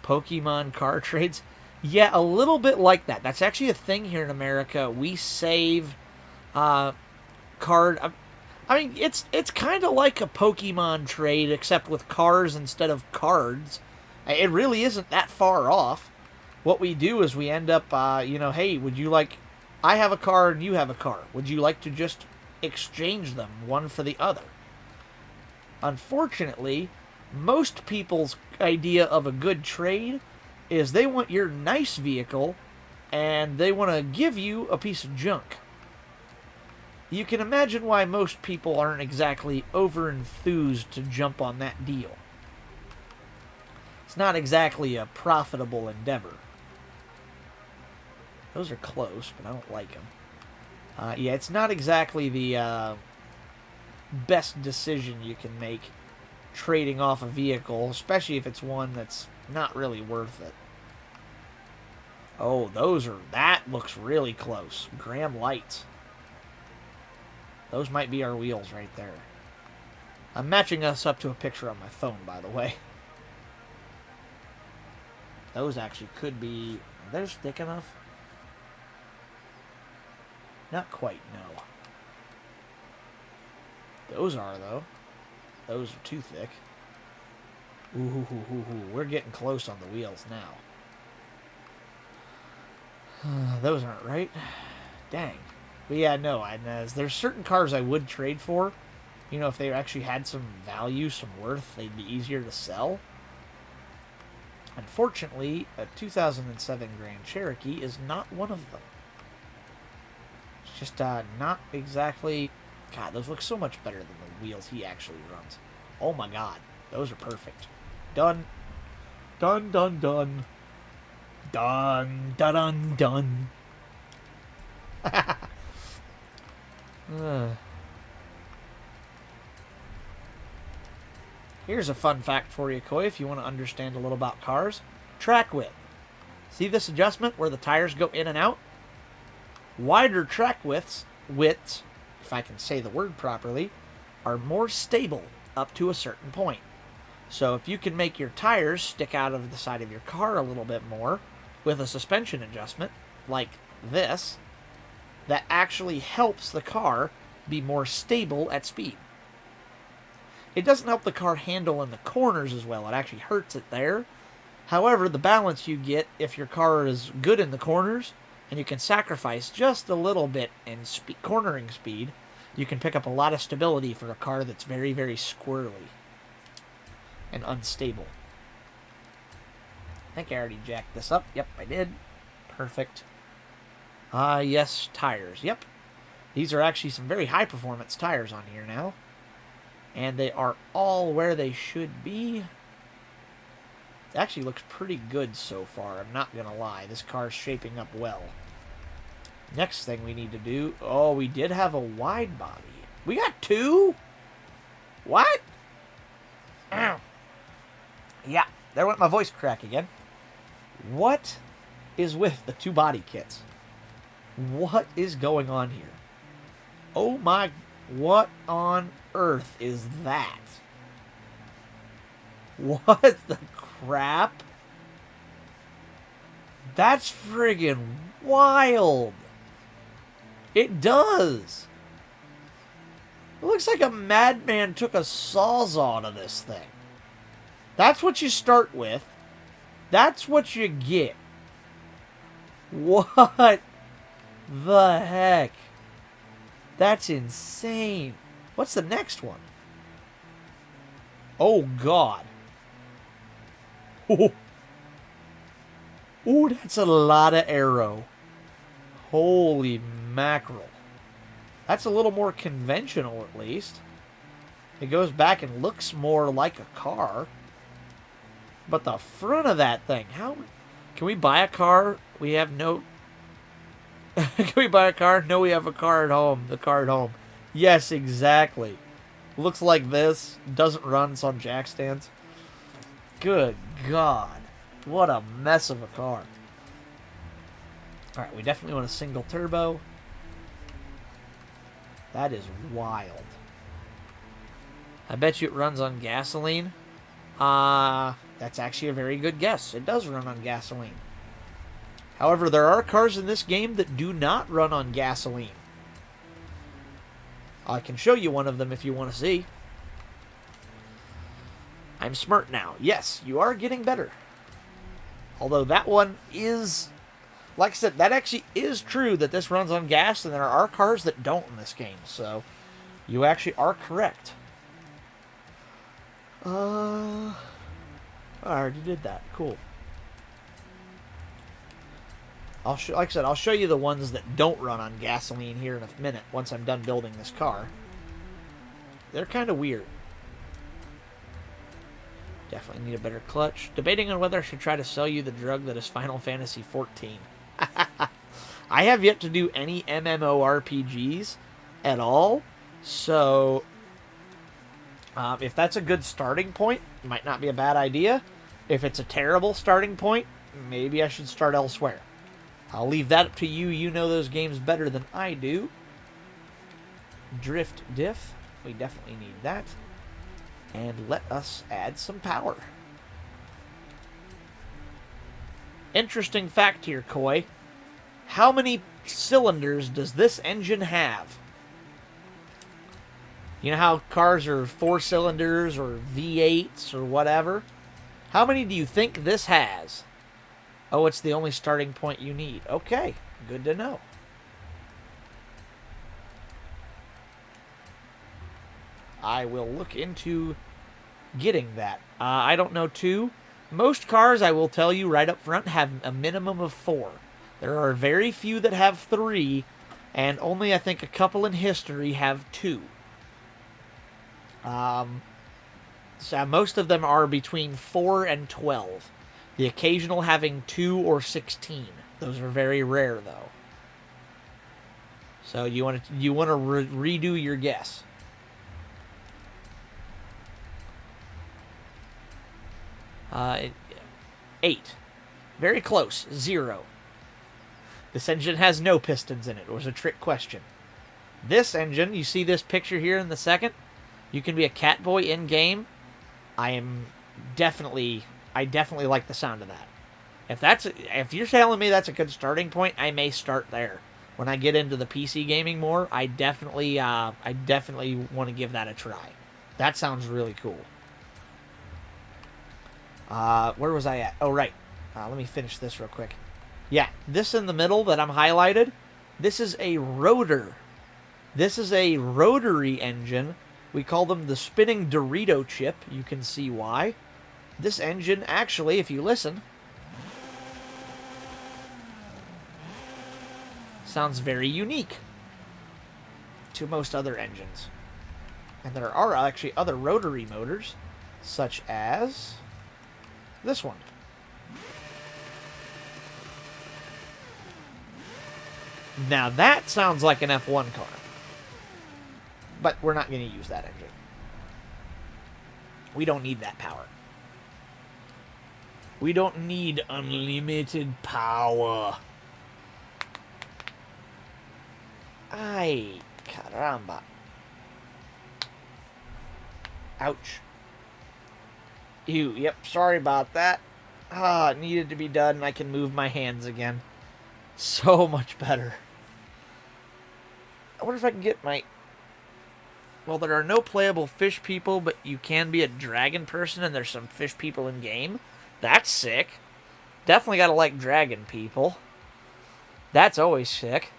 Pokemon car trades? Yeah, a little bit like that. That's actually a thing here in America. We save card. I mean, it's kind of like a Pokemon trade, except with cars instead of cards. It really isn't that far off. What we do is we end up, hey, would you like... I have a car and you have a car. Would you like to just exchange them, one for the other? Unfortunately, most people's idea of a good trade is they want your nice vehicle and they want to give you a piece of junk. You can imagine why most people aren't exactly over-enthused to jump on that deal. It's not exactly a profitable endeavor. Those are close, but I don't like them. Yeah, it's not exactly the best decision you can make trading off a vehicle, especially if it's one that's not really worth it. Oh, that looks really close. Graham lights. Those might be our wheels right there. I'm matching us up to a picture on my phone, by the way. Those actually could be... They're thick enough? Not quite, no. Those are, though. Those are too thick. Ooh, we're getting close on the wheels now. Those aren't right. Dang. But yeah, no, there's certain cars I would trade for. You know, if they actually had some value, some worth, they'd be easier to sell. Unfortunately, a 2007 Grand Cherokee is not one of them. It's just not exactly... God, those look so much better than the wheels he actually runs. Oh my god, those are perfect. Done. Done, done, done. Done, done, done, done. Here's a fun fact for you, Koi, if you want to understand a little about cars. Track width. See this adjustment where the tires go in and out? Wider track widths, if I can say the word properly, are more stable up to a certain point. So if you can make your tires stick out of the side of your car a little bit more with a suspension adjustment like this, that actually helps the car be more stable at speed. It doesn't help the car handle in the corners as well. It actually hurts it there. However, the balance you get if your car is good in the corners and you can sacrifice just a little bit in cornering speed, you can pick up a lot of stability for a car that's very, very squirrely and unstable. I think I already jacked this up. Yep, I did. Perfect. Yes, tires. Yep. These are actually some very high-performance tires on here now. And they are all where they should be. It actually looks pretty good so far, I'm not going to lie. This car's shaping up well. Next thing we need to do... Oh, we did have a wide body. We got two? What? Ow. Yeah, there went my voice crack again. What is with the two body kits? What is going on here? Oh my... What on earth is that? What the crap? That's friggin' wild. It does. It looks like a madman took a sawzall to this thing. That's what you start with. That's what you get. What the heck? That's insane. What's the next one? Oh, God. Oh, ooh, that's a lot of aero. Holy mackerel. That's a little more conventional, at least. It goes back and looks more like a car. But the front of that thing, how... Can we buy a car? We have no... Can we buy a car? No, we have a car at home. The car at home. Yes, exactly. Looks like this. Doesn't run. It's on jack stands. Good God. What a mess of a car. Alright, we definitely want a single turbo. That is wild. I bet you it runs on gasoline. That's actually a very good guess. It does run on gasoline. However, there are cars in this game that do not run on gasoline. I can show you one of them if you want to see. I'm smart now. Yes, you are getting better. Although that one is... Like I said, that actually is true that this runs on gas, and there are cars that don't in this game. So, you actually are correct. I already did that. Cool. Like I said, I'll show you the ones that don't run on gasoline here in a minute once I'm done building this car. They're kind of weird. Definitely need a better clutch. Debating on whether I should try to sell you the drug that is Final Fantasy XIV. I have yet to do any MMORPGs at all, so if that's a good starting point, it might not be a bad idea. If it's a terrible starting point, maybe I should start elsewhere. I'll leave that up to you. You know those games better than I do. Drift diff. We definitely need that. And let us add some power. Interesting fact here, Koi. How many cylinders does this engine have? You know how cars are 4 cylinders or V8s or whatever? How many do you think this has? Oh, it's the only starting point you need. Okay, good to know. I will look into getting that. I don't know, too. Most cars, I will tell you right up front, have a minimum of 4. There are very few that have 3, and only, I think, a couple in history have 2. So most of them are between 4 and 12. The occasional having 2 or 16. Those are very rare, though. So you want to redo your guess. 8. Very close. 0. This engine has no pistons in it. It was a trick question. This engine, you see this picture here in the second? You can be a Catboy in-game. I definitely like the sound of that. If you're telling me that's a good starting point, I may start there. When I get into the PC gaming more, I definitely want to give that a try. That sounds really cool. Where was I at? Oh, right. Let me finish this real quick. Yeah, this in the middle that I'm highlighted, this is a rotor. This is a rotary engine. We call them the spinning Dorito chip. You can see why. This engine, actually, if you listen, sounds very unique to most other engines. And there are actually other rotary motors, such as this one. Now that sounds like an F1 car. But we're not going to use that engine. We don't need that power. We don't need unlimited power. Ay, caramba. Ouch. Ew, yep, sorry about that. It needed to be done and I can move my hands again. So much better. I wonder if I can get my... Well, there are no playable fish people, but you can be a dragon person, and there's some fish people in game. That's sick. Definitely gotta like dragon people. That's always sick.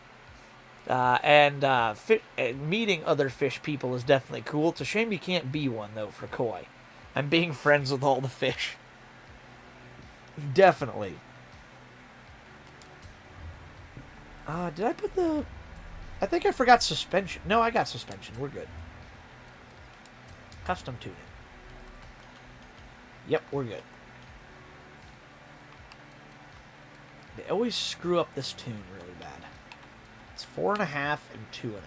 Meeting other fish people is definitely cool. It's a shame you can't be one, though, for Koi. I'm being friends with all the fish. Definitely. Did I put the... I think I forgot suspension. No, I got suspension. We're good. Custom tuning. Yep, we're good. They always screw up this tune really bad. It's 4.5 and 2.5.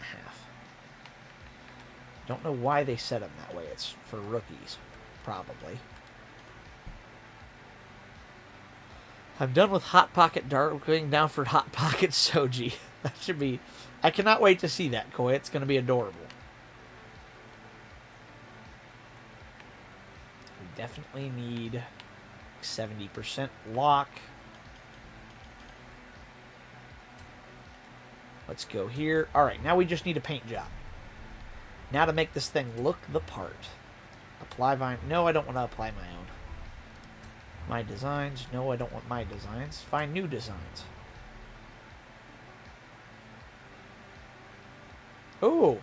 Don't know why they set them that way. It's for rookies, probably. I'm done with Hot Pocket Dart. Going down for Hot Pocket Souji. That should be... I cannot wait to see that, Koi. It's going to be adorable. We definitely need 70% lock. Let's go here. All right, now we just need a paint job. Now to make this thing look the part. Apply vine. No, I don't want to apply my own. My designs. No, I don't want my designs. Find new designs. Oh,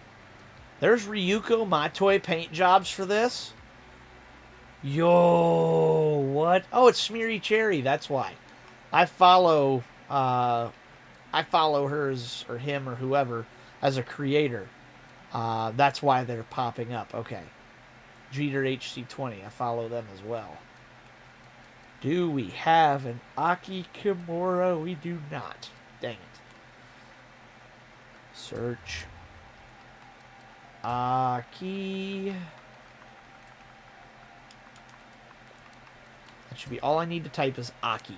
there's Ryuko Matoi paint jobs for this. Yo, what? Oh, it's Smeary Cherry. That's why. I follow hers or him or whoever as a creator. That's why they're popping up. Okay. Jeter HC20. I follow them as well. Do we have an Aki Kimura? We do not. Dang it. Search. Aki. That should be all I need to type is Aki.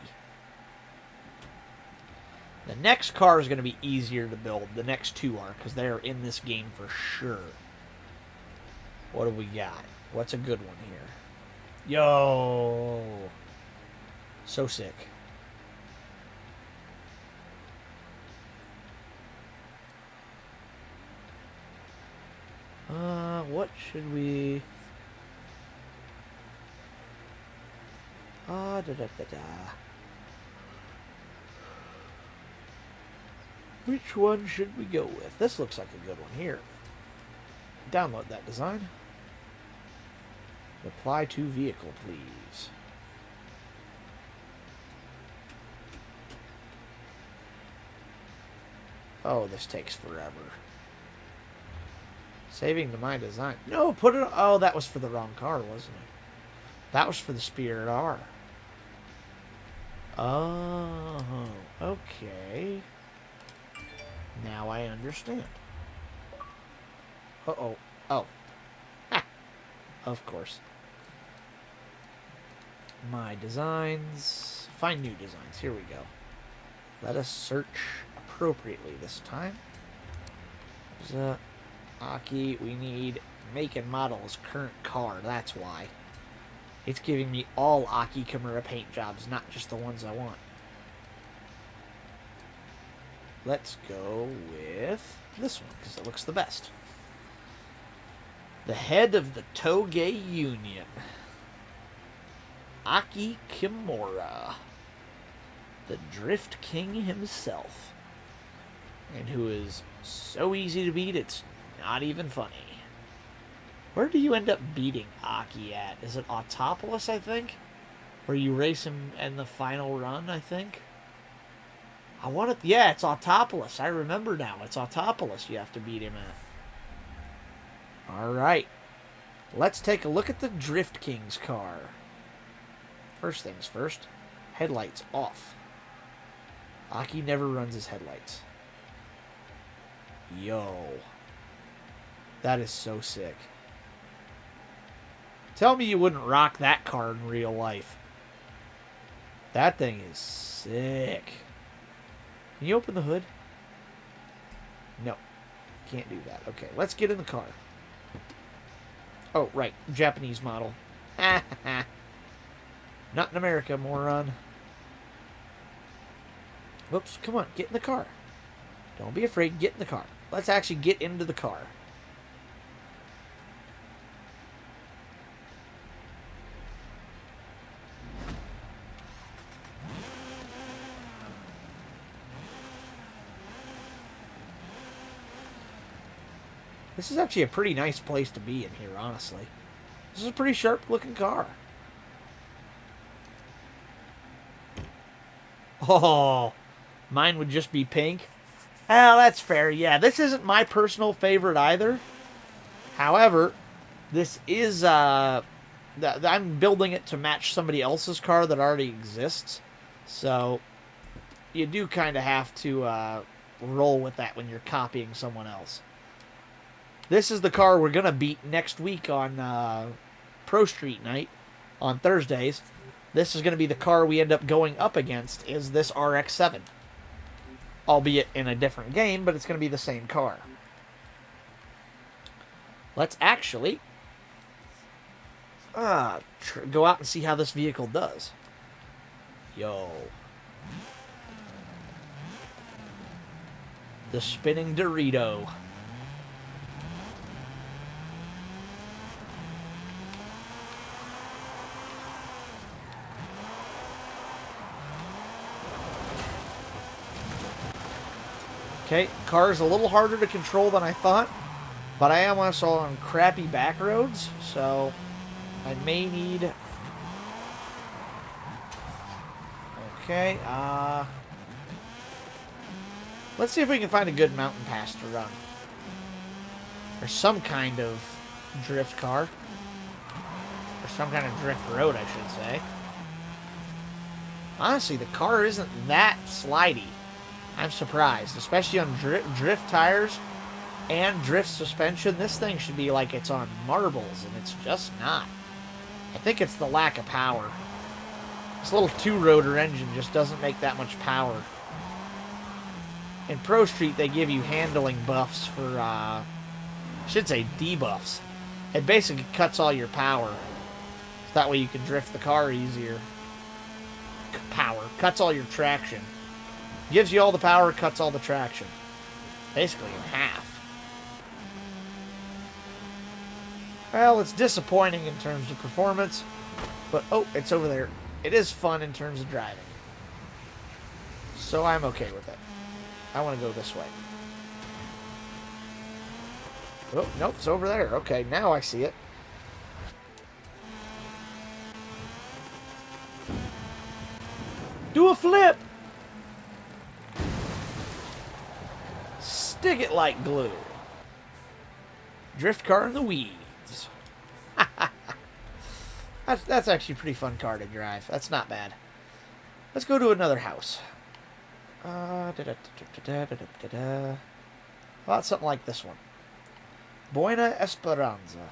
The next car is going to be easier to build. The next two are, because they are in this game for sure. What do we got? What's a good one here? Yo! So sick. what should we... Which one should we go with? This looks like a good one here. Download that design. Apply to vehicle, please. Oh, this takes forever. Saving to my design. No, put it... Oh, that was for the wrong car, wasn't it? That was for the Spirit R. Oh, okay. Now I understand. Uh-oh. Oh. Ha! Of course. My designs. Find new designs. Here we go. Let us search appropriately this time. There's Aki. We need make and model as current car. That's why. It's giving me all Aki Kimura paint jobs, not just the ones I want. Let's go with this one, because it looks the best. The head of the Toge Union. Aki Kimura. The Drift King himself. And who is so easy to beat, it's not even funny. Where do you end up beating Aki at? Is it Autopolis, I think? Where you race him in the final run, I think? I want it... Yeah, it's Autopolis. I remember now. It's Autopolis you have to beat him at. Alright. Let's take a look at the Drift King's car. First things first. Headlights off. Aki never runs his headlights. Yo. That is so sick. Tell me you wouldn't rock that car in real life. That thing is sick. Can you open the hood? No. Can't do that. Okay, let's get in the car. Oh, right. Japanese model. Not in America, moron. Whoops, come on. Get in the car. Don't be afraid. Get in the car. Let's actually get into the car. This is actually a pretty nice place to be in here, honestly. This is a pretty sharp-looking car. Oh, mine would just be pink. Oh, that's fair. Yeah, this isn't my personal favorite either. However, this is... I'm building it to match somebody else's car that already exists. So, you do kind of have to roll with that when you're copying someone else. This is the car we're going to beat next week on ProStreet night on Thursdays. This is going to be the car we end up going up against, is this RX-7. Albeit in a different game, but it's going to be the same car. Let's actually go out and see how this vehicle does. Yo. The spinning Dorito. Okay, car is a little harder to control than I thought, but I am also on crappy back roads, so I may need... Okay, let's see if we can find a good mountain pass to run. Or some kind of drift car. Or some kind of drift road, I should say. Honestly, the car isn't that slidey. I'm surprised, especially on drift tires and drift suspension. This thing should be like it's on marbles, and it's just not. I think it's the lack of power. This little two-rotor engine just doesn't make that much power. In ProStreet, they give you handling buffs for, I should say debuffs. It basically cuts all your power. That way you can drift the car easier. Power. Cuts all your traction. Gives you all the power, cuts all the traction. Basically in half. Well, it's disappointing in terms of performance, but oh, it's over there. It is fun in terms of driving. So I'm okay with it. I want to go this way. Oh, nope, it's over there. Okay, now I see it. Do a flip! Stick it like glue. Drift car in the weeds. That's actually a pretty fun car to drive. That's not bad. Let's go to another house. How about something like this one? Buena Esperanza.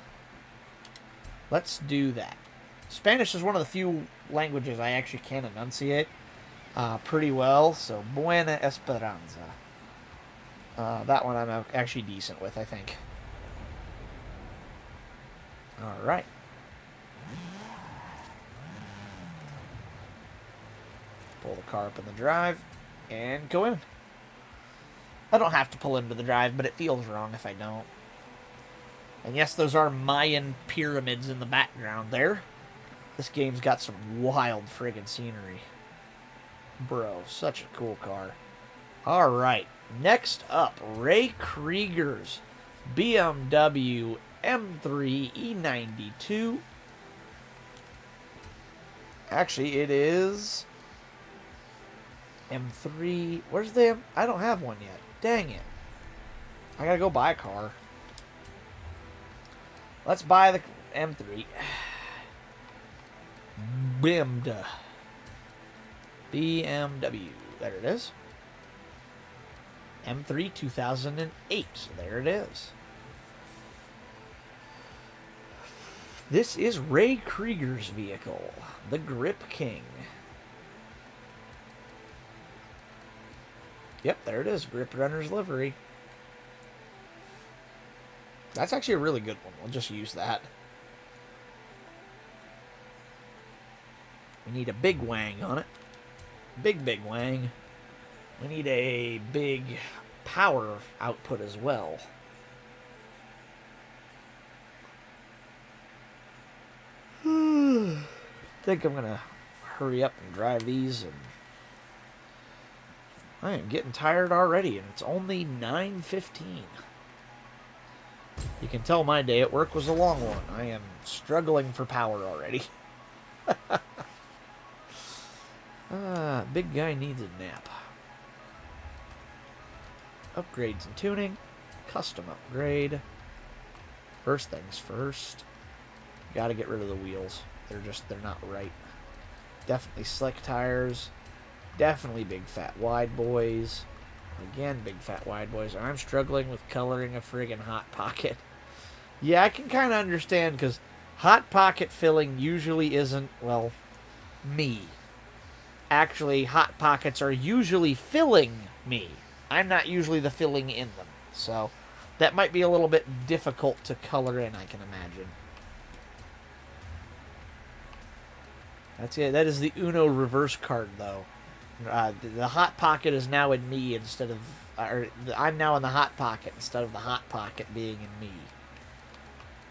Let's do that. Spanish is one of the few languages I actually can enunciate pretty well, so Buena Esperanza. That one I'm actually decent with, I think. Alright. Pull the car up in the drive and go in. I don't have to pull into the drive, but it feels wrong if I don't. And yes, those are Mayan pyramids in the background there. This game's got some wild friggin' scenery. Bro, such a cool car. Alright, next up, Ray Krieger's BMW M3 E92. Actually, it is M3. Where's the M? I don't have one yet. Dang it. I gotta go buy a car. Let's buy the M3. BMW. There it is. M3 2008. There it is. This is Ray Krieger's vehicle, the Grip King. Yep, there it is. Grip Runner's livery. That's actually a really good one. We'll just use that. We need a big wang on it. Big wang. We need a big power output as well. I think I'm gonna hurry up and drive these, and I am getting tired already, and it's only 9:15. You can tell my day at work was a long one. I am struggling for power already. Big guy needs a nap. Upgrades and tuning. Custom upgrade. First things first. Gotta get rid of the wheels. They're not right. Definitely slick tires. Definitely big fat wide boys. Again, big fat wide boys. I'm struggling with coloring a friggin' Hot Pocket. Yeah, I can kind of understand, because Hot Pocket filling usually isn't, well, me. Actually, Hot Pockets are usually filling me. I'm not usually the filling in them. So, that might be a little bit difficult to color in, I can imagine. That's it. That is the Uno reverse card, though. The Hot Pocket is now in me instead of... I'm now in the Hot Pocket instead of the Hot Pocket being in me.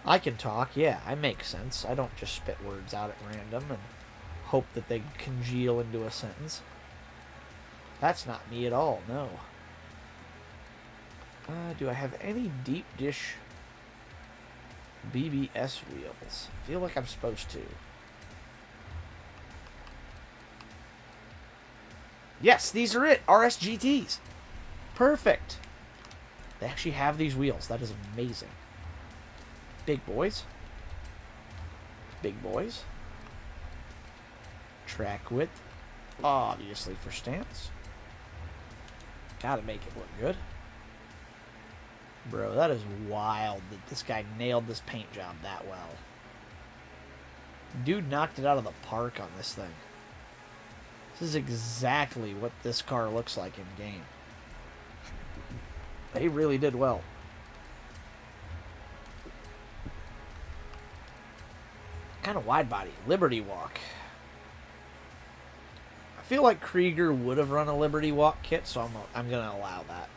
I can talk, yeah, I make sense. I don't just spit words out at random and hope that they congeal into a sentence. That's not me at all, no. Do I have any deep dish BBS wheels? I feel like I'm supposed to. Yes, these are it. RSGTs. Perfect. They actually have these wheels. That is amazing. Big boys. Big boys. Track width. Obviously for stance. Gotta make it look good. Bro, that is wild that this guy nailed this paint job that well. Dude knocked it out of the park on this thing. This is exactly what this car looks like in game. They really did well. Kind of wide body. Liberty Walk. I feel like Krieger would have run a Liberty Walk kit, so I'm going to allow that.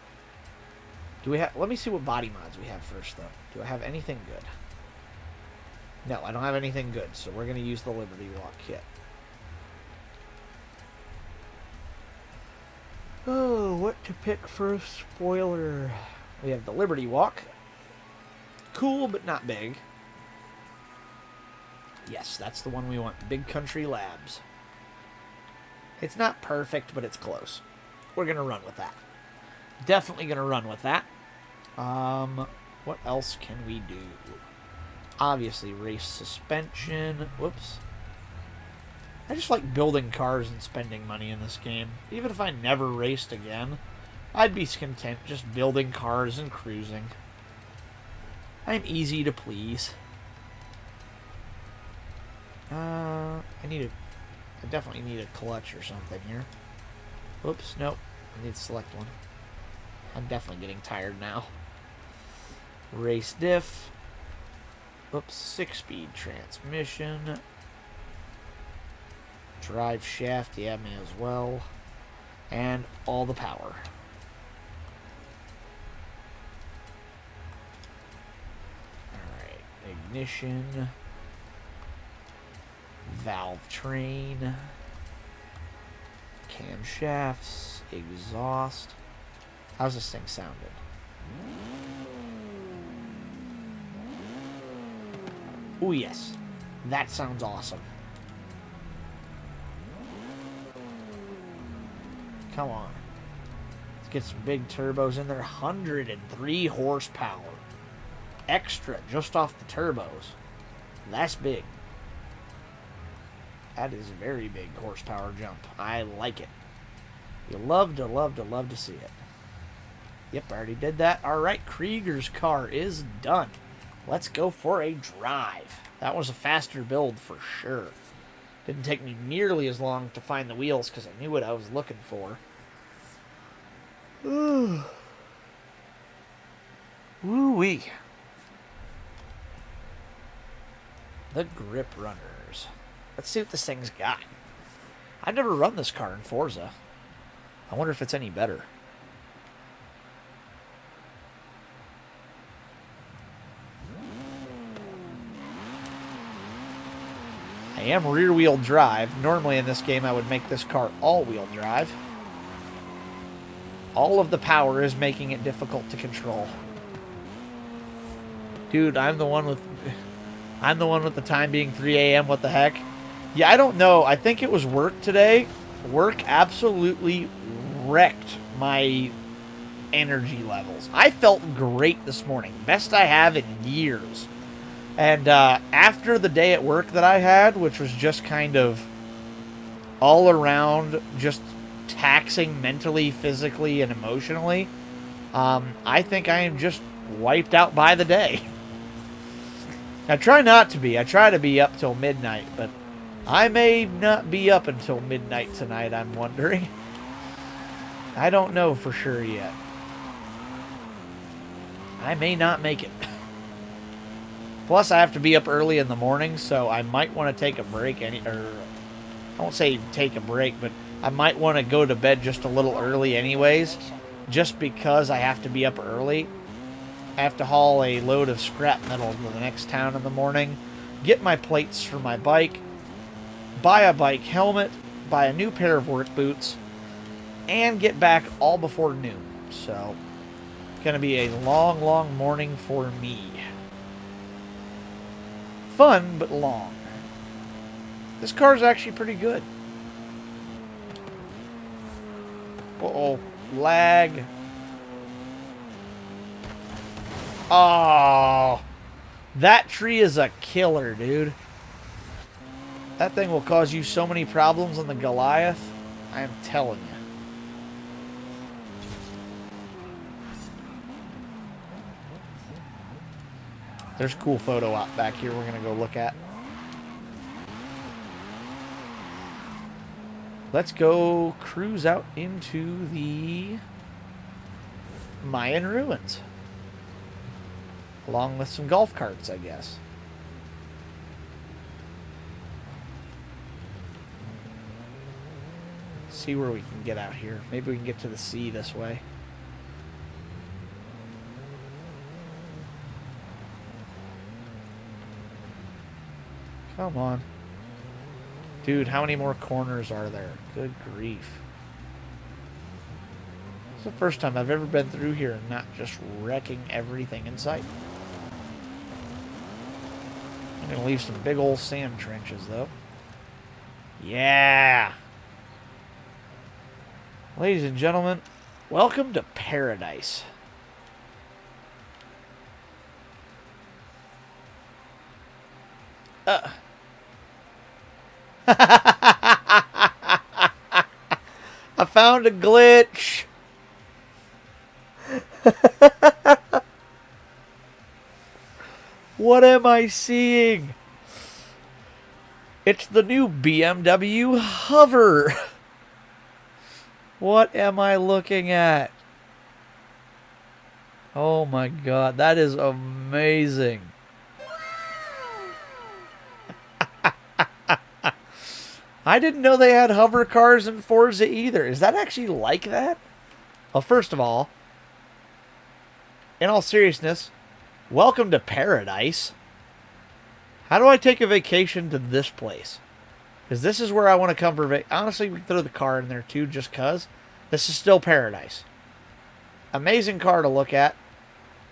Do we have... Let me see what body mods we have first, though. Do I have anything good? No, I don't have anything good, so we're going to use the Liberty Walk kit. Oh, what to pick for a spoiler? We have the Liberty Walk. Cool, but not big. Yes, that's the one we want. Big Country Labs. It's not perfect, but it's close. We're going to run with that. Definitely going to run with that. What else can we do? Obviously, race suspension. Whoops. I just like building cars and spending money in this game. Even if I never raced again, I'd be content just building cars and cruising. I'm easy to please. I definitely need a clutch or something here. Whoops, nope. I need to select one. I'm definitely getting tired now. Race diff. Oops, 6-speed transmission. Drive shaft, yeah, may as well. And all the power. Alright, ignition. Valve train. Camshafts. Exhaust. How's this thing sounding? Oh yes, that sounds awesome. Come on. Let's get some big turbos in there. 103 horsepower. Extra just off the turbos. That's big. That is a very big horsepower jump. I like it. You love to see it. Yep, I already did that. Alright, Krieger's car is done. Let's go for a drive. That was a faster build for sure. Didn't take me nearly as long to find the wheels because I knew what I was looking for. Woo-wee. The Grip Runners. Let's see what this thing's got. I've never run this car in Forza. I wonder if it's any better. I am rear-wheel drive. Normally in this game I would make this car all-wheel drive. All of the power is making it difficult to control. Dude, I'm the one with the time being 3 a.m. What the heck? Yeah, I don't know. I think it was work today. Work absolutely wrecked my energy levels. I felt great this morning. Best I have in years. And after the day at work that I had, which was just kind of all around just taxing mentally, physically, and emotionally, I think I am just wiped out by the day. I try not to be. I try to be up till midnight, but I may not be up until midnight tonight, I'm wondering. I don't know for sure yet. I may not make it. Plus, I have to be up early in the morning, so I might want to take a break. I won't say take a break, but I might want to go to bed just a little early anyways, just because I have to be up early. I have to haul a load of scrap metal to the next town in the morning, get my plates for my bike, buy a bike helmet, buy a new pair of work boots, and get back all before noon. So, it's going to be a long, long morning for me. Fun, but long. This car is actually pretty good. Uh-oh. Lag. Oh. That tree is a killer, dude. That thing will cause you so many problems on the Goliath. I am telling you. There's a cool photo out back here we're going to go look at. Let's go cruise out into the Mayan ruins. Along with some golf carts, I guess. See where we can get out here. Maybe we can get to the sea this way. Come on. Dude, how many more corners are there? Good grief. It's the first time I've ever been through here and not just wrecking everything in sight. I'm going to leave some big old sand trenches, though. Yeah! Ladies and gentlemen, welcome to paradise. I found a glitch. What am I seeing? It's the new BMW Hover. What am I looking at? Oh my god, that is amazing. I didn't know they had hover cars in Forza either. Is that actually like that? Well, first of all, in all seriousness, welcome to paradise. How do I take a vacation to this place? Because this is where I want to come for vacation. Honestly, we can throw the car in there too, just because. This is still paradise. Amazing car to look at.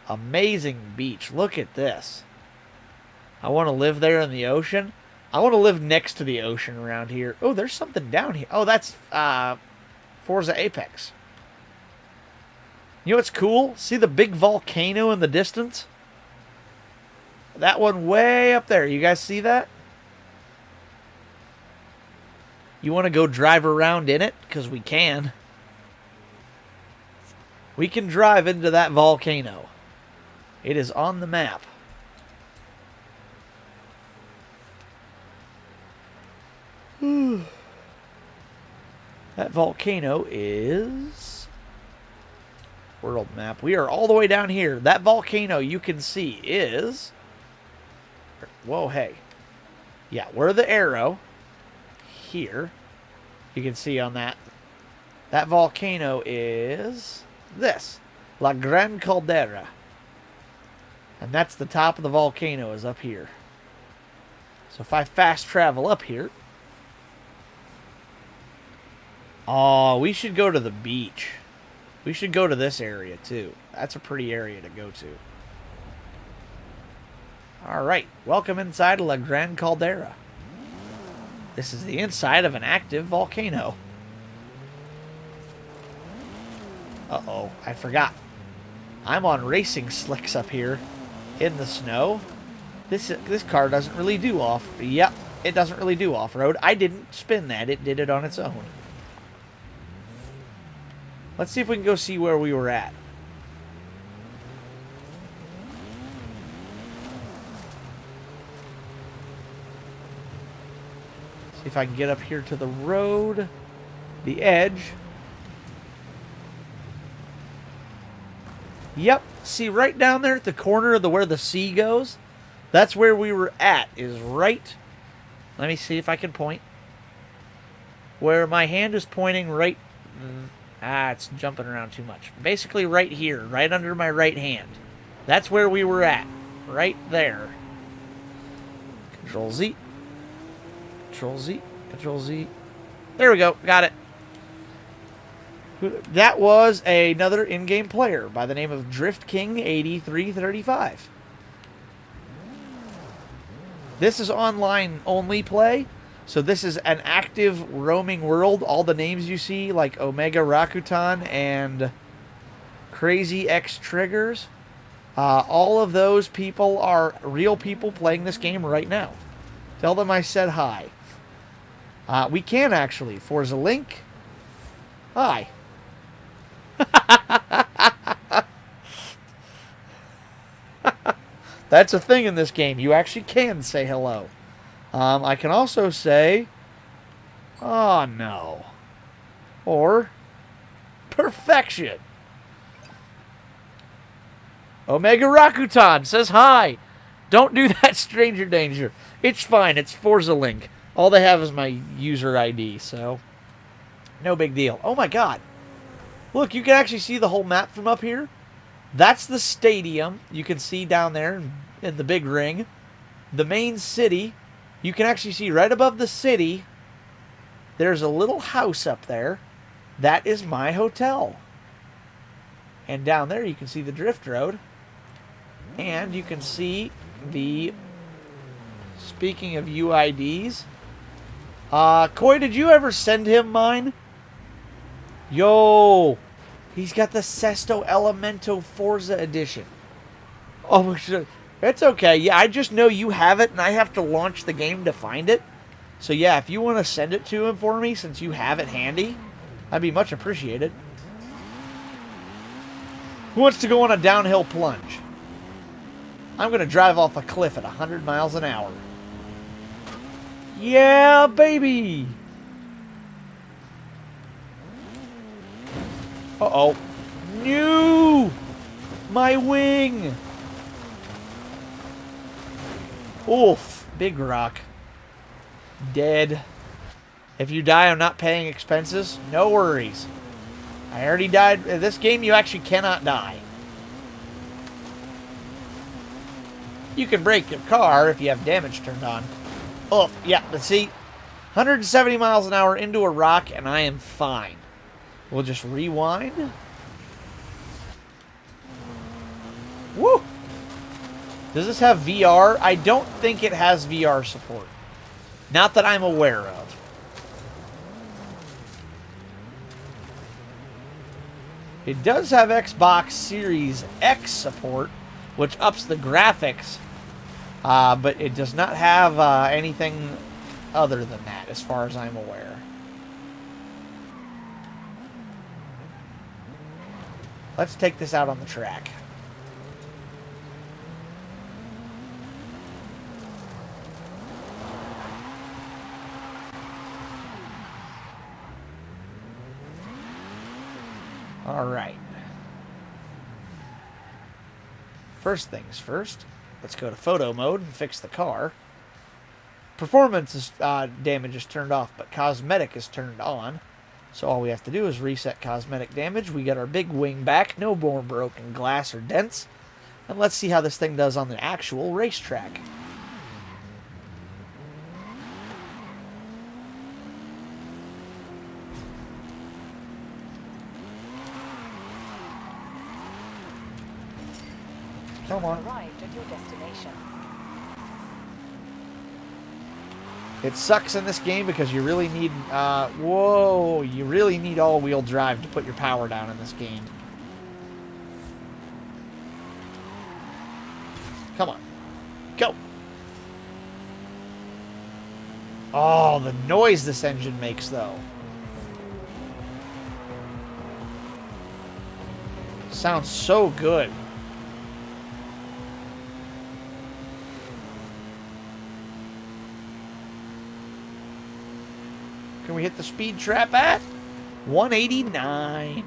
Amazing beach. Look at this. I want to live there in the ocean. I want to live next to the ocean around here. Oh, there's something down here. Oh, that's Forza Apex. You know what's cool? See the big volcano in the distance? That one way up there. You guys see that? You want to go drive around in it? Because we can. We can drive into that volcano. It is on the map. That volcano is world map. We are all the way down here. That volcano you can see is, whoa, hey, yeah, we're the arrow here. You can see on that volcano is this, La Gran Caldera, and that's the top of the volcano is up here. So if I fast travel up here. Oh, we should go to the beach. We should go to this area, too. That's a pretty area to go to. Alright, welcome inside La Gran Caldera. This is the inside of an active volcano. Uh-oh, I forgot. I'm on racing slicks up here in the snow. This car doesn't really do off. Yep, it doesn't really do off-road. I didn't spin that. It did it on its own. Let's see if we can go see where we were at. See if I can get up here to the road. The edge. Yep. See right down there at the corner of where the sea goes? That's where we were at. Is right. Let me see if I can point. Where my hand is pointing right. It's jumping around too much. Basically right here, right under my right hand. That's where we were at. Right there. Control Z. Control Z. Control Z. There we go. Got it. That was another in-game player by the name of Drift King 8335. This is online only play. So this is an active roaming world. All the names you see, like Omega Rakuten and Crazy X Triggers, all of those people are real people playing this game right now. Tell them I said hi. We can actually. Forza Link. Hi. That's a thing in this game. You actually can say hello. I can also say, oh no, or perfection. Omega Rakuten says hi. Don't do that, stranger danger. It's fine. It's Forza Link. All they have is my user ID, so no big deal. Oh my god. Look, you can actually see the whole map from up here. That's the stadium you can see down there in the big ring. The main city you can actually see right above the city, there's a little house up there. That is my hotel. And down there you can see the drift road. And you can see the, speaking of UIDs, Koi, did you ever send him mine? Yo, he's got the Sesto Elemento Forza edition. Oh, it's okay. Yeah, I just know you have it, and I have to launch the game to find it. So yeah, if you want to send it to him for me, since you have it handy, that'd be much appreciated. Who wants to go on a downhill plunge? I'm going to drive off a cliff at 100 miles an hour. Yeah, baby! Uh-oh. No! My wing! Oof. Big rock. Dead. If you die, I'm not paying expenses. No worries. I already died. In this game, you actually cannot die. You can break your car if you have damage turned on. Oh, yeah, but see, 170 miles an hour into a rock, and I am fine. We'll just rewind. Woo! Does this have VR? I don't think it has VR support. Not that I'm aware of. It does have Xbox Series X support, which ups the graphics, but it does not have anything other than that, as far as I'm aware. Let's take this out on the track. All right. First things first, let's go to photo mode and fix the car. Performance is, damage is turned off, but cosmetic is turned on. So all we have to do is reset cosmetic damage. We got our big wing back, no more broken glass or dents. And let's see how this thing does on the actual racetrack. Come on. Arrived at your destination. It sucks in this game because you really need, whoa, you really need all-wheel drive to put your power down in this game. Come on. Go. Oh, the noise this engine makes, though. Sounds so good. Can we hit the speed trap at 189?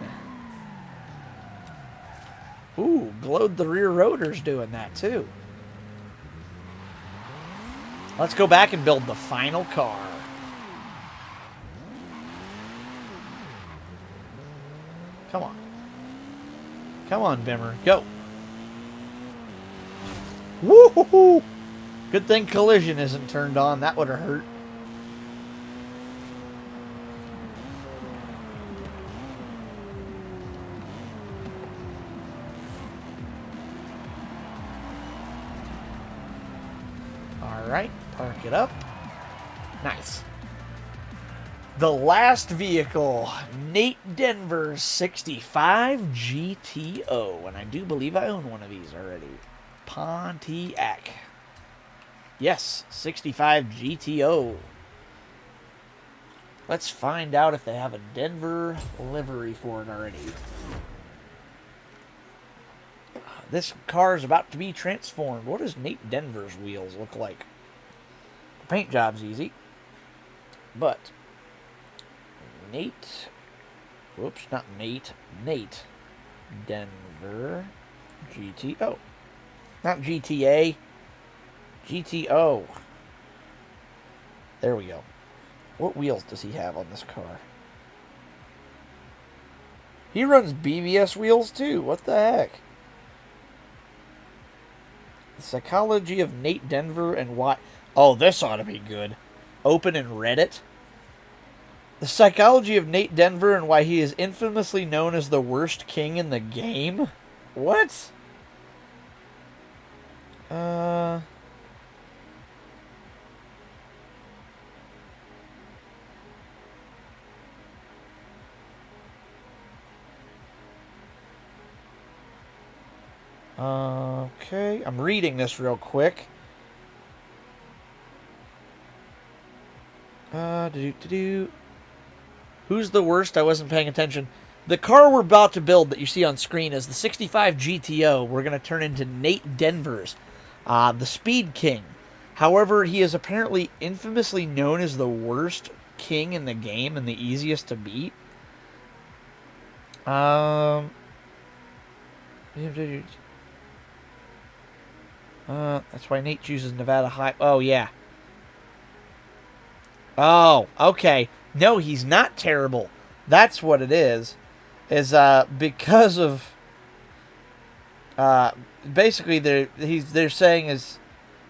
Ooh, glowed the rear rotors doing that too. Let's go back and build the final car. Come on. Come on, Bimmer. Go. Woo-hoo-hoo! Good thing collision isn't turned on. That would have hurt. Alright, park it up. Nice. The last vehicle, Nate Denver's 65 GTO. And I do believe I own one of these already. Pontiac. Yes, 65 GTO. Let's find out if they have a Denver livery for it already. This car is about to be transformed. What does Nate Denver's wheels look like? The paint job's easy. But Nate, whoops, not Nate, Nate Denver GTO. Not GTA, GTO. There we go. What wheels does he have on this car? He runs BBS wheels too. What the heck? The psychology of Nate Denver and why. Oh, this ought to be good. Open in Reddit. The psychology of Nate Denver and why he is infamously known as the worst king in the game? What? Okay, I'm reading this real quick. Who's the worst? I wasn't paying attention. The car we're about to build that you see on screen is the 65 GTO. We're going to turn into Nate Denver's, the Speed King. However, he is apparently infamously known as the worst king in the game and the easiest to beat. That's why Nate chooses Nevada High. Oh, yeah. Oh, okay. No, he's not terrible. That's what it is. Because of basically they're saying is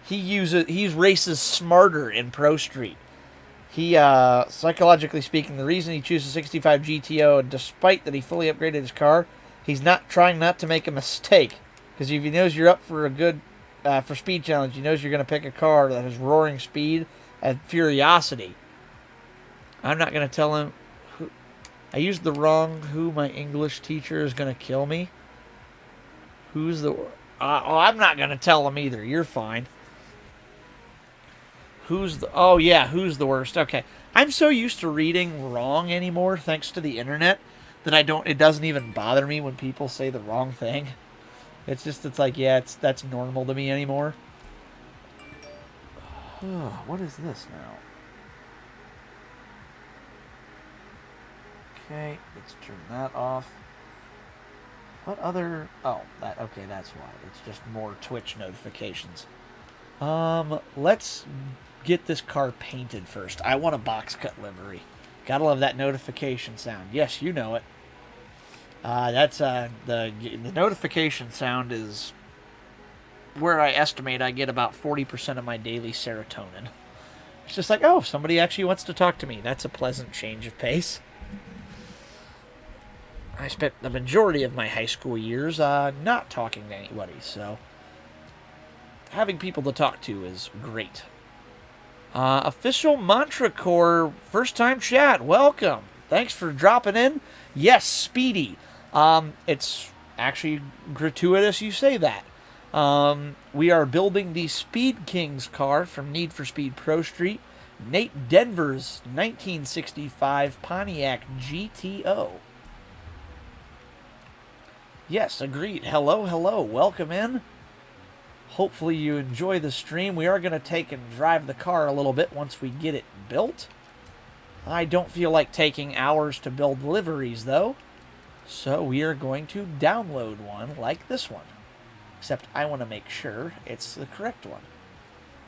he races smarter in ProStreet. He psychologically speaking, the reason he chooses 65 GTO, despite that he fully upgraded his car, he's not trying not to make a mistake. Because if he knows you're up for a good for speed challenge, he knows you're going to pick a car that has roaring speed and furiosity. I'm not going to tell him. I used the wrong who my English teacher is going to kill me. Who's the... I'm not going to tell him either. You're fine. Who's the... Oh, yeah, who's the worst? Okay. I'm so used to reading wrong anymore, thanks to the internet, that it doesn't even bother me when people say the wrong thing. It's like, yeah, that's normal to me anymore. What is this now? Okay, let's turn that off. What other... Oh, okay, that's why. It's just more Twitch notifications. Let's get this car painted first. I want a box cut livery. Gotta love that notification sound. Yes, you know it. That's, the notification sound is where I estimate I get about 40% of my daily serotonin. It's just like, oh, somebody actually wants to talk to me. That's a pleasant change of pace. I spent the majority of my high school years not talking to anybody, so having people to talk to is great. Official Mantra Core first time chat, welcome. Thanks for dropping in. Yes, Speedy. It's actually gratuitous you say that. We are building the Speed King's car from Need for Speed ProStreet, Nate Denver's 1965 Pontiac GTO. Yes, agreed. Hello, hello. Welcome in. Hopefully you enjoy the stream. We are going to take and drive the car a little bit once we get it built. I don't feel like taking hours to build liveries, though. So we are going to download one like this one. Except I want to make sure it's the correct one.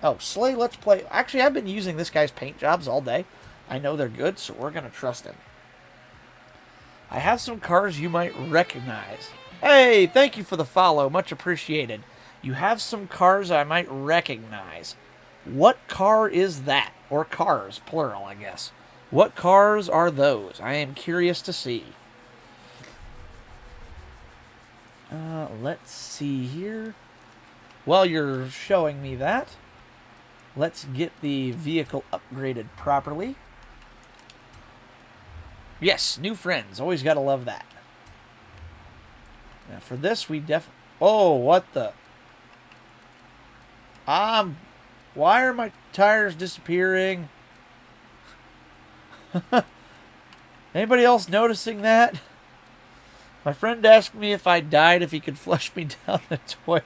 Oh, Slay Let's Play. Actually, I've been using this guy's paint jobs all day. I know they're good, so we're going to trust him. I have some cars you might recognize. Hey, thank you for the follow. Much appreciated. You have some cars I might recognize. What car is that? Or cars, plural, I guess. What cars are those? I am curious to see. Let's see here. While you're showing me that, let's get the vehicle upgraded properly. Yes, new friends. Always gotta love that. Now for this, we Oh, what the... Why are my tires disappearing? Anybody else noticing that? My friend asked me if I died if he could flush me down the toilet.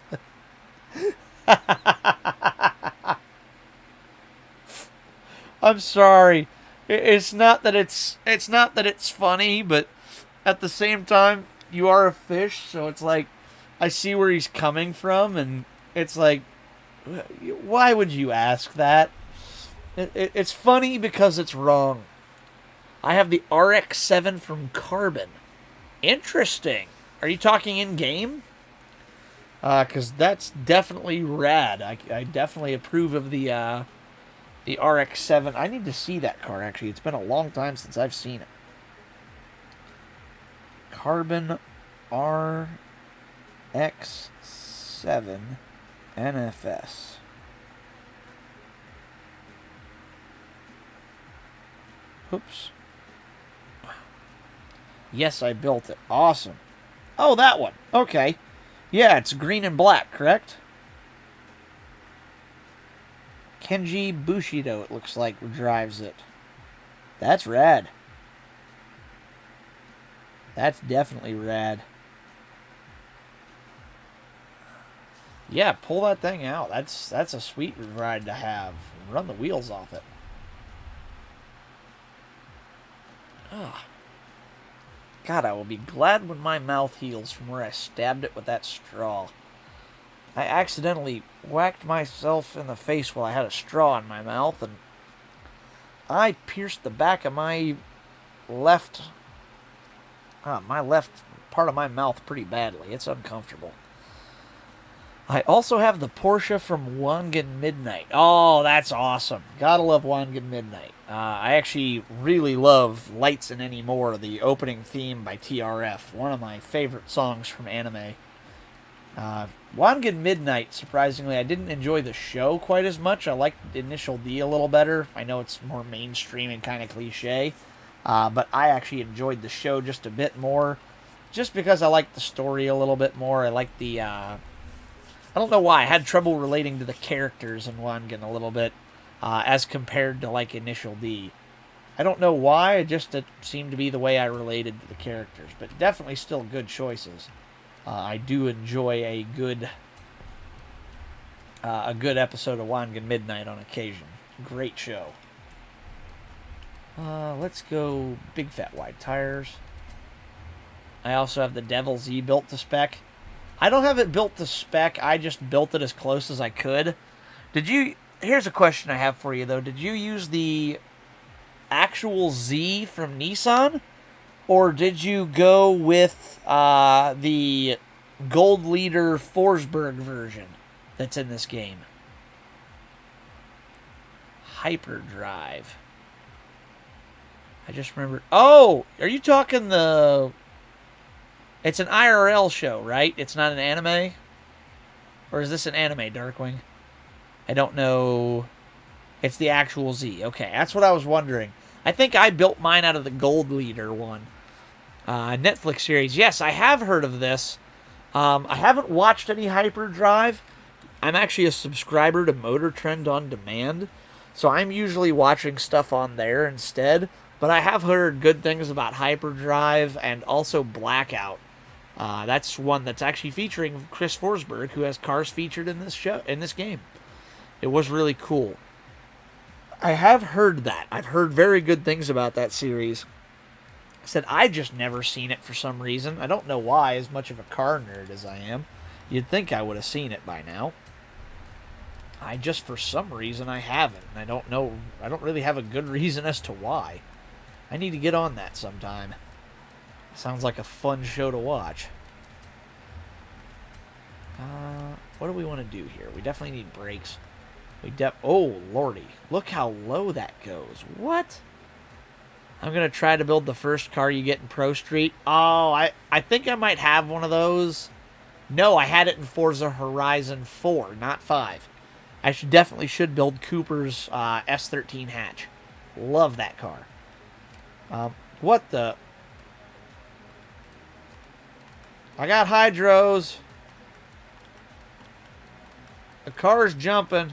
I'm sorry. It's not that it's funny, but at the same time, you are a fish, so it's like I see where he's coming from, and it's like, why would you ask that? It's funny because it's wrong. I have the RX-7 from Carbon. Interesting. Are you talking in-game? Because that's definitely rad. I definitely approve of the The RX-7. I need to see that car, actually. It's been a long time since I've seen it. Carbon RX-7 NFS. Oops. Yes, I built it. Awesome. Oh, that one. Okay. Yeah, it's green and black, correct? Kenji Bushido, it looks like, drives it. That's rad. That's definitely rad. Yeah, pull that thing out. That's a sweet ride to have. Run the wheels off it. Ah. God, I will be glad when my mouth heals from where I stabbed it with that straw. I accidentally whacked myself in the face while I had a straw in my mouth, and I pierced the back of my left part of my mouth pretty badly. It's uncomfortable. I also have the Porsche from Wangen Midnight. Oh, that's awesome. Gotta love Wangen Midnight. I actually really love Lights and Anymore, the opening theme by TRF. One of my favorite songs from anime. Wangen Midnight, surprisingly, I didn't enjoy the show quite as much. I liked Initial D a little better. I know it's more mainstream and kind of cliche. But I actually enjoyed the show just a bit more. Just because I liked the story a little bit more. I liked the... I don't know why. I had trouble relating to the characters in Wangen a little bit. As compared to, like, Initial D. I don't know why. It seemed to be the way I related to the characters. But definitely still good choices. I do enjoy a good episode of Wangen Midnight on occasion. Great show. Let's go big fat wide tires. I also have the Devil Z built to spec. I don't have it built to spec. I just built it as close as I could. Here's a question I have for you, though. Did you use the actual Z from Nissan? Or did you go with the Gold Leader Forsberg version that's in this game? Hyperdrive. I just remembered. Oh, are you talking the... It's an IRL show, right? It's not an anime? Or is this an anime, Darkwing? I don't know. It's the actual Z. Okay, that's what I was wondering. I think I built mine out of the Gold Leader one. Netflix series. Yes, I have heard of this. I haven't watched any Hyperdrive. I'm actually a subscriber to Motor Trend on Demand, so I'm usually watching stuff on there instead. But I have heard good things about Hyperdrive and also Blackout. That's one that's actually featuring Chris Forsberg, who has cars featured in this game. It was really cool. I have heard that. I've heard very good things about that series. I said I just never seen it for some reason. I don't know why, as much of a car nerd as I am. You'd think I would have seen it by now. For some reason, I haven't. I don't know. I don't really have a good reason as to why. I need to get on that sometime. Sounds like a fun show to watch. What do we want to do here? We definitely need brakes. Oh, lordy. Look how low that goes. What? I'm going to try to build the first car you get in ProStreet. Oh, I think I might have one of those. No, I had it in Forza Horizon 4, not 5. I definitely should build Cooper's S13 hatch. Love that car. What the... I got hydros. The car's jumping.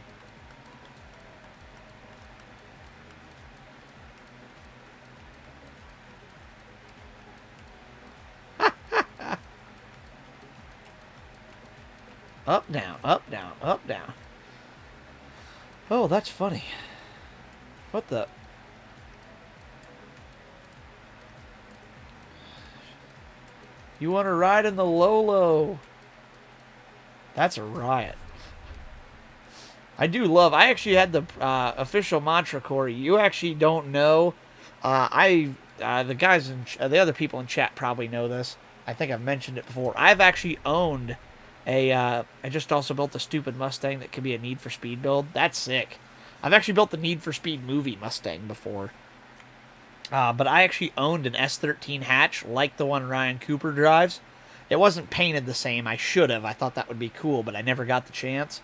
Up, down, up, down, up, down. Oh, that's funny. What the... You want to ride in the Lolo? That's a riot. I actually had the official mantra, Corey. You actually don't know. The guys the other people in chat probably know this. I think I've mentioned it before. I've actually owned I just also built a stupid Mustang that could be a Need for Speed build. That's sick. I've actually built the Need for Speed movie Mustang before. But I actually owned an S13 hatch, like the one Ryan Cooper drives. It wasn't painted the same. I should have. I thought that would be cool, but I never got the chance.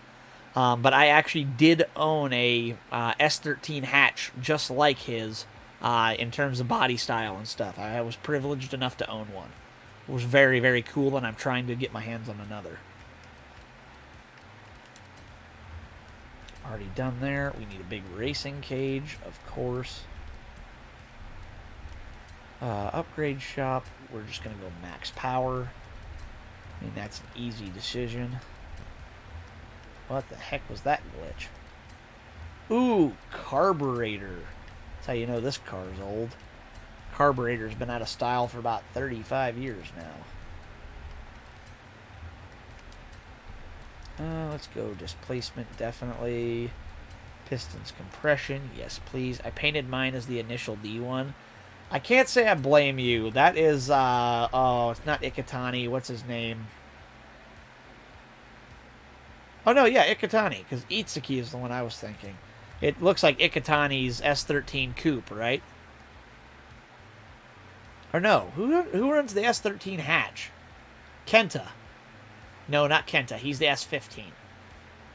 But I actually did own a S13 hatch just like his in terms of body style and stuff. I was privileged enough to own one. It was very, very cool, and I'm trying to get my hands on another. Already done there. We need a big racing cage, of course. Upgrade shop. We're just going to go max power. I mean, that's an easy decision. What the heck was that glitch? Ooh, carburetor. That's how you know this car is old. Carburetor's been out of style for about 35 years now. Let's go displacement, definitely. Pistons compression, yes please. I painted mine as the initial D one. I can't say I blame you. That is, oh, it's not Ikitani. What's his name? Oh, no, yeah, Ikitani, because Itsuki is the one I was thinking. It looks like Ikitani's S13 Coupe, right? Or no, who runs the S13 hatch? Kenta. No, not Kenta. He's the S15.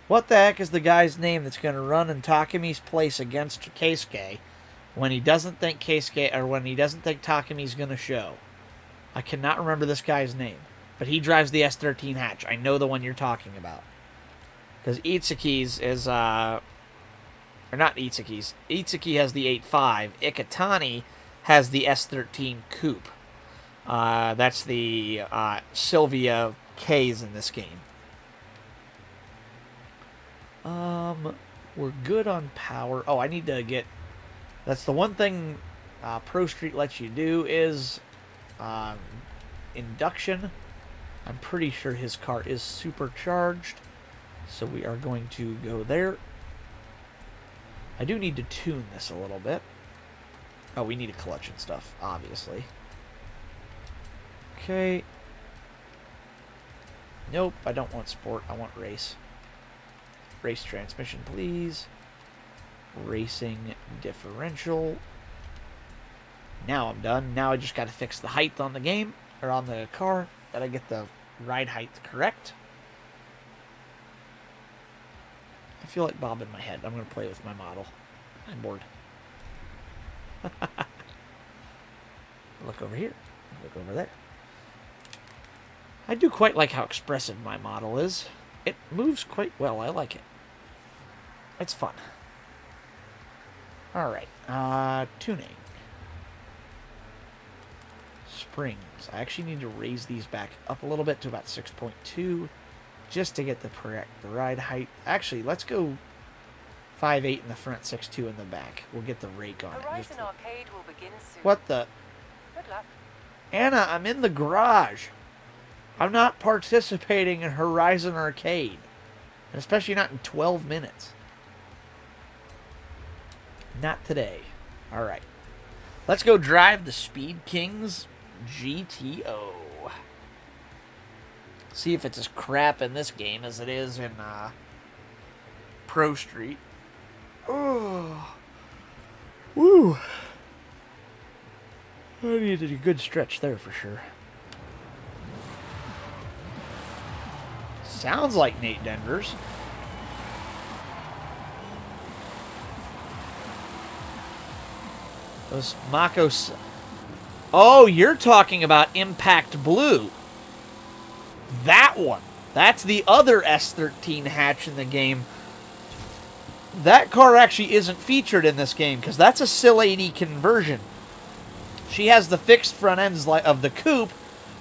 What the heck is the guy's name that's going to run in Takami's place against Keisuke when he doesn't think Keisuke, or when he doesn't think Takami's going to show? I cannot remember this guy's name, but he drives the S13 hatch. I know the one you're talking about. Because Itsuki's is, or not Itsuki's. Itsuki has the 8.5. Ikitani has the S13 Coupe. That's the Sylvia K's in this game. We're good on power. Oh, I need to get... That's the one thing ProStreet lets you do is induction. I'm pretty sure his car is supercharged. So we are going to go there. I do need to tune this a little bit. Oh, we need a clutch and stuff, obviously. Okay. Nope, I don't want sport. I want race. Race transmission, please. Racing differential. Now I'm done. Now I just got to fix the height on the game, or on the car. Gotta get the ride height correct. I feel like Bob in my head. I'm going to play with my model. I'm bored. Look over here. Look over there. I do quite like how expressive my model is. It moves quite well. I like it. It's fun. Alright. Tuning. Springs. I actually need to raise these back up a little bit to about 6.2. Just to get the ride height. Actually, let's go 5.8 in the front, 6.2 in the back. We'll get the rake on it. Horizon Arcade will begin soon. What the? Good luck. Anna, I'm in the garage. I'm not participating in Horizon Arcade. Especially not in 12 minutes. Not today. Alright. Let's go drive the Speed Kings GTO. See if it's as crap in this game as it is in ProStreet. Oh. Woo. I needed a good stretch there for sure. Sounds like Nate Denver's. Those Makos. Oh, you're talking about Impact Blue. That one. That's the other S13 hatch in the game. That car actually isn't featured in this game because that's a Sil 80 conversion. She has the fixed front ends of the coupe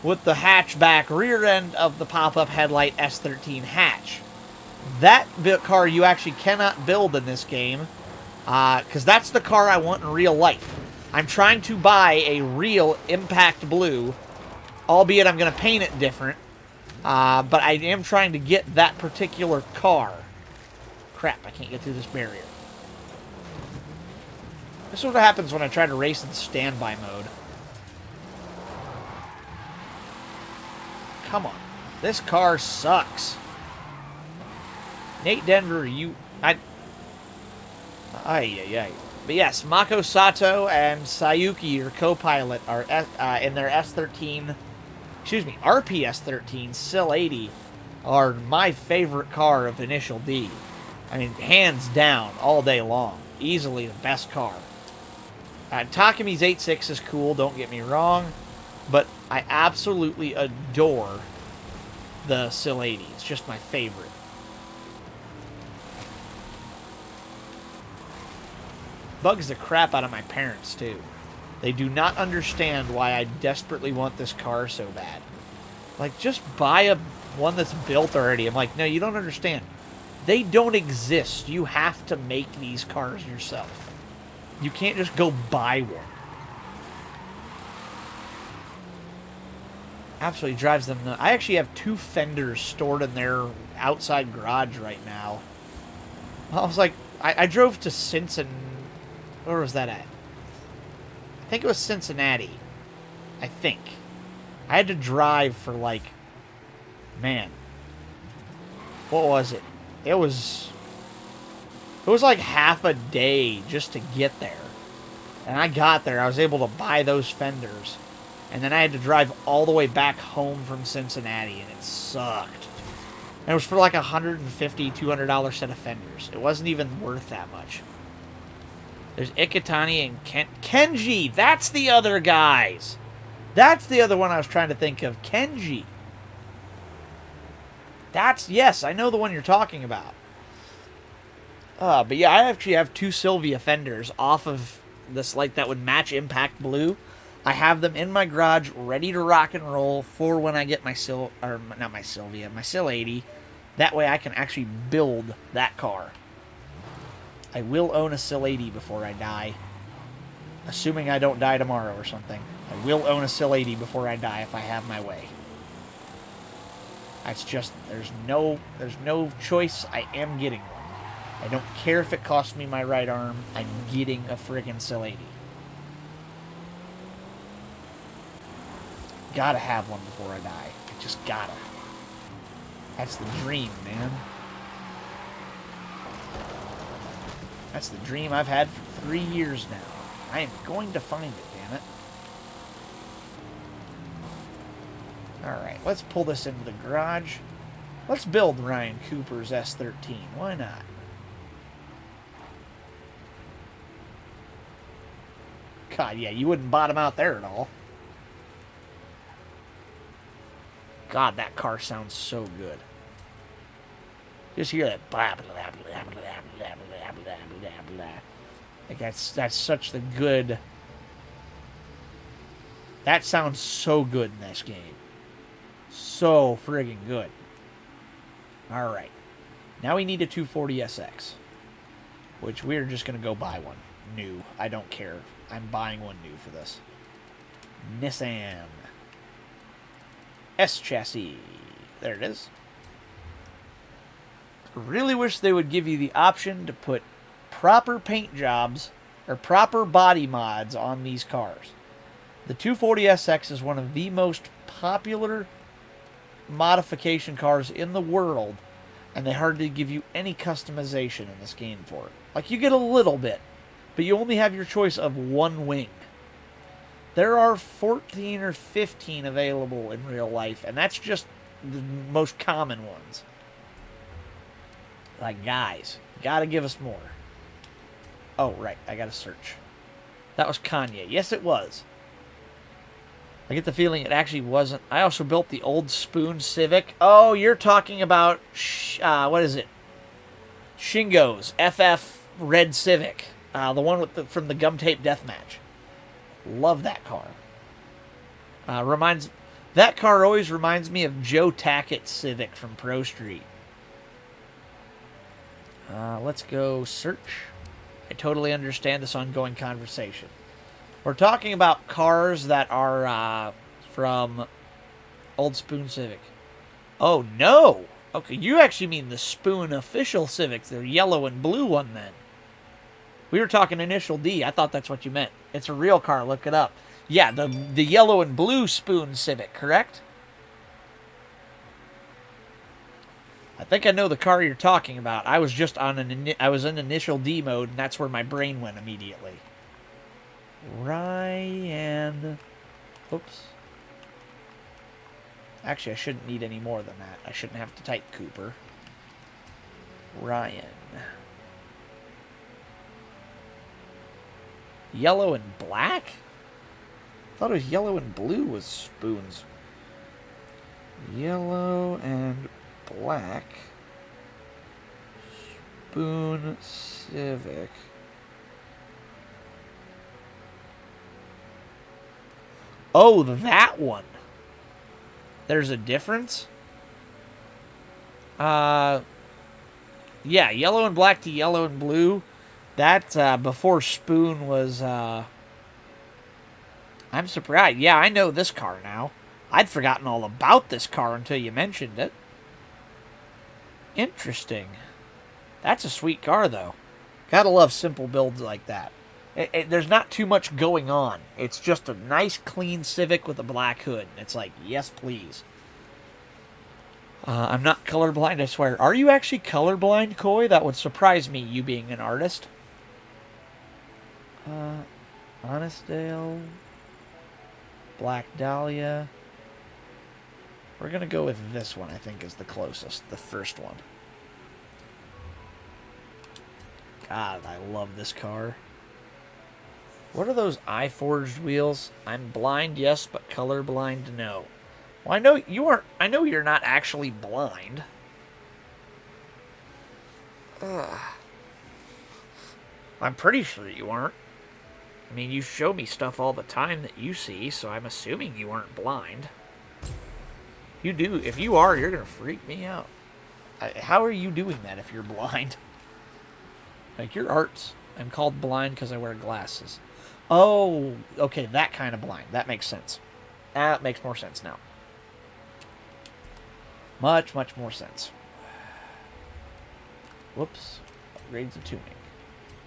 with the hatchback rear end of the pop-up headlight S13 hatch. That car you actually cannot build in this game because that's the car I want in real life. I'm trying to buy a real Impact Blue, albeit I'm going to paint it different. But I am trying to get that particular car. Crap, I can't get through this barrier. This is what happens when I try to race in standby mode. Come on. This car sucks. Nate Denver, Ay, ay, ay. But yes, Mako Sato and Sayuki, your co-pilot, are in their S13, excuse me, RPS13 Sil 80, are my favorite car of Initial D. I mean, hands down, all day long. Easily the best car. Takami's 86 is cool, don't get me wrong, but I absolutely adore the Sil 80. It's just my favorite. Bugs the crap out of my parents, too. They do not understand why I desperately want this car so bad. Like, just buy one that's built already. I'm like, no, you don't understand. They don't exist. You have to make these cars yourself. You can't just go buy one. Absolutely drives them nuts. I actually have 2 fenders stored in their outside garage right now. I was like, I drove to Cincinnati. Where was that at? I think it was Cincinnati. I think. I had to drive for like, man, what was it? It was like half a day just to get there. And I got there. I was able to buy those fenders. And then I had to drive all the way back home from Cincinnati, and it sucked. And it was for like $150, $200 set of fenders. It wasn't even worth that much. There's Ikitani and Kenji. That's the other guys. That's the other one I was trying to think of. Kenji. Yes, I know the one you're talking about. But yeah, I actually have 2 Sylvia fenders off of this, like, that would match Impact Blue. I have them in my garage, ready to rock and roll for when I get my Sil 80. That way I can actually build that car. I will own a Sil 80 before I die. Assuming I don't die tomorrow or something. I will own a Sil 80 before I die if I have my way. That's just, there's no choice. I am getting one. I don't care if it costs me my right arm. I'm getting a friggin' Sil 80. Gotta have one before I die. I just gotta. That's the dream, man. That's the dream I've had for 3 years now. I am going to find it, damn it. Alright, let's pull this into the garage. Let's build Ryan Cooper's S13. Why not? God, yeah, you wouldn't bottom out there at all. God, that car sounds so good. Just hear that blah, blah, blah, blah, blah, blah, blah, blah, blah, blah. Like, that's such the good... That sounds so good in this game. So friggin' good. Alright. Now we need a 240SX. Which we're just going to go buy one. New. I don't care. I'm buying one new for this. Nissan. S-chassis. There it is. Really wish they would give you the option to put proper paint jobs or proper body mods on these cars. The 240SX is one of the most popular modification cars in the world, and they hardly give you any customization in this game for it. Like, you get a little bit, but you only have your choice of one wing. There are 14 or 15 available in real life, and that's just the most common ones. Like, guys, gotta give us more. Oh, right, I gotta search. That was Kanye. Yes, it was. I get the feeling it actually wasn't. I also built the old Spoon Civic. Oh, you're talking about, what is it? Shingo's FF Red Civic. The one with from the Gum Tape Deathmatch. Love that car. That car always reminds me of Joe Tackett's Civic from ProStreet. Let's go search. I totally understand this ongoing conversation. We're talking about cars that are from Old Spoon Civic. Oh, no! Okay, you actually mean the Spoon official Civic, the yellow and blue one, then. We were talking Initial D. I thought that's what you meant. It's a real car. Look it up. Yeah, the yellow and blue Spoon Civic, correct? I think I know the car you're talking about. I was just on I was in initial D mode, and that's where my brain went immediately. Ryan. Oops. Actually, I shouldn't need any more than that. I shouldn't have to type Cooper. Ryan. Yellow and black? I thought it was yellow and blue was spoons. Yellow and black. Spoon Civic. Oh, that one. There's a difference? Yeah, yellow and black to yellow and blue. That, before Spoon was, I'm surprised. Yeah, I know this car now. I'd forgotten all about this car until you mentioned it. Interesting. That's a sweet car, though. Gotta love simple builds like that. There's not too much going on. It's just a nice, clean Civic with a black hood. It's like, yes, please. I'm not colorblind, I swear. Are you actually colorblind, Coy? That would surprise me, you being an artist. Honestdale. Black Dahlia. We're going to go with this one, I think, is the closest. The first one. God, I love this car. What are those eye-forged wheels? I'm blind, yes, but colorblind, no. Well, I know you aren't. I know you're not actually blind. I'm pretty sure you aren't. I mean, you show me stuff all the time that you see, so I'm assuming you aren't blind. You do. If you are, you're gonna freak me out. How are you doing that if you're blind? Like, your arts. I'm called blind because I wear glasses. Oh, okay, that kind of blind. That makes sense. That makes more sense now. Much, much more sense. Whoops. Upgrades and tuning.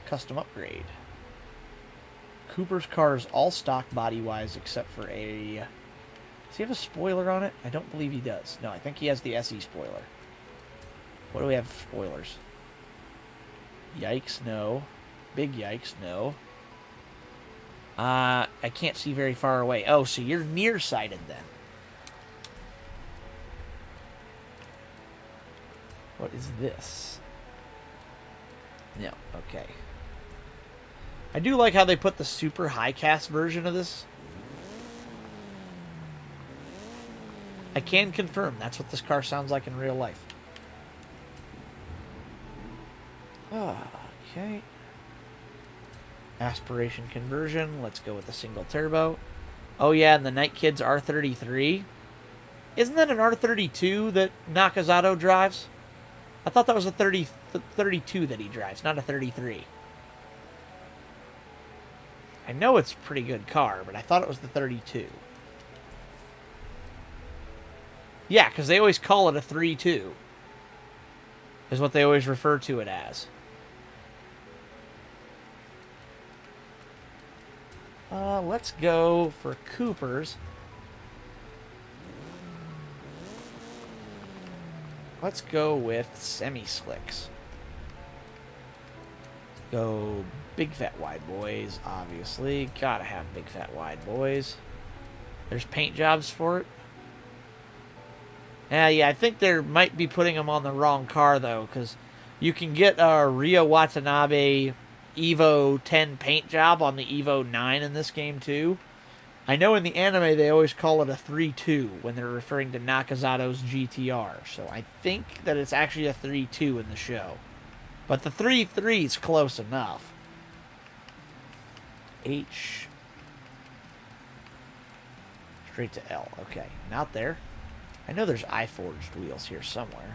Custom upgrade. Cooper's car is all stock body-wise except for a... Does he have a spoiler on it? I don't believe he does. No, I think he has the SE spoiler. What do we have for spoilers? Yikes, no. Big yikes, no. I can't see very far away. Oh, so you're nearsighted then. What is this? No, okay. I do like how they put the super high-cast version of this. I can confirm that's what this car sounds like in real life. Okay. Aspiration conversion. Let's go with a single turbo. Oh yeah, and the Night Kid's R33. Isn't that an R32 that Nakazato drives? I thought that was a 32 that he drives, not a 33. I know it's a pretty good car, but I thought it was the 32. Yeah, because they always call it a 3.2. Is what they always refer to it as. Let's go for Coopers. Let's go with semi-slicks. Go big fat wide boys, obviously. Gotta have big fat wide boys. There's paint jobs for it. Yeah, I think they might be putting them on the wrong car, though, because you can get a Rio Watanabe Evo 10 paint job on the Evo 9 in this game, too. I know in the anime they always call it a 3.2 when they're referring to Nakazato's GTR, so I think that it's actually a 3.2 in the show. But the 3.3 is close enough. H. Straight to L. Okay, not there. I know there's eye-forged wheels here somewhere.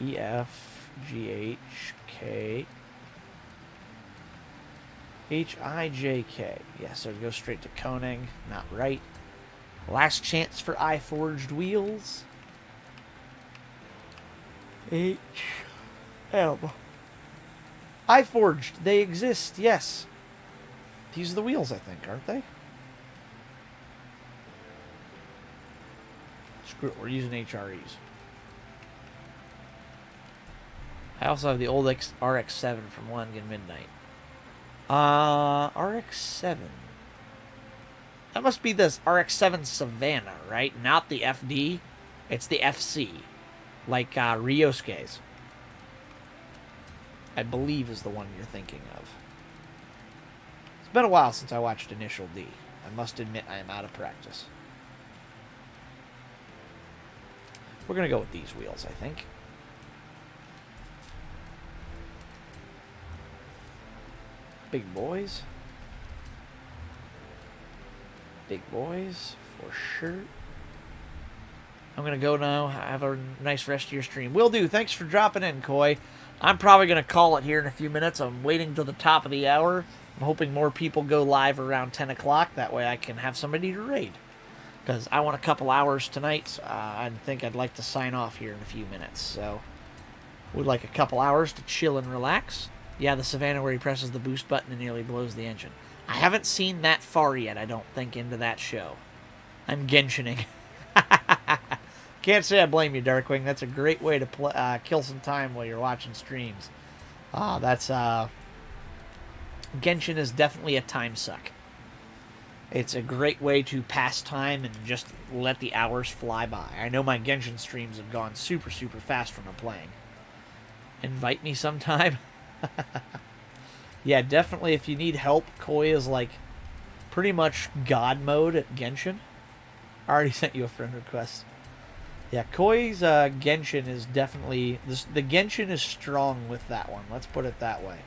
E, F, G, H, K. H, I, J, K. Yeah, so it goes straight to Koning. Not right. Last chance for eye-forged wheels. H, M. Eye-forged. They exist, yes. These are the wheels, I think, aren't they? Screw it, we're using HREs. I also have the old RX-7 from London Midnight. RX-7. That must be this RX-7 Savannah, right? Not the FD. It's the FC. Like Ryosuke's. I believe is the one you're thinking of. It's been a while since I watched Initial D. I must admit I am out of practice. We're going to go with these wheels, I think. Big boys. Big boys, for sure. I'm going to go now. Have a nice rest of your stream. Will do. Thanks for dropping in, Koi. I'm probably going to call it here in a few minutes. I'm waiting till the top of the hour. I'm hoping more people go live around 10 o'clock. That way I can have somebody to raid. Because I want a couple hours tonight. I think I'd like to sign off here in a few minutes. So, would like a couple hours to chill and relax. Yeah, the Savannah where he presses the boost button and nearly blows the engine. I haven't seen that far yet, I don't think, into that show. I'm Genshining. Can't say I blame you, Darkwing. That's a great way to kill some time while you're watching streams. Genshin is definitely a time suck. It's a great way to pass time and just let the hours fly by. I know my Genshin streams have gone super, super fast when I'm playing. Invite me sometime. Yeah, definitely if you need help, Koi is like pretty much God mode at Genshin. I already sent you a friend request. Yeah, Koi's Genshin is definitely... the Genshin is strong with that one. Let's put it that way.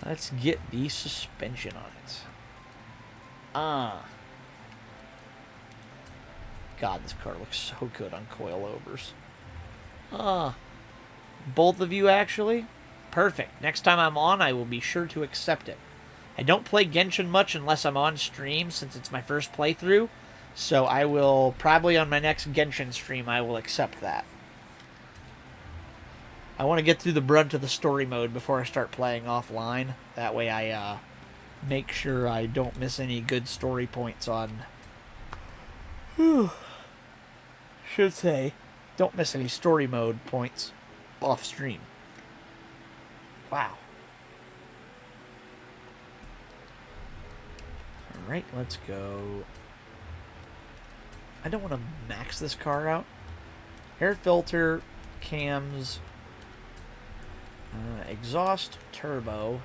Let's get the suspension on it. God, this car looks so good on coilovers. Both of you, actually? Perfect. Next time I'm on, I will be sure to accept it. I don't play Genshin much unless I'm on stream, since it's my first playthrough. So I will, probably on my next Genshin stream, I will accept that. I want to get through the brunt of the story mode before I start playing offline. That way I make sure I don't miss any good story points on... Should say, don't miss any story mode points off stream. Wow. Alright, let's go. I don't want to max this car out. Air filter, cams, exhaust, turbo.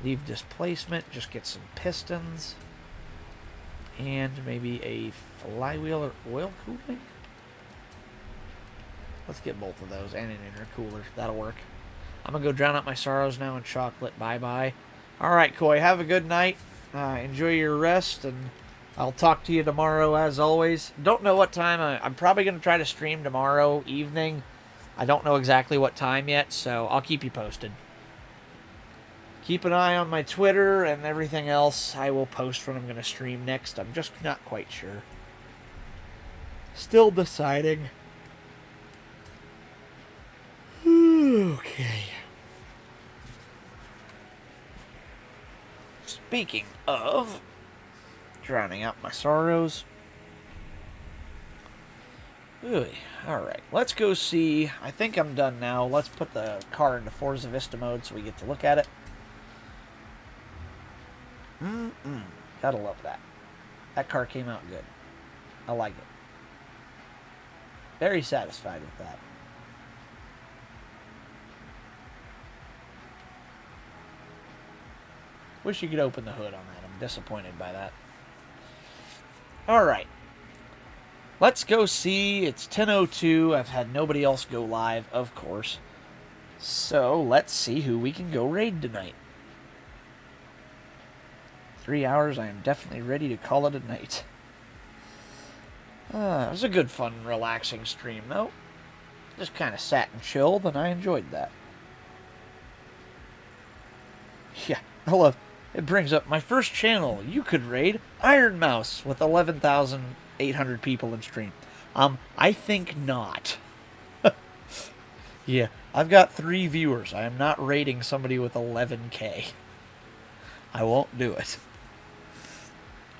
Leave displacement, just get some pistons. And maybe a flywheel or oil cooling? Let's get both of those and an intercooler. That'll work. I'm going to go drown out my sorrows now in chocolate. Bye-bye. Alright, Koi. Have a good night. Enjoy your rest, and I'll talk to you tomorrow as always. Don't know what time. I'm probably going to try to stream tomorrow evening. I don't know exactly what time yet, so I'll keep you posted. Keep an eye on my Twitter and everything else. I will post when I'm going to stream next. I'm just not quite sure. Still deciding. Okay. Speaking of drowning out my sorrows. Alright, let's go see. I think I'm done now. Let's put the car into Forza Vista mode so we get to look at it. Gotta love that. That car came out good. I like it. Very satisfied with that. Wish you could open the hood on that. I'm disappointed by that. Alright. Let's go see. It's 10:02. I've had nobody else go live, of course. So, let's see who we can go raid tonight. 3 hours, I am definitely ready to call it a night. It was a good, fun, relaxing stream, though. Just kind of sat and chilled, and I enjoyed that. Yeah, I love... It brings up my first channel. You could raid Iron Mouse with 11,800 people in stream. I think not. Yeah, I've got 3 viewers. I am not raiding somebody with 11K. I won't do it.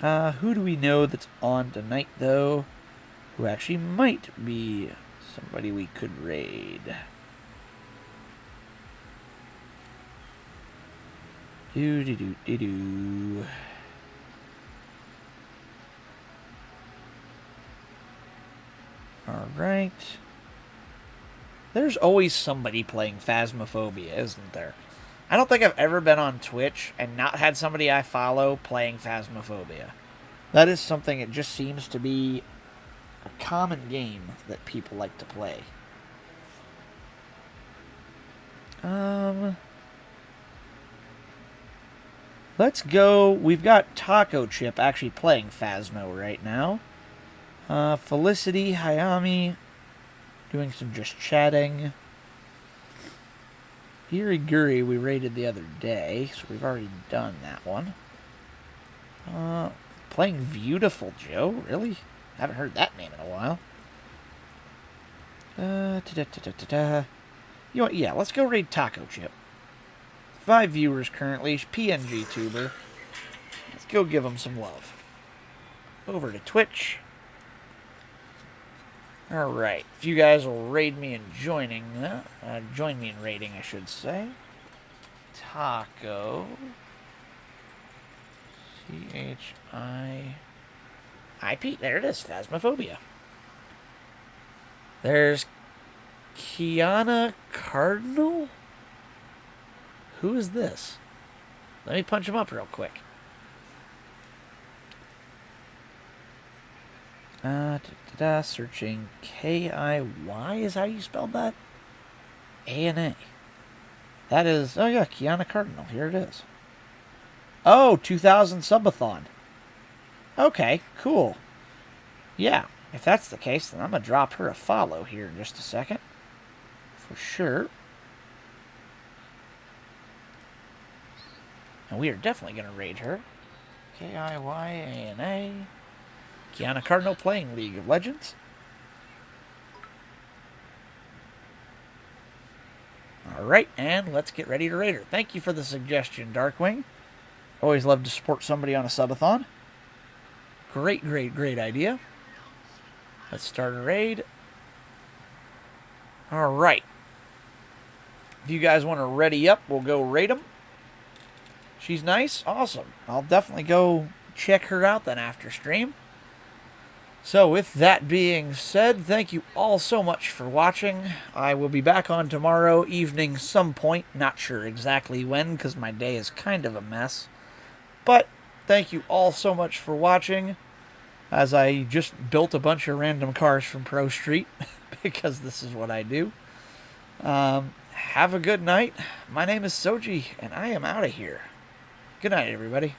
Who do we know that's on tonight, though? Who actually might be somebody we could raid. Do. Alright. There's always somebody playing Phasmophobia, isn't there? I don't think I've ever been on Twitch and not had somebody I follow playing Phasmophobia. That is something, it just seems to be a common game that people like to play. Let's go. We've got Taco Chip actually playing Phasmo right now. Felicity, Hayami, doing some just chatting. Iriguri we raided the other day, so we've already done that one. Playing Beautiful Joe, really? Haven't heard that name in a while. You know what? Yeah, let's go raid Taco Chip. 5 viewers currently. PNG tuber. Let's go give him some love. Over to Twitch. Alright. If you guys will raid me in join me in raiding, I should say. Taco. CHI-IP. There it is. Phasmophobia. There's Kiana Cardinal? Who is this? Let me punch him up real quick. Searching K-I-Y is how you spelled that? A-N-A. That is, oh yeah, Kiana Cardinal. Here it is. Oh, 2000 subathon. Okay, cool. Yeah, if that's the case, then I'm going to drop her a follow here in just a second. For sure. And we are definitely going to raid her. K-I-Y-A-N-A. Kiana Cardinal playing League of Legends. Alright, and let's get ready to raid her. Thank you for the suggestion, Darkwing. Always love to support somebody on a subathon. Great idea. Let's start a raid. Alright. If you guys want to ready up, we'll go raid them. She's nice. Awesome. I'll definitely go check her out then after stream. So with that being said, thank you all so much for watching. I will be back on tomorrow evening some point. Not sure exactly when because my day is kind of a mess. But thank you all so much for watching as I just built a bunch of random cars from ProStreet because this is what I do. Have a good night. My name is Souji and I am out of here. Good night, everybody.